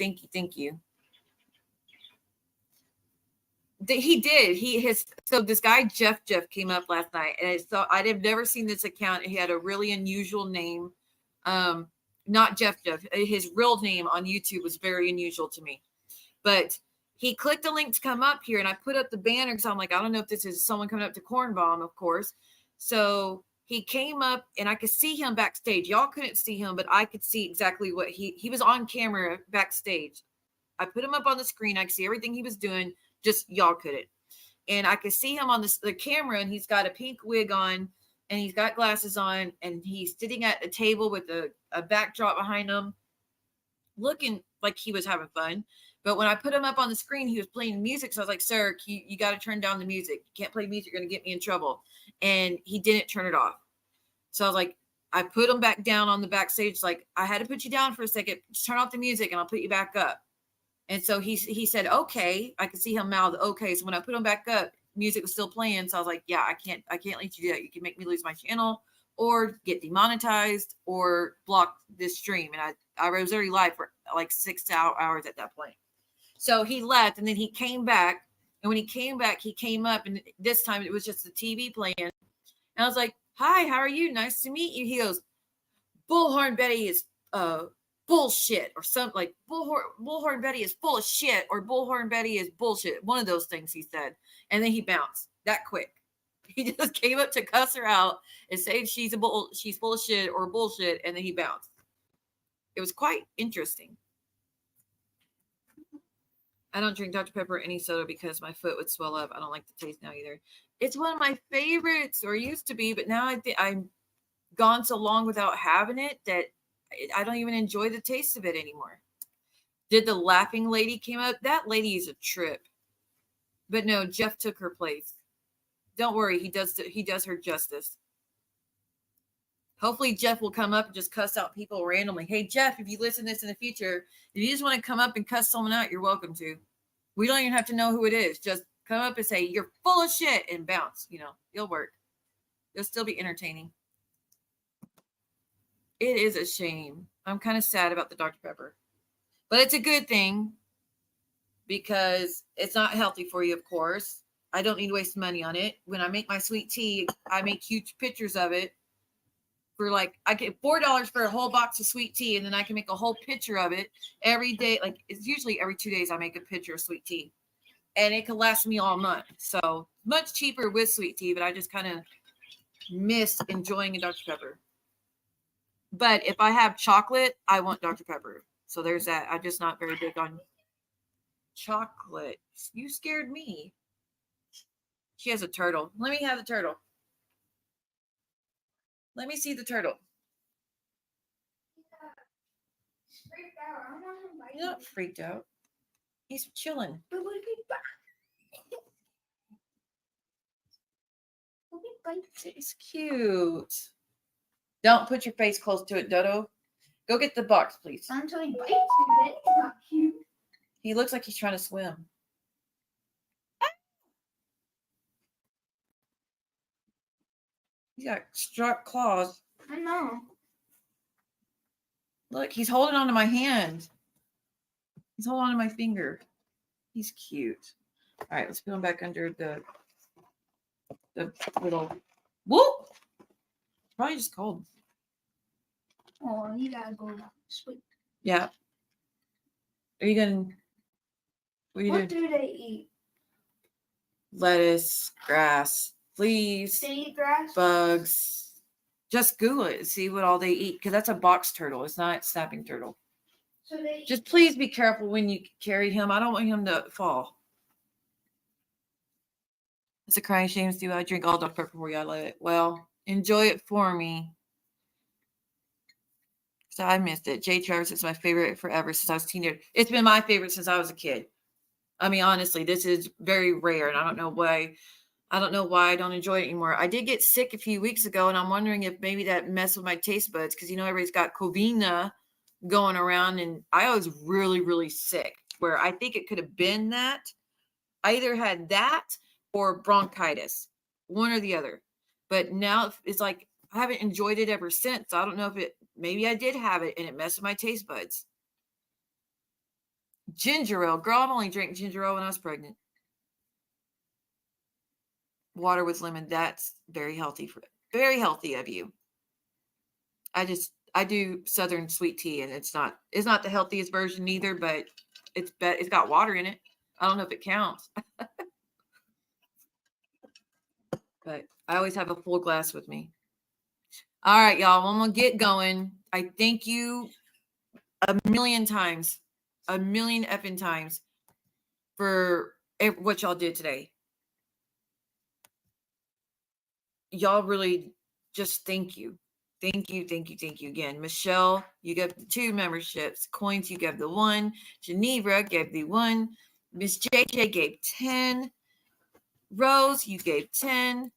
He did. So this guy Jeff came up last night, and I'd have never seen this account. He had a really unusual name. Not Jeff. His real name on YouTube was very unusual to me. But he clicked the link to come up here, and I put up the banner because I'm like, I don't know if this is someone coming up to Corn Bomb, of course. So he came up, and I could see him backstage. Y'all couldn't see him, but I could see exactly what he was on camera backstage. I put him up on the screen. I could see everything he was doing. Just y'all couldn't. And I could see him on the camera, and he's got a pink wig on, and he's got glasses on, and he's sitting at a table with a backdrop behind him, looking like he was having fun. But when I put him up on the screen, he was playing music. So I was like, sir, you got to turn down the music. You can't play music. You're going to get me in trouble. And he didn't turn it off. So I was like, I put him back down on the backstage. Like, I had to put you down for a second. Just turn off the music and I'll put you back up. And so he said, okay. I could see him mouth, okay. So when I put him back up, music was still playing. So I was like, yeah, I can't let you do that. You can make me lose my channel or get demonetized or block this stream. And I was already live for like 6 hours at that point. So he left, and then he came back. And when he came back, he came up, and this time it was just the TV playing. And I was like, "Hi, how are you? Nice to meet you." He goes, "Bullhorn Betty is bullshit," or something like Bullhorn Betty is full of shit, or Bullhorn Betty is bullshit. One of those things he said. And then he bounced that quick. He just came up to cuss her out and say she's full of shit or bullshit, and then he bounced. It was quite interesting. I don't drink Dr. Pepper or any soda because my foot would swell up. I don't like the taste now either. It's one of my favorites, or used to be, but now I think I'm gone so long without having it that I don't even enjoy the taste of it anymore. Did the laughing lady came up? That lady is a trip. But no, Jeff took her place. Don't worry, he does her justice. Hopefully Jeff will come up and just cuss out people randomly. Hey, Jeff, if you listen to this in the future, if you just want to come up and cuss someone out, you're welcome to. We don't even have to know who it is. Just come up and say, "You're full of shit," and bounce. It'll work. It'll still be entertaining. It is a shame. I'm kind of sad about the Dr. Pepper. But it's a good thing because it's not healthy for you, of course. I don't need to waste money on it. When I make my sweet tea, I make huge pictures of it. For I get $4 for a whole box of sweet tea, and then I can make a whole picture of it every day. It's usually every 2 days I make a picture of sweet tea, and it can last me all month. So much cheaper with sweet tea, but I just kind of miss enjoying a Dr. Pepper. But if I have chocolate, I want Dr. Pepper. So there's that. I'm just not very big on chocolate. You scared me. She has a turtle. Let me have the turtle. Let me see the turtle. Freaked out. I want him biting He's not freaked out. He's chilling. But what if he bites? It's cute. Don't put your face close to it, Dodo. Go get the box, please. Until he bites you, then it's not cute. He looks like he's trying to swim. He's got sharp claws. I know. Look, he's holding onto my hand. He's holding onto my finger. He's cute. All right, let's put him back under the little. Whoop! Probably just cold. Oh, you gotta go sleep. Yeah. Are you gonna? What are you What doing? do they eat? Lettuce, grass, leaves, They eat grass? bugs. Just Google it. See what all they eat, because that's a box turtle. It's not a snapping turtle. So they Just please be careful when you carry him. I don't want him to fall. It's a crying shame, Stu. I drink all Dr. Pepper for you. I love it. Well, enjoy it for me. So I missed it. Jay Travis is my favorite forever since I was a teenager. It's been my favorite since I was a kid. I mean, honestly, this is very rare, and I don't know why. I don't know why I don't enjoy it anymore. I did get sick a few weeks ago, and I'm wondering if maybe that messed with my taste buds, because everybody's got Covina going around, and I was really, really sick, where I think it could have been that. I either had that or bronchitis, one or the other. But now it's like I haven't enjoyed it ever since. I don't know if maybe I did have it and it messed with my taste buds. Ginger ale. Girl, I've only drank ginger ale when I was pregnant. Water with lemon. That's very healthy very healthy of you. I do Southern sweet tea, and it's not the healthiest version either, but it's got water in it. I don't know if it counts. But I always have a full glass with me. All right, y'all. I'm going to get going. I thank you a million effing times for what y'all did today. Y'all really just thank you. Thank you again. Michelle, you got the 2 memberships. Coins, you gave the 1. Geneva gave the 1. Miss JJ gave 10. Rose, you gave 10.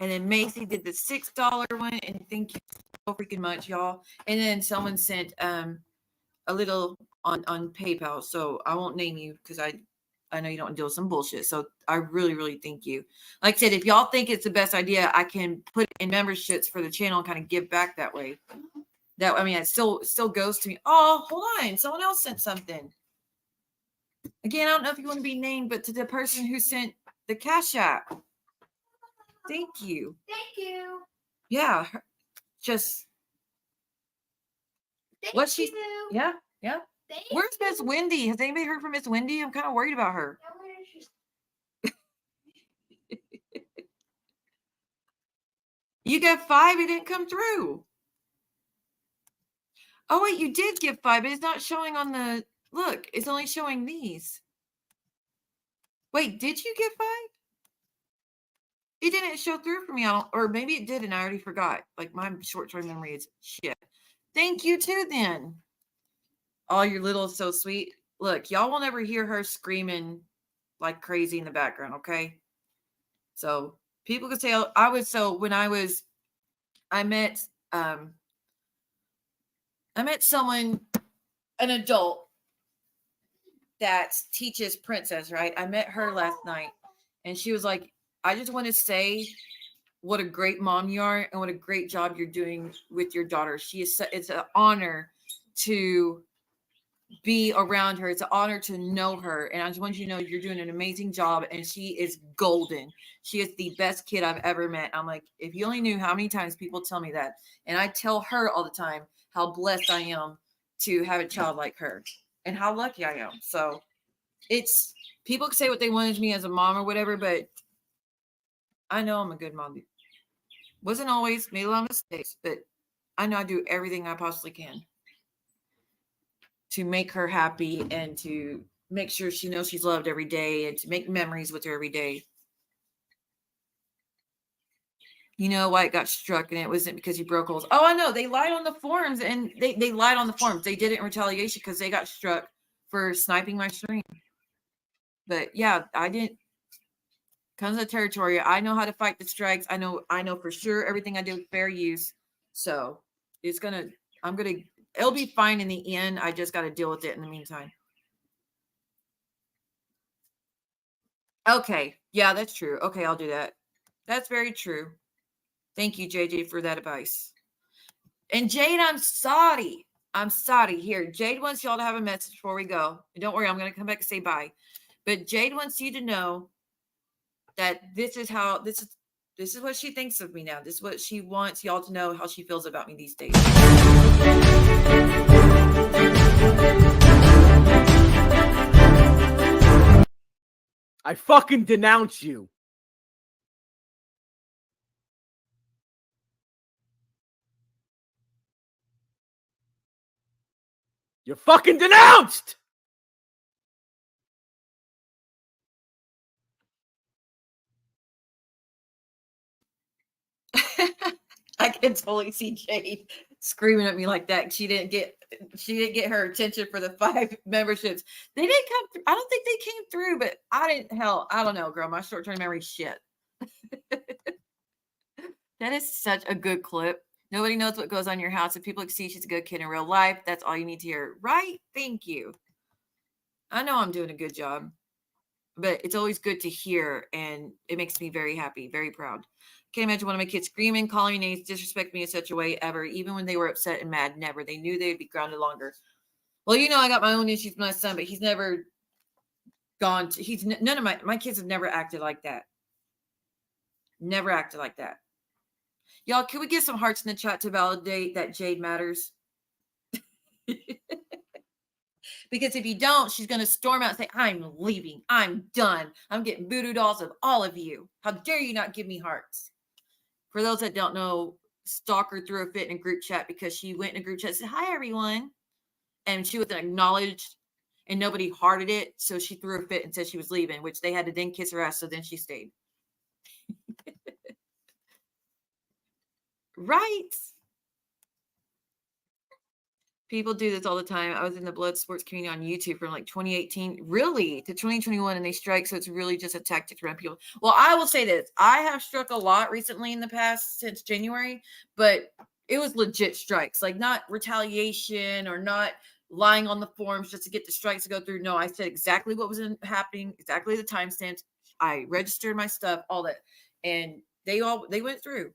And then Macy did the $6 one. And thank you so freaking much, y'all. And then someone sent a little on PayPal. So I won't name you because I know you don't deal with some bullshit. So I really, really thank you. Like I said, if y'all think it's the best idea, I can put in memberships for the channel and kind of give back that way. It still goes to me. Oh, hold on. Someone else sent something. Again, I don't know if you want to be named, but to the person who sent the Cash App, thank you. Thank you. Yeah, just Thank what she. you. Yeah, yeah. Thank Where's you. Miss Wendy? Has anybody heard from Miss Wendy? I'm kind of worried about her. Now where is she? You got 5, it didn't come through. Oh wait, you did give 5, but it's not showing on the look. It's only showing these. Wait, did you get 5? It didn't show through for me. Or maybe it did, and I already forgot. Like my short-term memory is shit. Thank you too. Then, oh, your little is so sweet. Look, y'all will never hear her screaming like crazy in the background. Okay, so people could say I was so when I met someone, an adult that teaches Princess, right? I met her last night and she was like, I just want to say what a great mom you are and what a great job you're doing with your daughter. It's an honor to be around her. It's an honor to know her. And I just want you to know you're doing an amazing job and she is golden. She is the best kid I've ever met. I'm like, if you only knew how many times people tell me that. And I tell her all the time how blessed I am to have a child like her and how lucky I am. So it's people can say what they wanted me as a mom or whatever, but I know I'm a good mom. Wasn't always, made a lot of mistakes, but I know I do everything I possibly can to make her happy and to make sure she knows she's loved every day and to make memories with her every day. You know why it got struck, and it wasn't because he broke holes. Oh, I know. They lied on the forums, and they lied on the forums. They did it in retaliation because they got struck for sniping my stream. But yeah, I didn't. Comes to the territory. I know how to fight the strikes. I know for sure everything I do with fair use. So it'll be fine in the end. I just got to deal with it in the meantime. Okay. Yeah, that's true. Okay, I'll do that. That's very true. Thank you, JJ, for that advice. And Jade, I'm sorry. I'm sorry. Here, Jade wants y'all to have a message before we go. And don't worry, I'm going to come back and say bye. But Jade wants you to know that this is what she thinks of me now. This is what she wants y'all to know how she feels about me these days. I fucking denounce you. You're fucking denounced! I can totally see Jade screaming at me like that. She didn't get her attention for the 5 memberships. They didn't come through. I don't think they came through, but I don't know, girl. My short-term memory shit. That is such a good clip. Nobody knows what goes on in your house. If people can see she's a good kid in real life, that's all you need to hear. Right? Thank you. I know I'm doing a good job, but it's always good to hear, and it makes me very happy, very proud. Can't imagine one of my kids screaming, calling me names, disrespect me in such a way ever, even when they were upset and mad. Never. They knew they'd be grounded longer. Well, you know, I got my own issues with my son, but he's never gone to, none of my kids have never acted like that. Never acted like that. Y'all, can we get some hearts in the chat to validate that Jade matters? Because if you don't, she's going to storm out and say, I'm leaving. I'm done. I'm getting voodoo dolls of all of you. How dare you not give me hearts? For those that don't know, Stalker threw a fit in a group chat because she went in a group chat and said, hi, everyone. And she wasn't acknowledged and nobody hearted it. So she threw a fit and said she was leaving, which they had to then kiss her ass. So then she stayed. Right. People do this all the time. I was in the blood sports community on YouTube from like 2018, really, to 2021, and they strike. So it's really just a tactic to run people. Well, I will say this. I have struck a lot recently in the past since January, but it was legit strikes, like not retaliation or not lying on the forums just to get the strikes to go through. No, I said exactly what was happening, exactly the timestamps. I registered my stuff, all that. And they went through.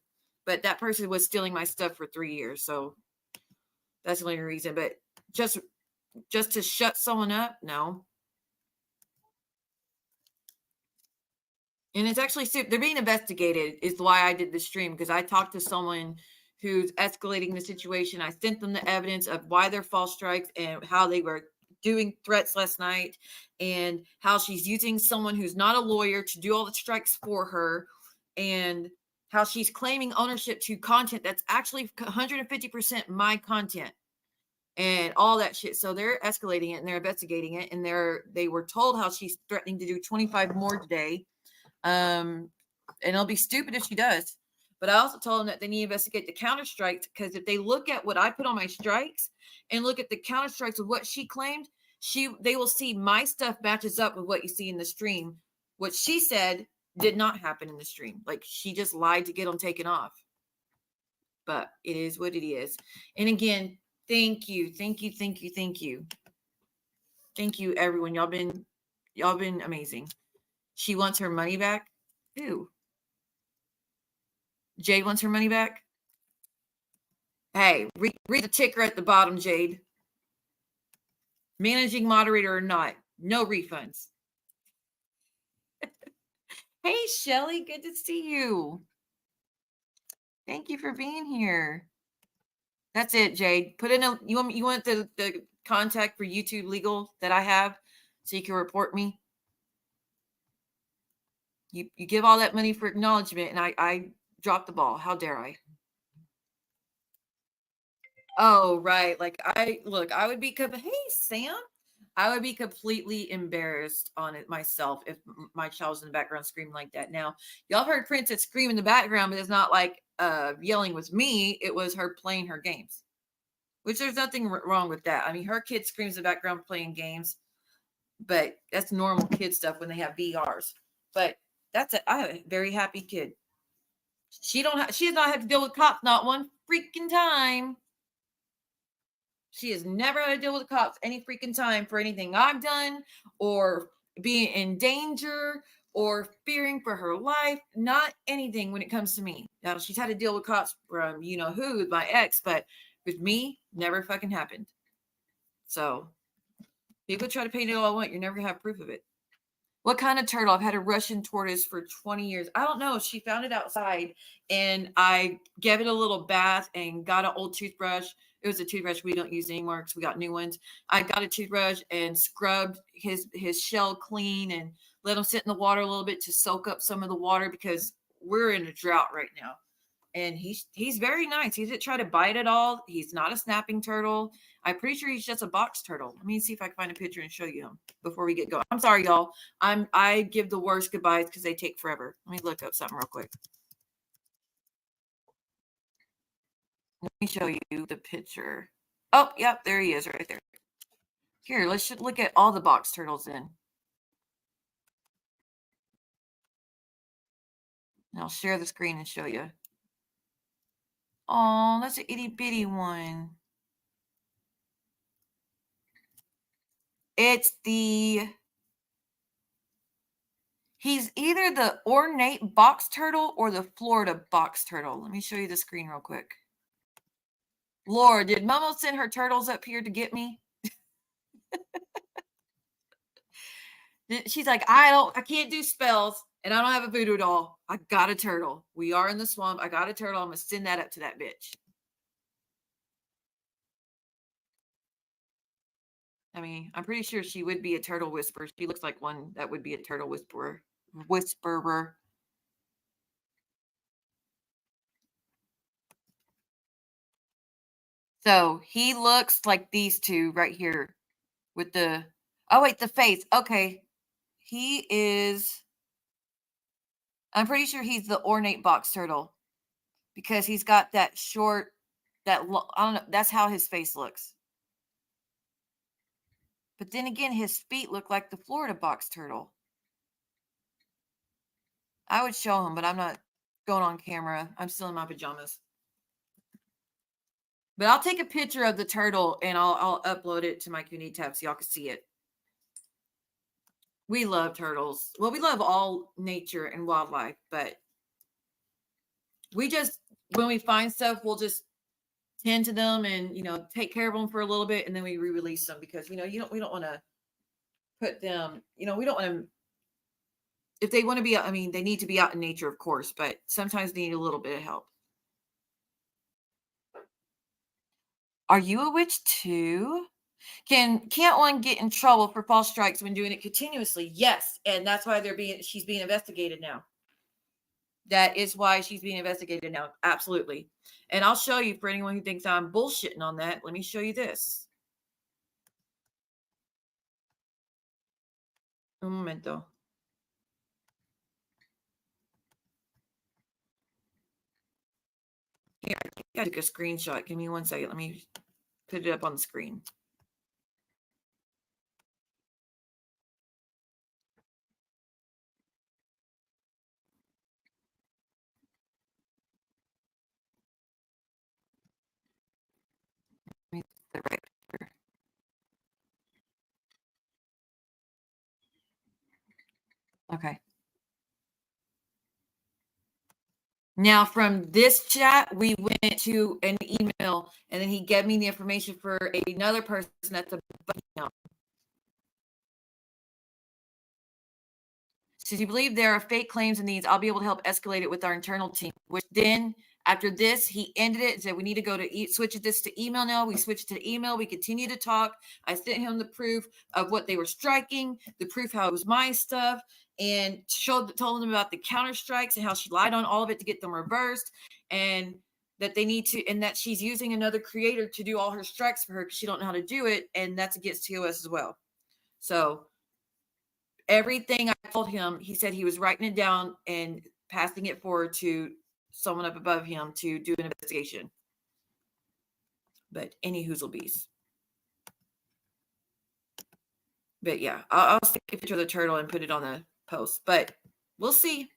But that person was stealing my stuff for 3 years. So that's the only reason. But just to shut someone up, no. And it's actually they're being investigated is why I did the stream, because I talked to someone who's escalating the situation. I sent them the evidence of why they're false strikes and how they were doing threats last night, and how she's using someone who's not a lawyer to do all the strikes for her, and how she's claiming ownership to content that's actually 150% my content and all that shit. So they're escalating it and they're investigating it, and they were told how she's threatening to do 25 more today. And it'll be stupid if she does. But I also told them that they need to investigate the counter strikes, because if they look at what I put on my strikes and look at the counter strikes of what she claimed, they will see my stuff matches up with what you see in the stream. What she said did not happen in the stream. Like, she just lied to get them taken off. But it is what it is. And again, thank you, everyone. Y'all been amazing. She wants her money back. Ew. Jade wants her money back. Hey, read the ticker at the bottom, Jade. Managing moderator or not, no refunds. Hey, Shelly, good to see you. Thank you for being here. That's it, Jade. Put in you want the contact for YouTube legal that I have so you can report me. You give all that money for acknowledgement, and I dropped the ball. How dare I? Oh, right. Like, I would be, hey, Sam, I would be completely embarrassed on it myself if my child was in the background screaming like that. Now, y'all heard Princess scream in the background, but it's not like yelling was me. It was her playing her games, which there's nothing wrong with that. I mean, her kid screams in the background playing games, but that's normal kid stuff when they have VRs. But I have a very happy kid. She has not had to deal with cops not one freaking time. She has never had to deal with the cops any freaking time for anything I've done, or being in danger, or fearing for her life. Not anything when it comes to me. Now, she's had to deal with cops from who, with my ex, but with me, never fucking happened. So people try to paint it all I want. You're never gonna have proof of it. What kind of turtle? I've had a Russian tortoise for 20 years. I don't know. She found it outside, and I gave it a little bath and got an old toothbrush. It was a toothbrush we don't use anymore because we got new ones. I got a toothbrush and scrubbed his shell clean and let him sit in the water a little bit to soak up some of the water, because we're in a drought right now. And he's very nice. He didn't try to bite at all. He's not a snapping turtle. I'm pretty sure he's just a box turtle. Let me see if I can find a picture and show you him before we get going. I'm sorry, y'all. I give the worst goodbyes because they take forever. Let me look up something real quick. Let me show you the picture. Oh, yep, there he is right there. Here, let's look at all the box turtles in. And I'll share the screen and show you. Oh, that's an itty bitty one. He's either the ornate box turtle or the Florida box turtle. Let me show you the screen real quick. Lord, did Momo send her turtles up here to get me? She's like, I can't do spells, and I don't have a voodoo doll. I got a turtle. We are in the swamp. I got a turtle. I'm going to send that up to that bitch. I mean, I'm pretty sure she would be a turtle whisperer. She looks like one that would be a turtle whisperer. So he looks like these two right here with the, oh wait, the face. Okay. He is, I'm pretty sure he's the ornate box turtle because he's got that short, I don't know, that's how his face looks. But then again, his feet look like the Florida box turtle. I would show him, but I'm not going on camera. I'm still in my pajamas. But I'll take a picture of the turtle and I'll upload it to my community tab so y'all can see it. We love turtles. Well, we love all nature and wildlife, but we just, when we find stuff, we'll just tend to them and, take care of them for a little bit, and then we re-release them because, we don't want to put them, we don't want to if they want to be, I mean, they need to be out in nature, of course, but sometimes they need a little bit of help. Are you a witch too? Can't one get in trouble for false strikes when doing it continuously? Yes, and that's why she's being investigated now. That is why she's being investigated now. Absolutely. And I'll show you, for anyone who thinks I'm bullshitting on that, let me show you this. Un momento. Here, I took a screenshot. Give me 1 second. Let me put it up on the screen. Let me put it right here. Okay. Now, from this chat, we went to an email, and then he gave me the information for another person that's above him. So if you believe there are fake claims and needs, I'll be able to help escalate it with our internal team. Which then, after this, he ended it and said, we need to go to switch this to email now. We switched to email. We continue to talk. I sent him the proof of what they were striking, the proof how it was my stuff, and told them about the counter strikes and how she lied on all of it to get them reversed, and that they need to, and that she's using another creator to do all her strikes for her because she don't know how to do it, and that's against TOS as well. So everything I told him, he said he was writing it down and passing it forward to someone up above him to do an investigation. But any hoozlebees. But yeah, I'll take a picture of the turtle and put it on the post. But we'll see.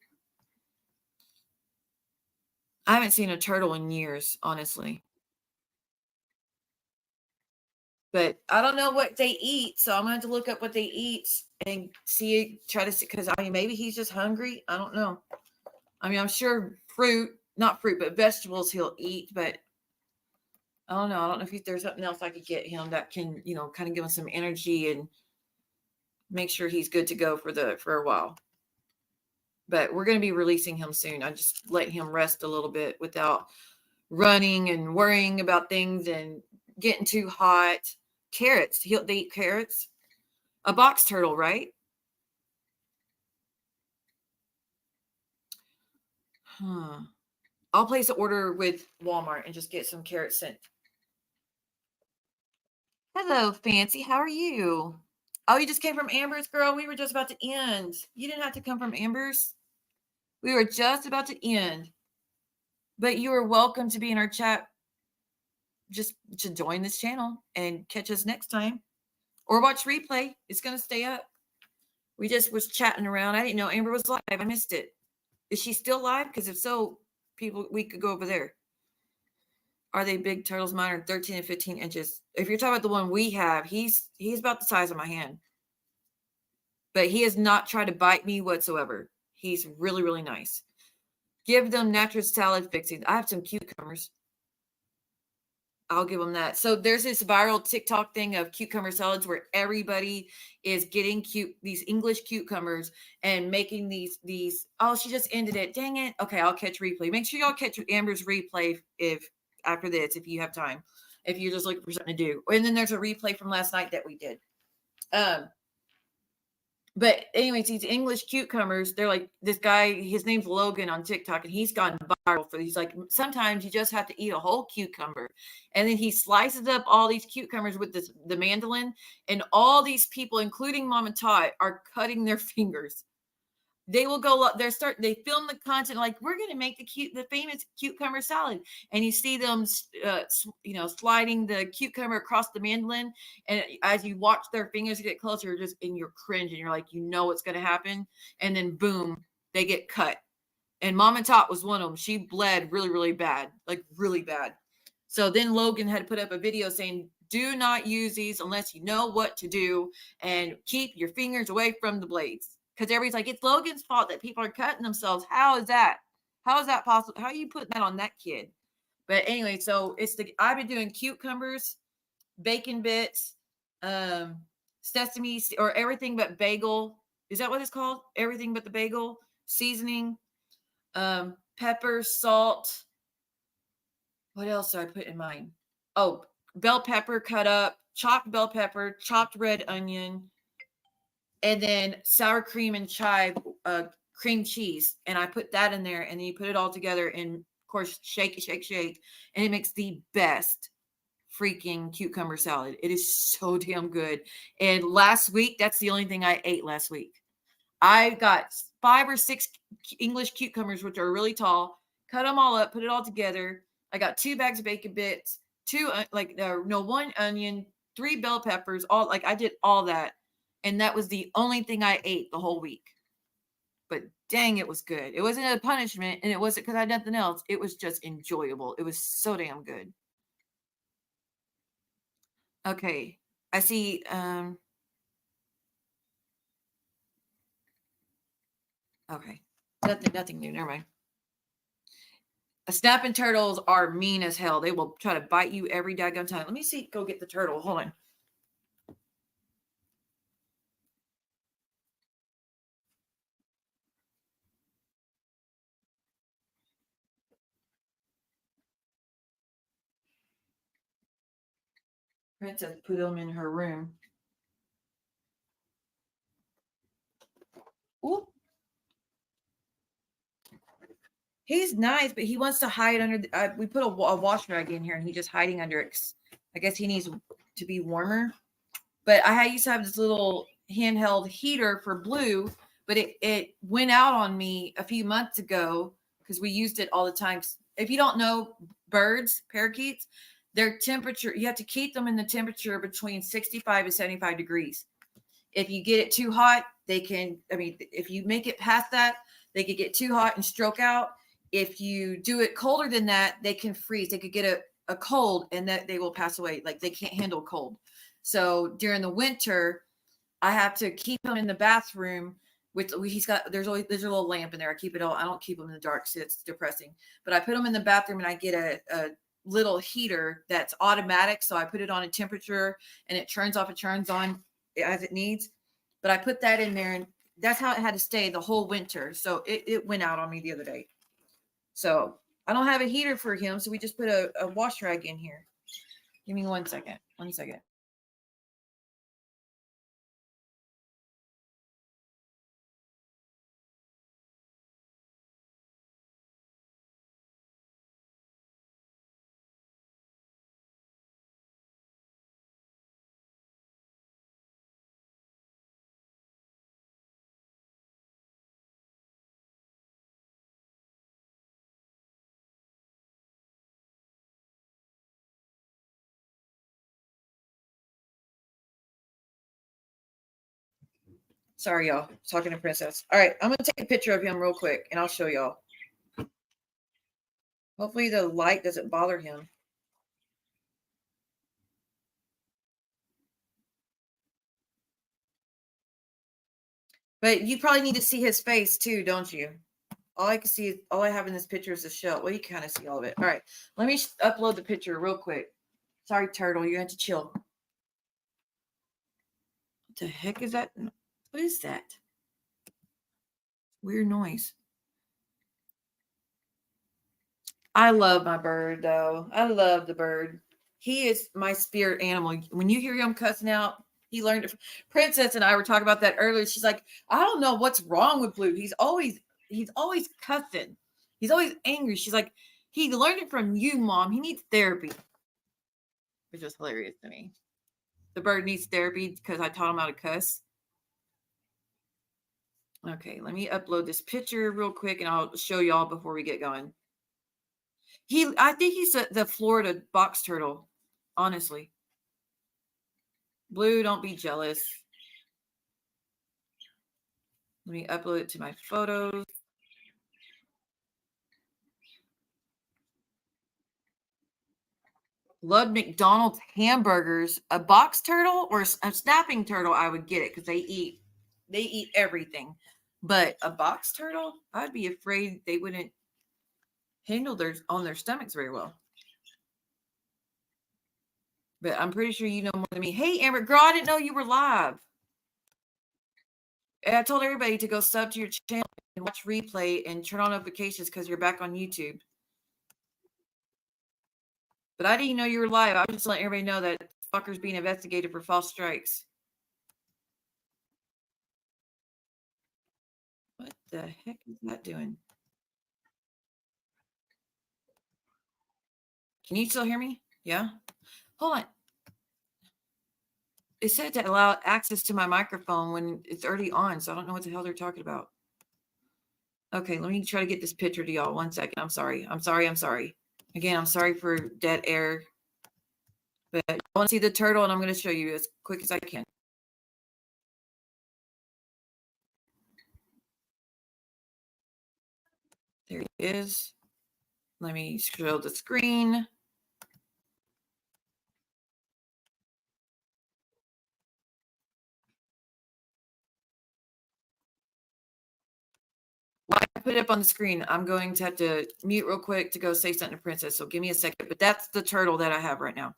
I haven't seen a turtle in years, honestly. But I don't know what they eat, so I'm going to have to look up what they eat and try to see, because I mean, maybe he's just hungry. I don't know. I mean, I'm sure not fruit, but vegetables he'll eat, but I don't know. I don't know if there's something else I could get him that can, kind of give him some energy and make sure he's good to go for a while. But we're going to be releasing him soon. I just let him rest a little bit without running and worrying about things and getting too hot. Carrots. They eat carrots. A box turtle, right? I'll place an order with Walmart and just get some carrots sent. Hello, Fancy. How are you? Oh, you just came from Amber's, girl? We were just about to end. You didn't have to come from Amber's. We were just about to end. But you are welcome to be in our chat. Just to join this channel and catch us next time. Or watch replay. It's going to stay up. We just was chatting around. I didn't know Amber was live. I missed it. Is she still live? Because if so, we could go over there. Are they big turtles? Mine are 13 and 15 inches. If you're talking about the one we have, he's about the size of my hand. But he has not tried to bite me whatsoever. He's really, really nice. Give them natural salad fixings. I have some cucumbers. I'll give them that. So there's this viral TikTok thing of cucumber salads where everybody is getting these English cucumbers and making these. Oh, she just ended it. Dang it. Okay, I'll catch replay. Make sure y'all catch Amber's replay after this, if you have time, if you're just looking for something to do. And then there's a replay from last night that we did. But anyways, these English cucumbers, they're like, this guy, his name's Logan on TikTok, and he's gone viral for these. Like, sometimes you just have to eat a whole cucumber. And then he slices up all these cucumbers with the mandolin, and all these people, including Mom and Tot, are cutting their fingers. They will go, they film the content like, we're going to make the famous cucumber salad. And you see them, sliding the cucumber across the mandolin. And as you watch their fingers get closer, you're cringing. You're like, what's going to happen. And then boom, they get cut. And Mom and Tot was one of them. She bled really, really bad, like really bad. So then Logan had to put up a video saying, do not use these unless you know what to do, and keep your fingers away from the blades. Because everybody's like, it's Logan's fault that people are cutting themselves. How is that? How is that possible? How are you putting that on that kid? But anyway, so I've been doing cucumbers, bacon bits, sesame, or everything but bagel, Is that what it's called? Everything but the bagel. Seasoning, pepper, salt. What else did I put in mine? Oh, bell pepper cut up, chopped bell pepper, chopped red onion, and then sour cream and chive, cream cheese. And I put that in there, and then you put it all together, and of course, shake, and it makes the best freaking cucumber salad. It is so damn good. And last week, that's the only thing I ate last week. I got 5 or 6 English cucumbers, which are really tall, cut them all up, put it all together. I got 2 bags of bacon bits, 1 onion, 3 bell peppers, all like I did all that. And that was the only thing I ate the whole week. But dang, it was good. It wasn't a punishment, and it wasn't because I had nothing else. It was just enjoyable. It was so damn good. Okay. I see. Okay. Nothing new. Never mind. Snapping turtles are mean as hell. They will try to bite you every daggone time. Let me see. Go get the turtle. Hold on. Princess put him in her room. Ooh. He's nice, but he wants to hide under. We put a wash rag in here, and he's just hiding under it. I guess he needs to be warmer. But I used to have this little handheld heater for Blue, but it went out on me a few months ago because we used it all the time. If you don't know birds, parakeets, their temperature, you have to keep them in the temperature between 65 and 75 degrees. If you get it too hot, if you make it past that, they could get too hot and stroke out. If you do it colder than that, they can freeze. They could get a cold, and that they will pass away. Like they can't handle cold. So during the winter, I have to keep him in the bathroom there's a little lamp in there. I don't keep him in the dark, so it's depressing. But I put him in the bathroom, and I get a little heater that's automatic. So I put it on a temperature, and it turns off and turns on as it needs. But I put that in there, and that's how it had to stay the whole winter. So it went out on me the other day. So I don't have a heater for him. So we just put a wash rag in here. Give me 1 second. 1 second. Sorry, y'all. Talking to Princess. All right, I'm going to take a picture of him real quick, and I'll show y'all. Hopefully the light doesn't bother him. But you probably need to see his face too, don't you? All I have in this picture is the shell. Well, you kind of see all of it. All right, let me upload the picture real quick. Sorry, turtle, you have to chill. What the heck is that? What is that? Weird noise. I love my bird, though. I love the bird. He is my spirit animal. When you hear him cussing out, he learned it. Princess and I were talking about that earlier. She's like, I don't know what's wrong with Blue. He's always cussing. He's always angry. She's like, he learned it from you, Mom. He needs therapy. Which was hilarious to me. The bird needs therapy because I taught him how to cuss. Okay, let me upload this picture real quick, and I'll show y'all before we get going. I think he's the Florida box turtle, honestly. Blue, don't be jealous. Let me upload it to my photos. Love McDonald's hamburgers. A box turtle or a snapping turtle, I would get it because they eat everything. But a box turtle, I'd be afraid they wouldn't handle on their stomachs very well. But I'm pretty sure you know more than me. Hey, Amber, girl, I didn't know you were live. And I told everybody to go sub to your channel and watch replay and turn on notifications because you're back on YouTube. But I didn't know you were live. I was just letting everybody know that fucker's being investigated for false strikes. What the heck is that doing? Can you still hear me? Yeah? Hold on. It said to allow access to my microphone when it's already on, so I don't know what the hell they're talking about. Okay, let me try to get this picture to y'all. 1 second. I'm sorry. Again, I'm sorry for dead air. But I want to see the turtle, and I'm going to show you as quick as I can. There he is. Let me show the screen. While I put it up on the screen, I'm going to have to mute real quick to go say something to Princess. So give me a second. But that's the turtle that I have right now.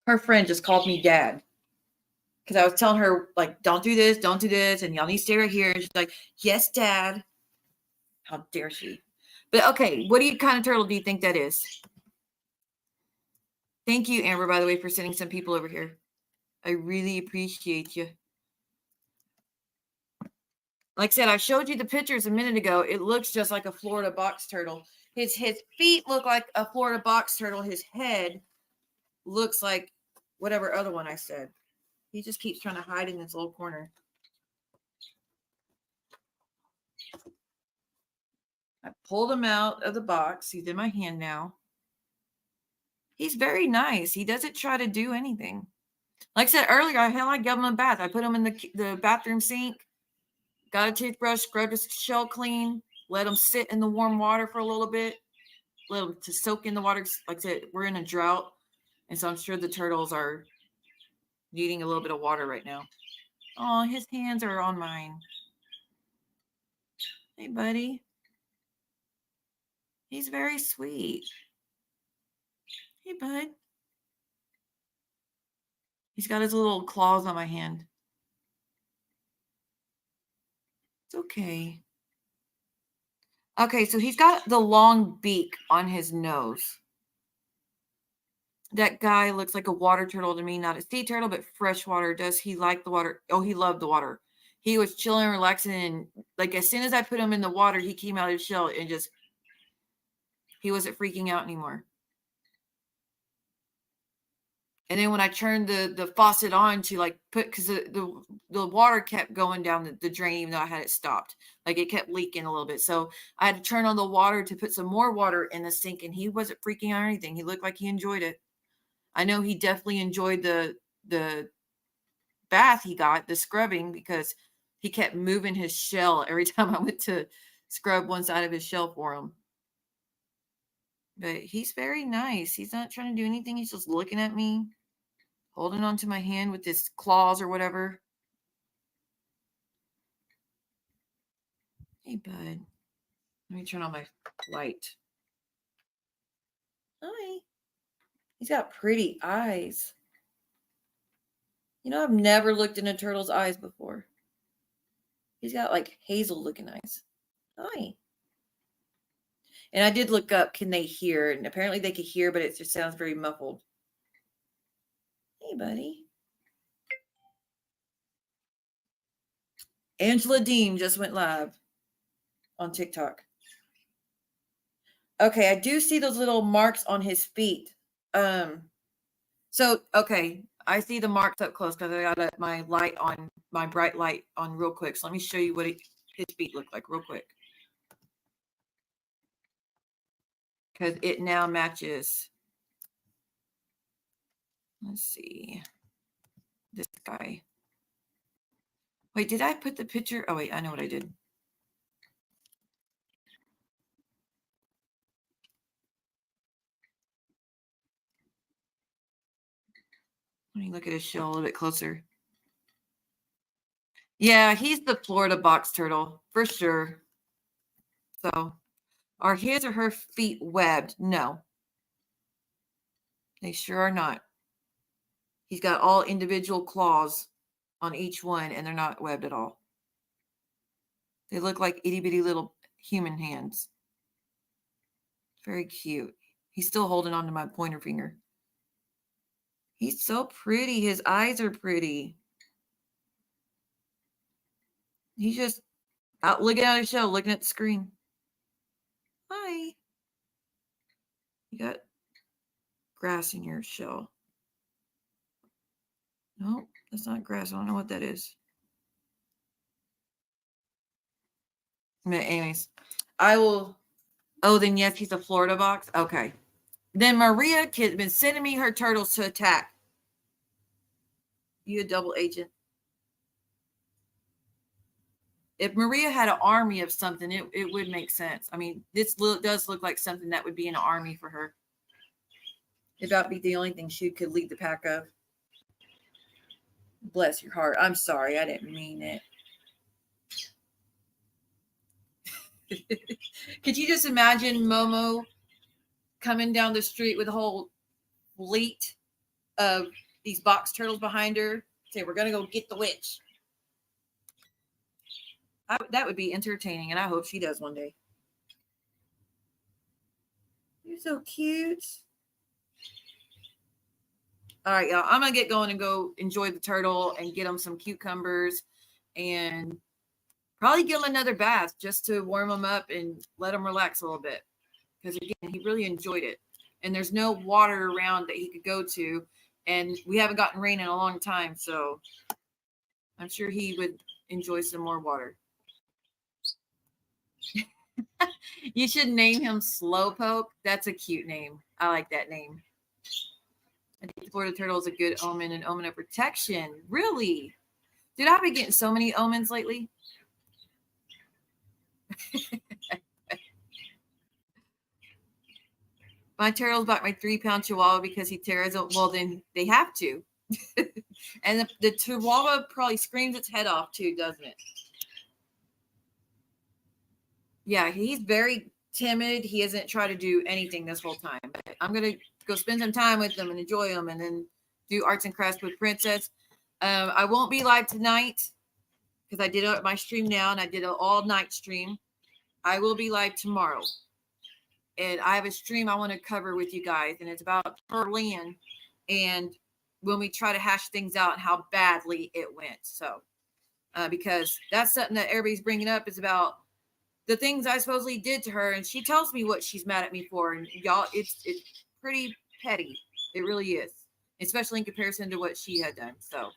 Her friend just called me dad. Because I was telling her, like, don't do this, and y'all need to stay right here. And she's like, yes, Dad. How dare she? But okay, what kind of turtle do you think that is? Thank you, Amber, by the way, for sending some people over here. I really appreciate you. Like I said, I showed you the pictures a minute ago. It looks just like a Florida box turtle. His feet look like a Florida box turtle. His head looks like whatever other one I said. He just keeps trying to hide in this little corner. I pulled him out of the box. He's in my hand now. He's very nice. He doesn't try to do anything. Like I said earlier, I gave him a bath. I put him in the bathroom sink, got a toothbrush, scrubbed his shell clean, let him sit in the warm water for a little bit, let him to soak in the water. Like I said, we're in a drought, and so I'm sure the turtles are needing a little bit of water right now. Oh, his hands are on mine. Hey, buddy. He's very sweet. Hey, bud. He's got his little claws on my hand. It's okay. Okay, so he's got the long beak on his nose. That guy looks like a water turtle to me, not a sea turtle, but freshwater. Does he like the water? Oh, he loved the water. He was chilling, relaxing, and like as soon as I put him in the water, he came out of his shell and just, he wasn't freaking out anymore. And then when I turned the faucet on to like put, because the water kept going down the drain, even though I had it stopped. Like it kept leaking a little bit. So I had to turn on the water to put some more water in the sink, and he wasn't freaking out or anything. He looked like he enjoyed it. I know he definitely enjoyed the bath he got, the scrubbing, because he kept moving his shell every time I went to scrub one side of his shell for him. But he's very nice. He's not trying to do anything. He's just looking at me, holding onto my hand with his claws or whatever. Hey, bud. Let me turn on my light. Hi. He's got pretty eyes. You know, I've never looked in a turtle's eyes before. He's got like hazel looking eyes. Hi. And I did look up, can they hear? And apparently they could hear, but it just sounds very muffled. Hey, buddy. Angela Dean just went live on TikTok. Okay, I do see those little marks on his feet. So, okay, I see the marks up close because I got my light on, my bright light on real quick. So let me show you what his feet look like real quick. because it now matches. Let's see. This guy. Wait, did I put the picture? Oh, wait, I know what I did. Let me look at his shell a little bit closer. Yeah, he's the Florida box turtle for sure. So, are his or her feet webbed? No, they sure are not. He's got all individual claws on each one, and they're not webbed at all. They look like itty bitty little human hands. Very cute. He's still holding on to my pointer finger. He's so pretty. His eyes are pretty. He's just out looking at his shell, looking at the screen. Hi. You got grass in your shell. No, that's not grass. I don't know what that is. But anyways, I will. Oh, then yes, he's a Florida box. Okay. Then Maria has been sending me her turtles to attack. You a double agent. If Maria had an army of something, it would make sense. I mean, this does look like something that would be in an army for her. If that would be the only thing she could lead the pack of. Bless your heart. I'm sorry. I didn't mean it. Could you just imagine Momo coming down the street with a whole fleet of these box turtles behind her? Say, we're going to go get the witch. That would be entertaining, and I hope she does one day. You're so cute. All right, y'all. I'm going to get going and go enjoy the turtle and get them some cucumbers and probably give him another bath just to warm him up and let him relax a little bit. Because, again, he really enjoyed it. And there's no water around that he could go to. And we haven't gotten rain in a long time, so I'm sure he would enjoy some more water. You should name him Slowpoke. That's a cute name. I like that name. I think the Florida turtle is a good omen, an omen of protection. Really? Dude, I've been getting so many omens lately. My turtles bought my 3-pound chihuahua because he tears them. Well, then they have to. And the chihuahua probably screams its head off too, doesn't it? Yeah, he's very timid. He hasn't tried to do anything this whole time. But I'm going to go spend some time with them and enjoy them and then do arts and crafts with Princess. I won't be live tonight because I did it my stream now and I did an all-night stream. I will be live tomorrow. And I have a stream I want to cover with you guys. And it's about Berlin and when we try to hash things out and how badly it went. So, because that's something that everybody's bringing up is about the things I supposedly did to her, and she tells me what she's mad at me for, and y'all, it's pretty petty. It really is, especially in comparison to what she had done. So,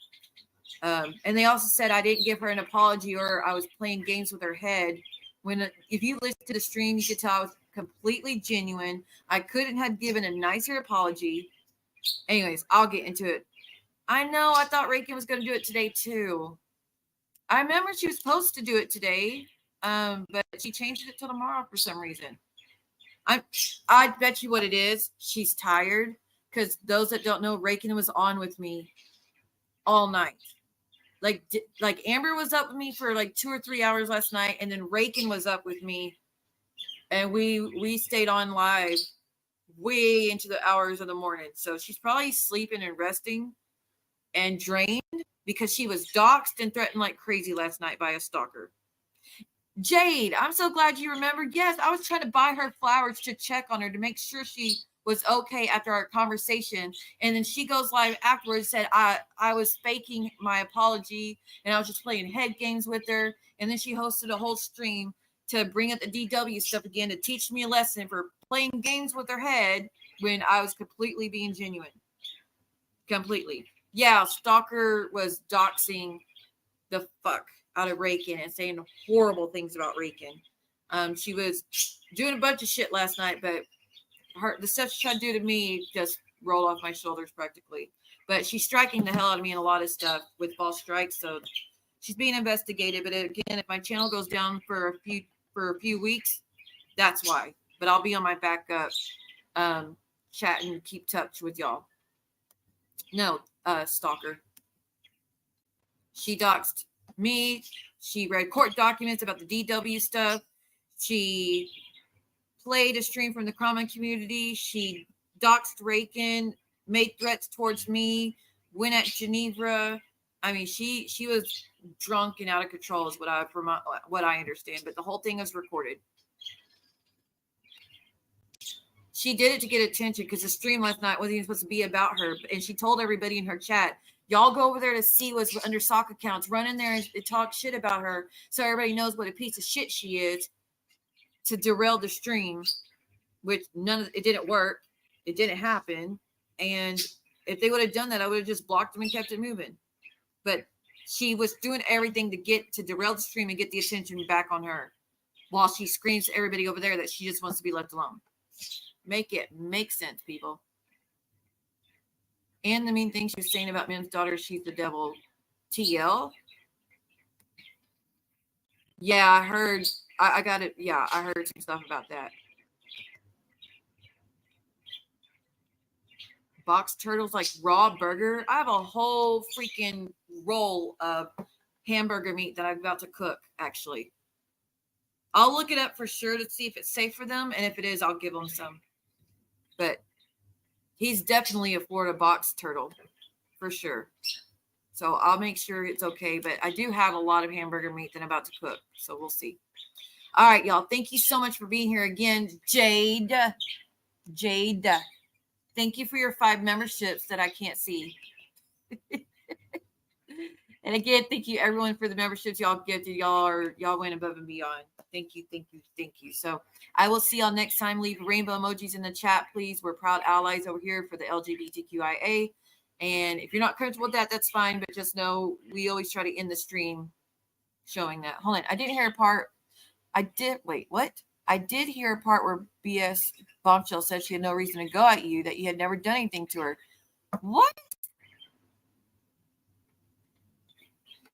and they also said I didn't give her an apology or I was playing games with her head. When if you listen to the stream, you could tell I was completely genuine. I couldn't have given a nicer apology. Anyways, I'll get into it. I know. I thought Reagan was going to do it today too. I remember she was supposed to do it today. But she changed it till tomorrow for some reason. I bet you what it is. She's tired because those that don't know, Reagan was on with me all night. Like Amber was up with me for like 2 or 3 hours last night, and then Reagan was up with me, and we stayed on live way into the hours of the morning. So she's probably sleeping and resting and drained because she was doxxed and threatened like crazy last night by a stalker. Jade, I'm so glad you remembered. Yes, I was trying to buy her flowers to check on her to make sure she was okay after our conversation. And then she goes live afterwards, said I was faking my apology and I was just playing head games with her. And then she hosted a whole stream to bring up the DW stuff again to teach me a lesson for playing games with her head when I was completely being genuine. Completely. Yeah, stalker was doxing the fuck out of Reagan and saying horrible things about Reagan. She was doing a bunch of shit last night, but the stuff she tried to do to me just rolled off my shoulders practically. But she's striking the hell out of me in a lot of stuff with false strikes. So she's being investigated. But again, if my channel goes down for a few weeks, that's why. But I'll be on my backup chat and keep touch with y'all. No, stalker. She doxed me. She read court documents about the DW stuff. She played a stream from the Crime community. She doxed Rakin, made threats towards me, went at Geneva. I mean, she was drunk and out of control is what I understand. But the whole thing is recorded. She did it to get attention because the stream last night wasn't even supposed to be about her. And she told everybody in her chat, y'all go over there to see what's under sock accounts. Run in there and talk shit about her so everybody knows what a piece of shit she is to derail the stream, which it didn't work. It didn't happen. And if they would have done that, I would have just blocked them and kept it moving. But she was doing everything to derail the stream and get the attention back on her while she screams to everybody over there that she just wants to be left alone. Make it make sense, people. And the mean thing she was saying about Mim's daughter, she's the devil. TL? Yeah, I heard. I got it. Yeah, I heard some stuff about that. Boxed turtles like raw burger. I have a whole freaking roll of hamburger meat that I'm about to cook, actually. I'll look it up for sure to see if it's safe for them. And if it is, I'll give them some. But he's definitely a Florida box turtle for sure. So I'll make sure it's okay. But I do have a lot of hamburger meat that I'm about to cook. So we'll see. All right, y'all. Thank you so much for being here again. Jade. Thank you for your 5 memberships that I can't see. And again, thank you everyone for the memberships y'all gifted. Y'all went above and beyond. Thank you. So I will see y'all next time. Leave rainbow emojis in the chat, please. We're proud allies over here for the LGBTQIA. And if you're not comfortable with that, that's fine. But just know we always try to end the stream showing that. Hold on. I didn't hear a part. Wait, what? I did hear a part where BS Bombshell said she had no reason to go at you, that you had never done anything to her. What?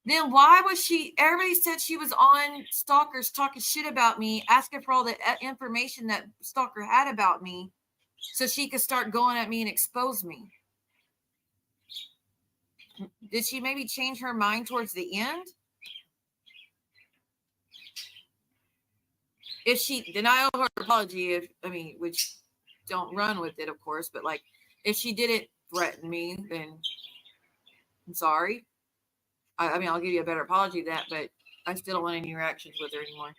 Then why was she? Everybody said she was on Stalkers talking shit about me, asking for all the information that Stalker had about me so she could start going at me and expose me. Did she maybe change her mind towards the end? If she denial her apology, which don't run with it, of course, but like if she didn't threaten me, then I'm sorry. I'll give you a better apology than that, but I still don't want any interactions with her anymore.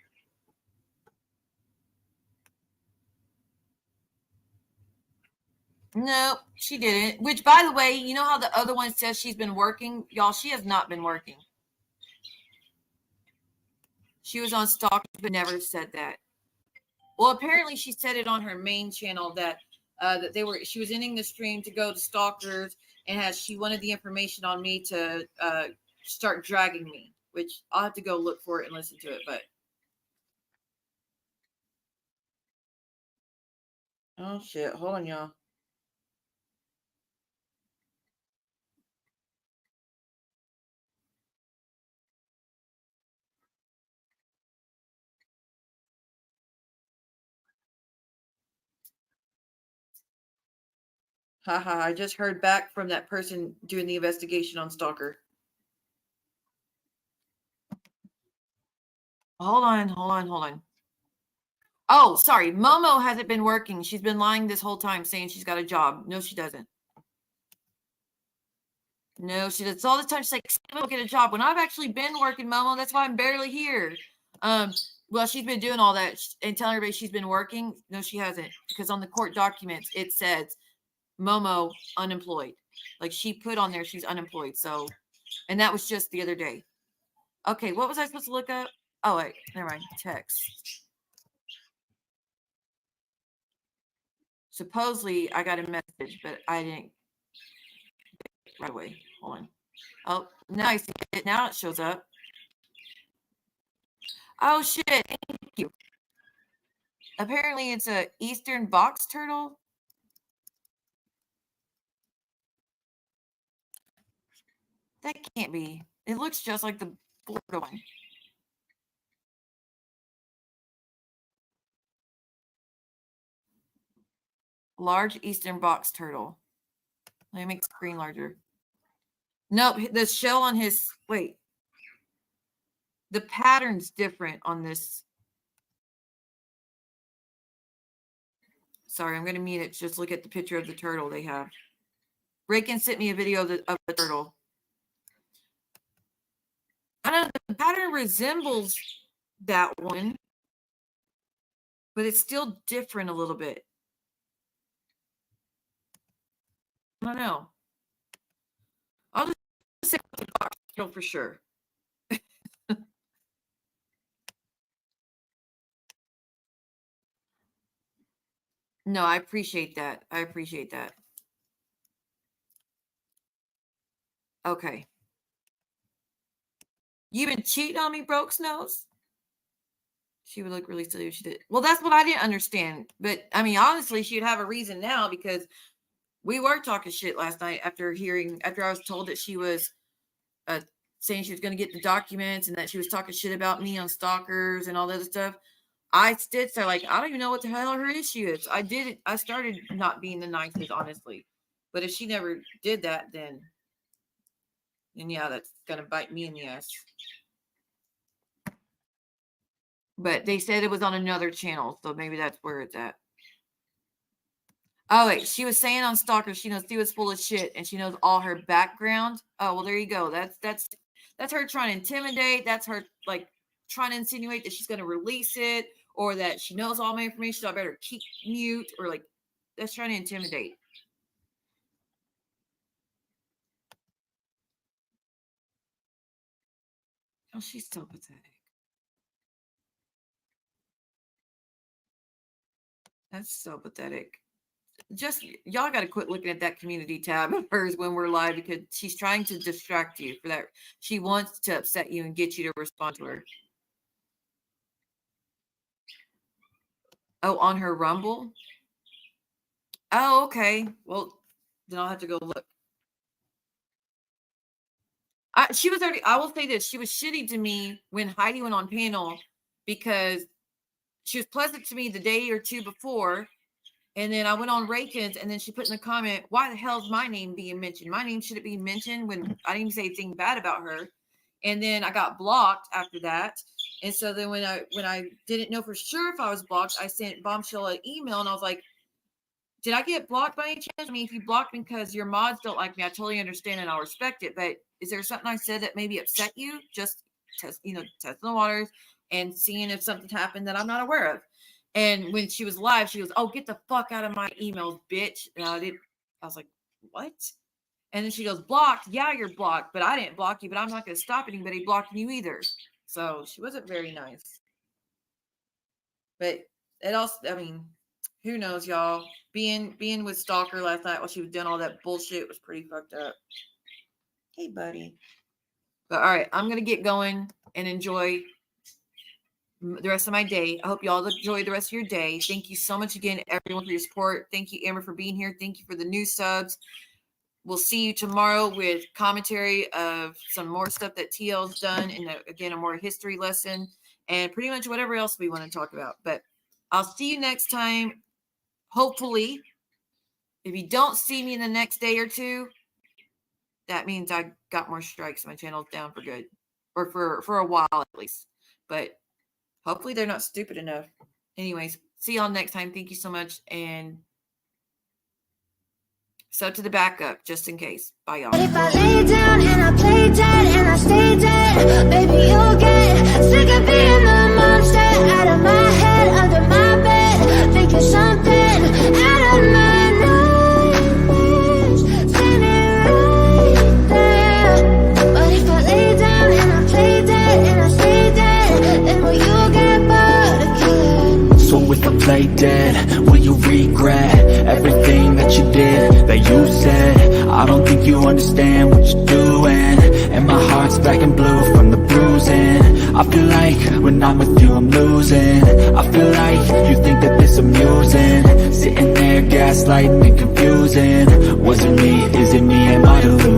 No, she didn't. Which, by the way, you know how the other one says she's been working? Y'all, she has not been working. She was on Stalkers, but never said that. Well, apparently she said it on her main channel that she was ending the stream to go to Stalkers, and she wanted the information on me to start dragging me, which I'll have to go look for it and listen to it. But oh shit, hold on, y'all. Haha, I just heard back from that person doing the investigation on Stalker. Hold on. Oh, sorry. Momo hasn't been working. She's been lying this whole time saying she's got a job. No, she doesn't. No, she does. All the time she's like, I'll get a job. When I've actually been working, Momo, that's why I'm barely here. Well, she's been doing all that and telling everybody she's been working. No, she hasn't. Because on the court documents, it says Momo unemployed. Like she put on there she's unemployed. So, and that was just the other day. Okay, what was I supposed to look up? Oh, wait, never mind. Text. Supposedly, I got a message, but I didn't get it right away. Hold on. Oh, now I see it. Now it shows up. Oh, shit. Thank you. Apparently it's a eastern box turtle. That can't be. It looks just like the Florida one. Large eastern box turtle. Let me make the screen larger. Nope, the shell on his, wait. The pattern's different on this. Sorry, I'm going to mute it. Just look at the picture of the turtle they have. Reagan sent me a video of the turtle. I don't know, the pattern resembles that one, but it's still different a little bit. I don't know. I'll just say the box turtle for sure. No, I appreciate that. I appreciate that. Okay. You been cheating on me, Brooks Nose? She would look really silly if she did. Well, that's what I didn't understand. But, I mean, honestly, she'd have a reason now because we were talking shit last night after I was told that she was saying she was going to get the documents and that she was talking shit about me on stalkers and all that other stuff. I did say, like, I don't even know what the hell her issue is. I started not being the nicest, honestly. But if she never did that, then yeah, that's going to bite me in the ass. But they said it was on another channel, so maybe that's where it's at. Oh, wait, she was saying on stalkers, she knows she was full of shit, and she knows all her background. Oh, well, there you go. That's her trying to intimidate. That's her, like, trying to insinuate that she's going to release it, or that she knows all my information, so I better keep mute, or, like, that's trying to intimidate. Oh, she's so pathetic. That's so pathetic. Just, y'all got to quit looking at that community tab of hers when we're live, because she's trying to distract you for that. She wants to upset you and get you to respond to her. Oh, on her Rumble? Oh, okay. Well, then I'll have to go look. I will say this. She was shitty to me when Heidi went on panel because she was pleasant to me the day or two before. And then I went on Rakin's, and then she put in the comment, why the hell is my name being mentioned? My name shouldn't be mentioned when I didn't even say anything bad about her. And then I got blocked after that. And so then when I didn't know for sure if I was blocked, I sent Bombshell an email, and I was like, did I get blocked by any chance? I mean, if you blocked me because your mods don't like me, I totally understand and I'll respect it. But is there something I said that maybe upset you? Just testing the waters and seeing if something happened that I'm not aware of. And when she was live, she goes, oh, get the fuck out of my emails, bitch. And I was like, what? And then she goes, blocked. Yeah, you're blocked, but I didn't block you, but I'm not going to stop anybody blocking you either. So she wasn't very nice. But it also, I mean, who knows, y'all? Being with Stalker last night while she was doing all that bullshit was pretty fucked up. Hey, buddy. But all right, I'm going to get going and enjoy the rest of my day. I hope you all enjoy the rest of your day. Thank you so much again, everyone, for your support. Thank you, Amber, for being here. Thank you for the new subs. We'll see you tomorrow with commentary of some more stuff that TL's done, and again, a more history lesson, and pretty much whatever else we want to talk about. But I'll see you next time. Hopefully, if you don't see me in the next day or two, that means I got more strikes. My channel's down for good, or for a while at least. But hopefully they're not stupid enough. Anyways, see y'all next time. Thank you so much. And so to the backup, just in case. Bye, y'all. But if I lay down and I play dead and I stay dead, baby, you'll get sick of being the monster out of my head, under my bed, thinking something out of my nightmares, standing right there. But if I lay down and I play dead and I stay dead, then will you get bored of killing? So if I play dead, will you regret everything that you did, that you said? I don't think you understand what you're doing, and my heart's black and blue from the bruising. I feel like when I'm with you I'm losing. I feel like you think that this amusing, sitting there gaslighting and confusing. Was it me? Is it me? Am I deluded?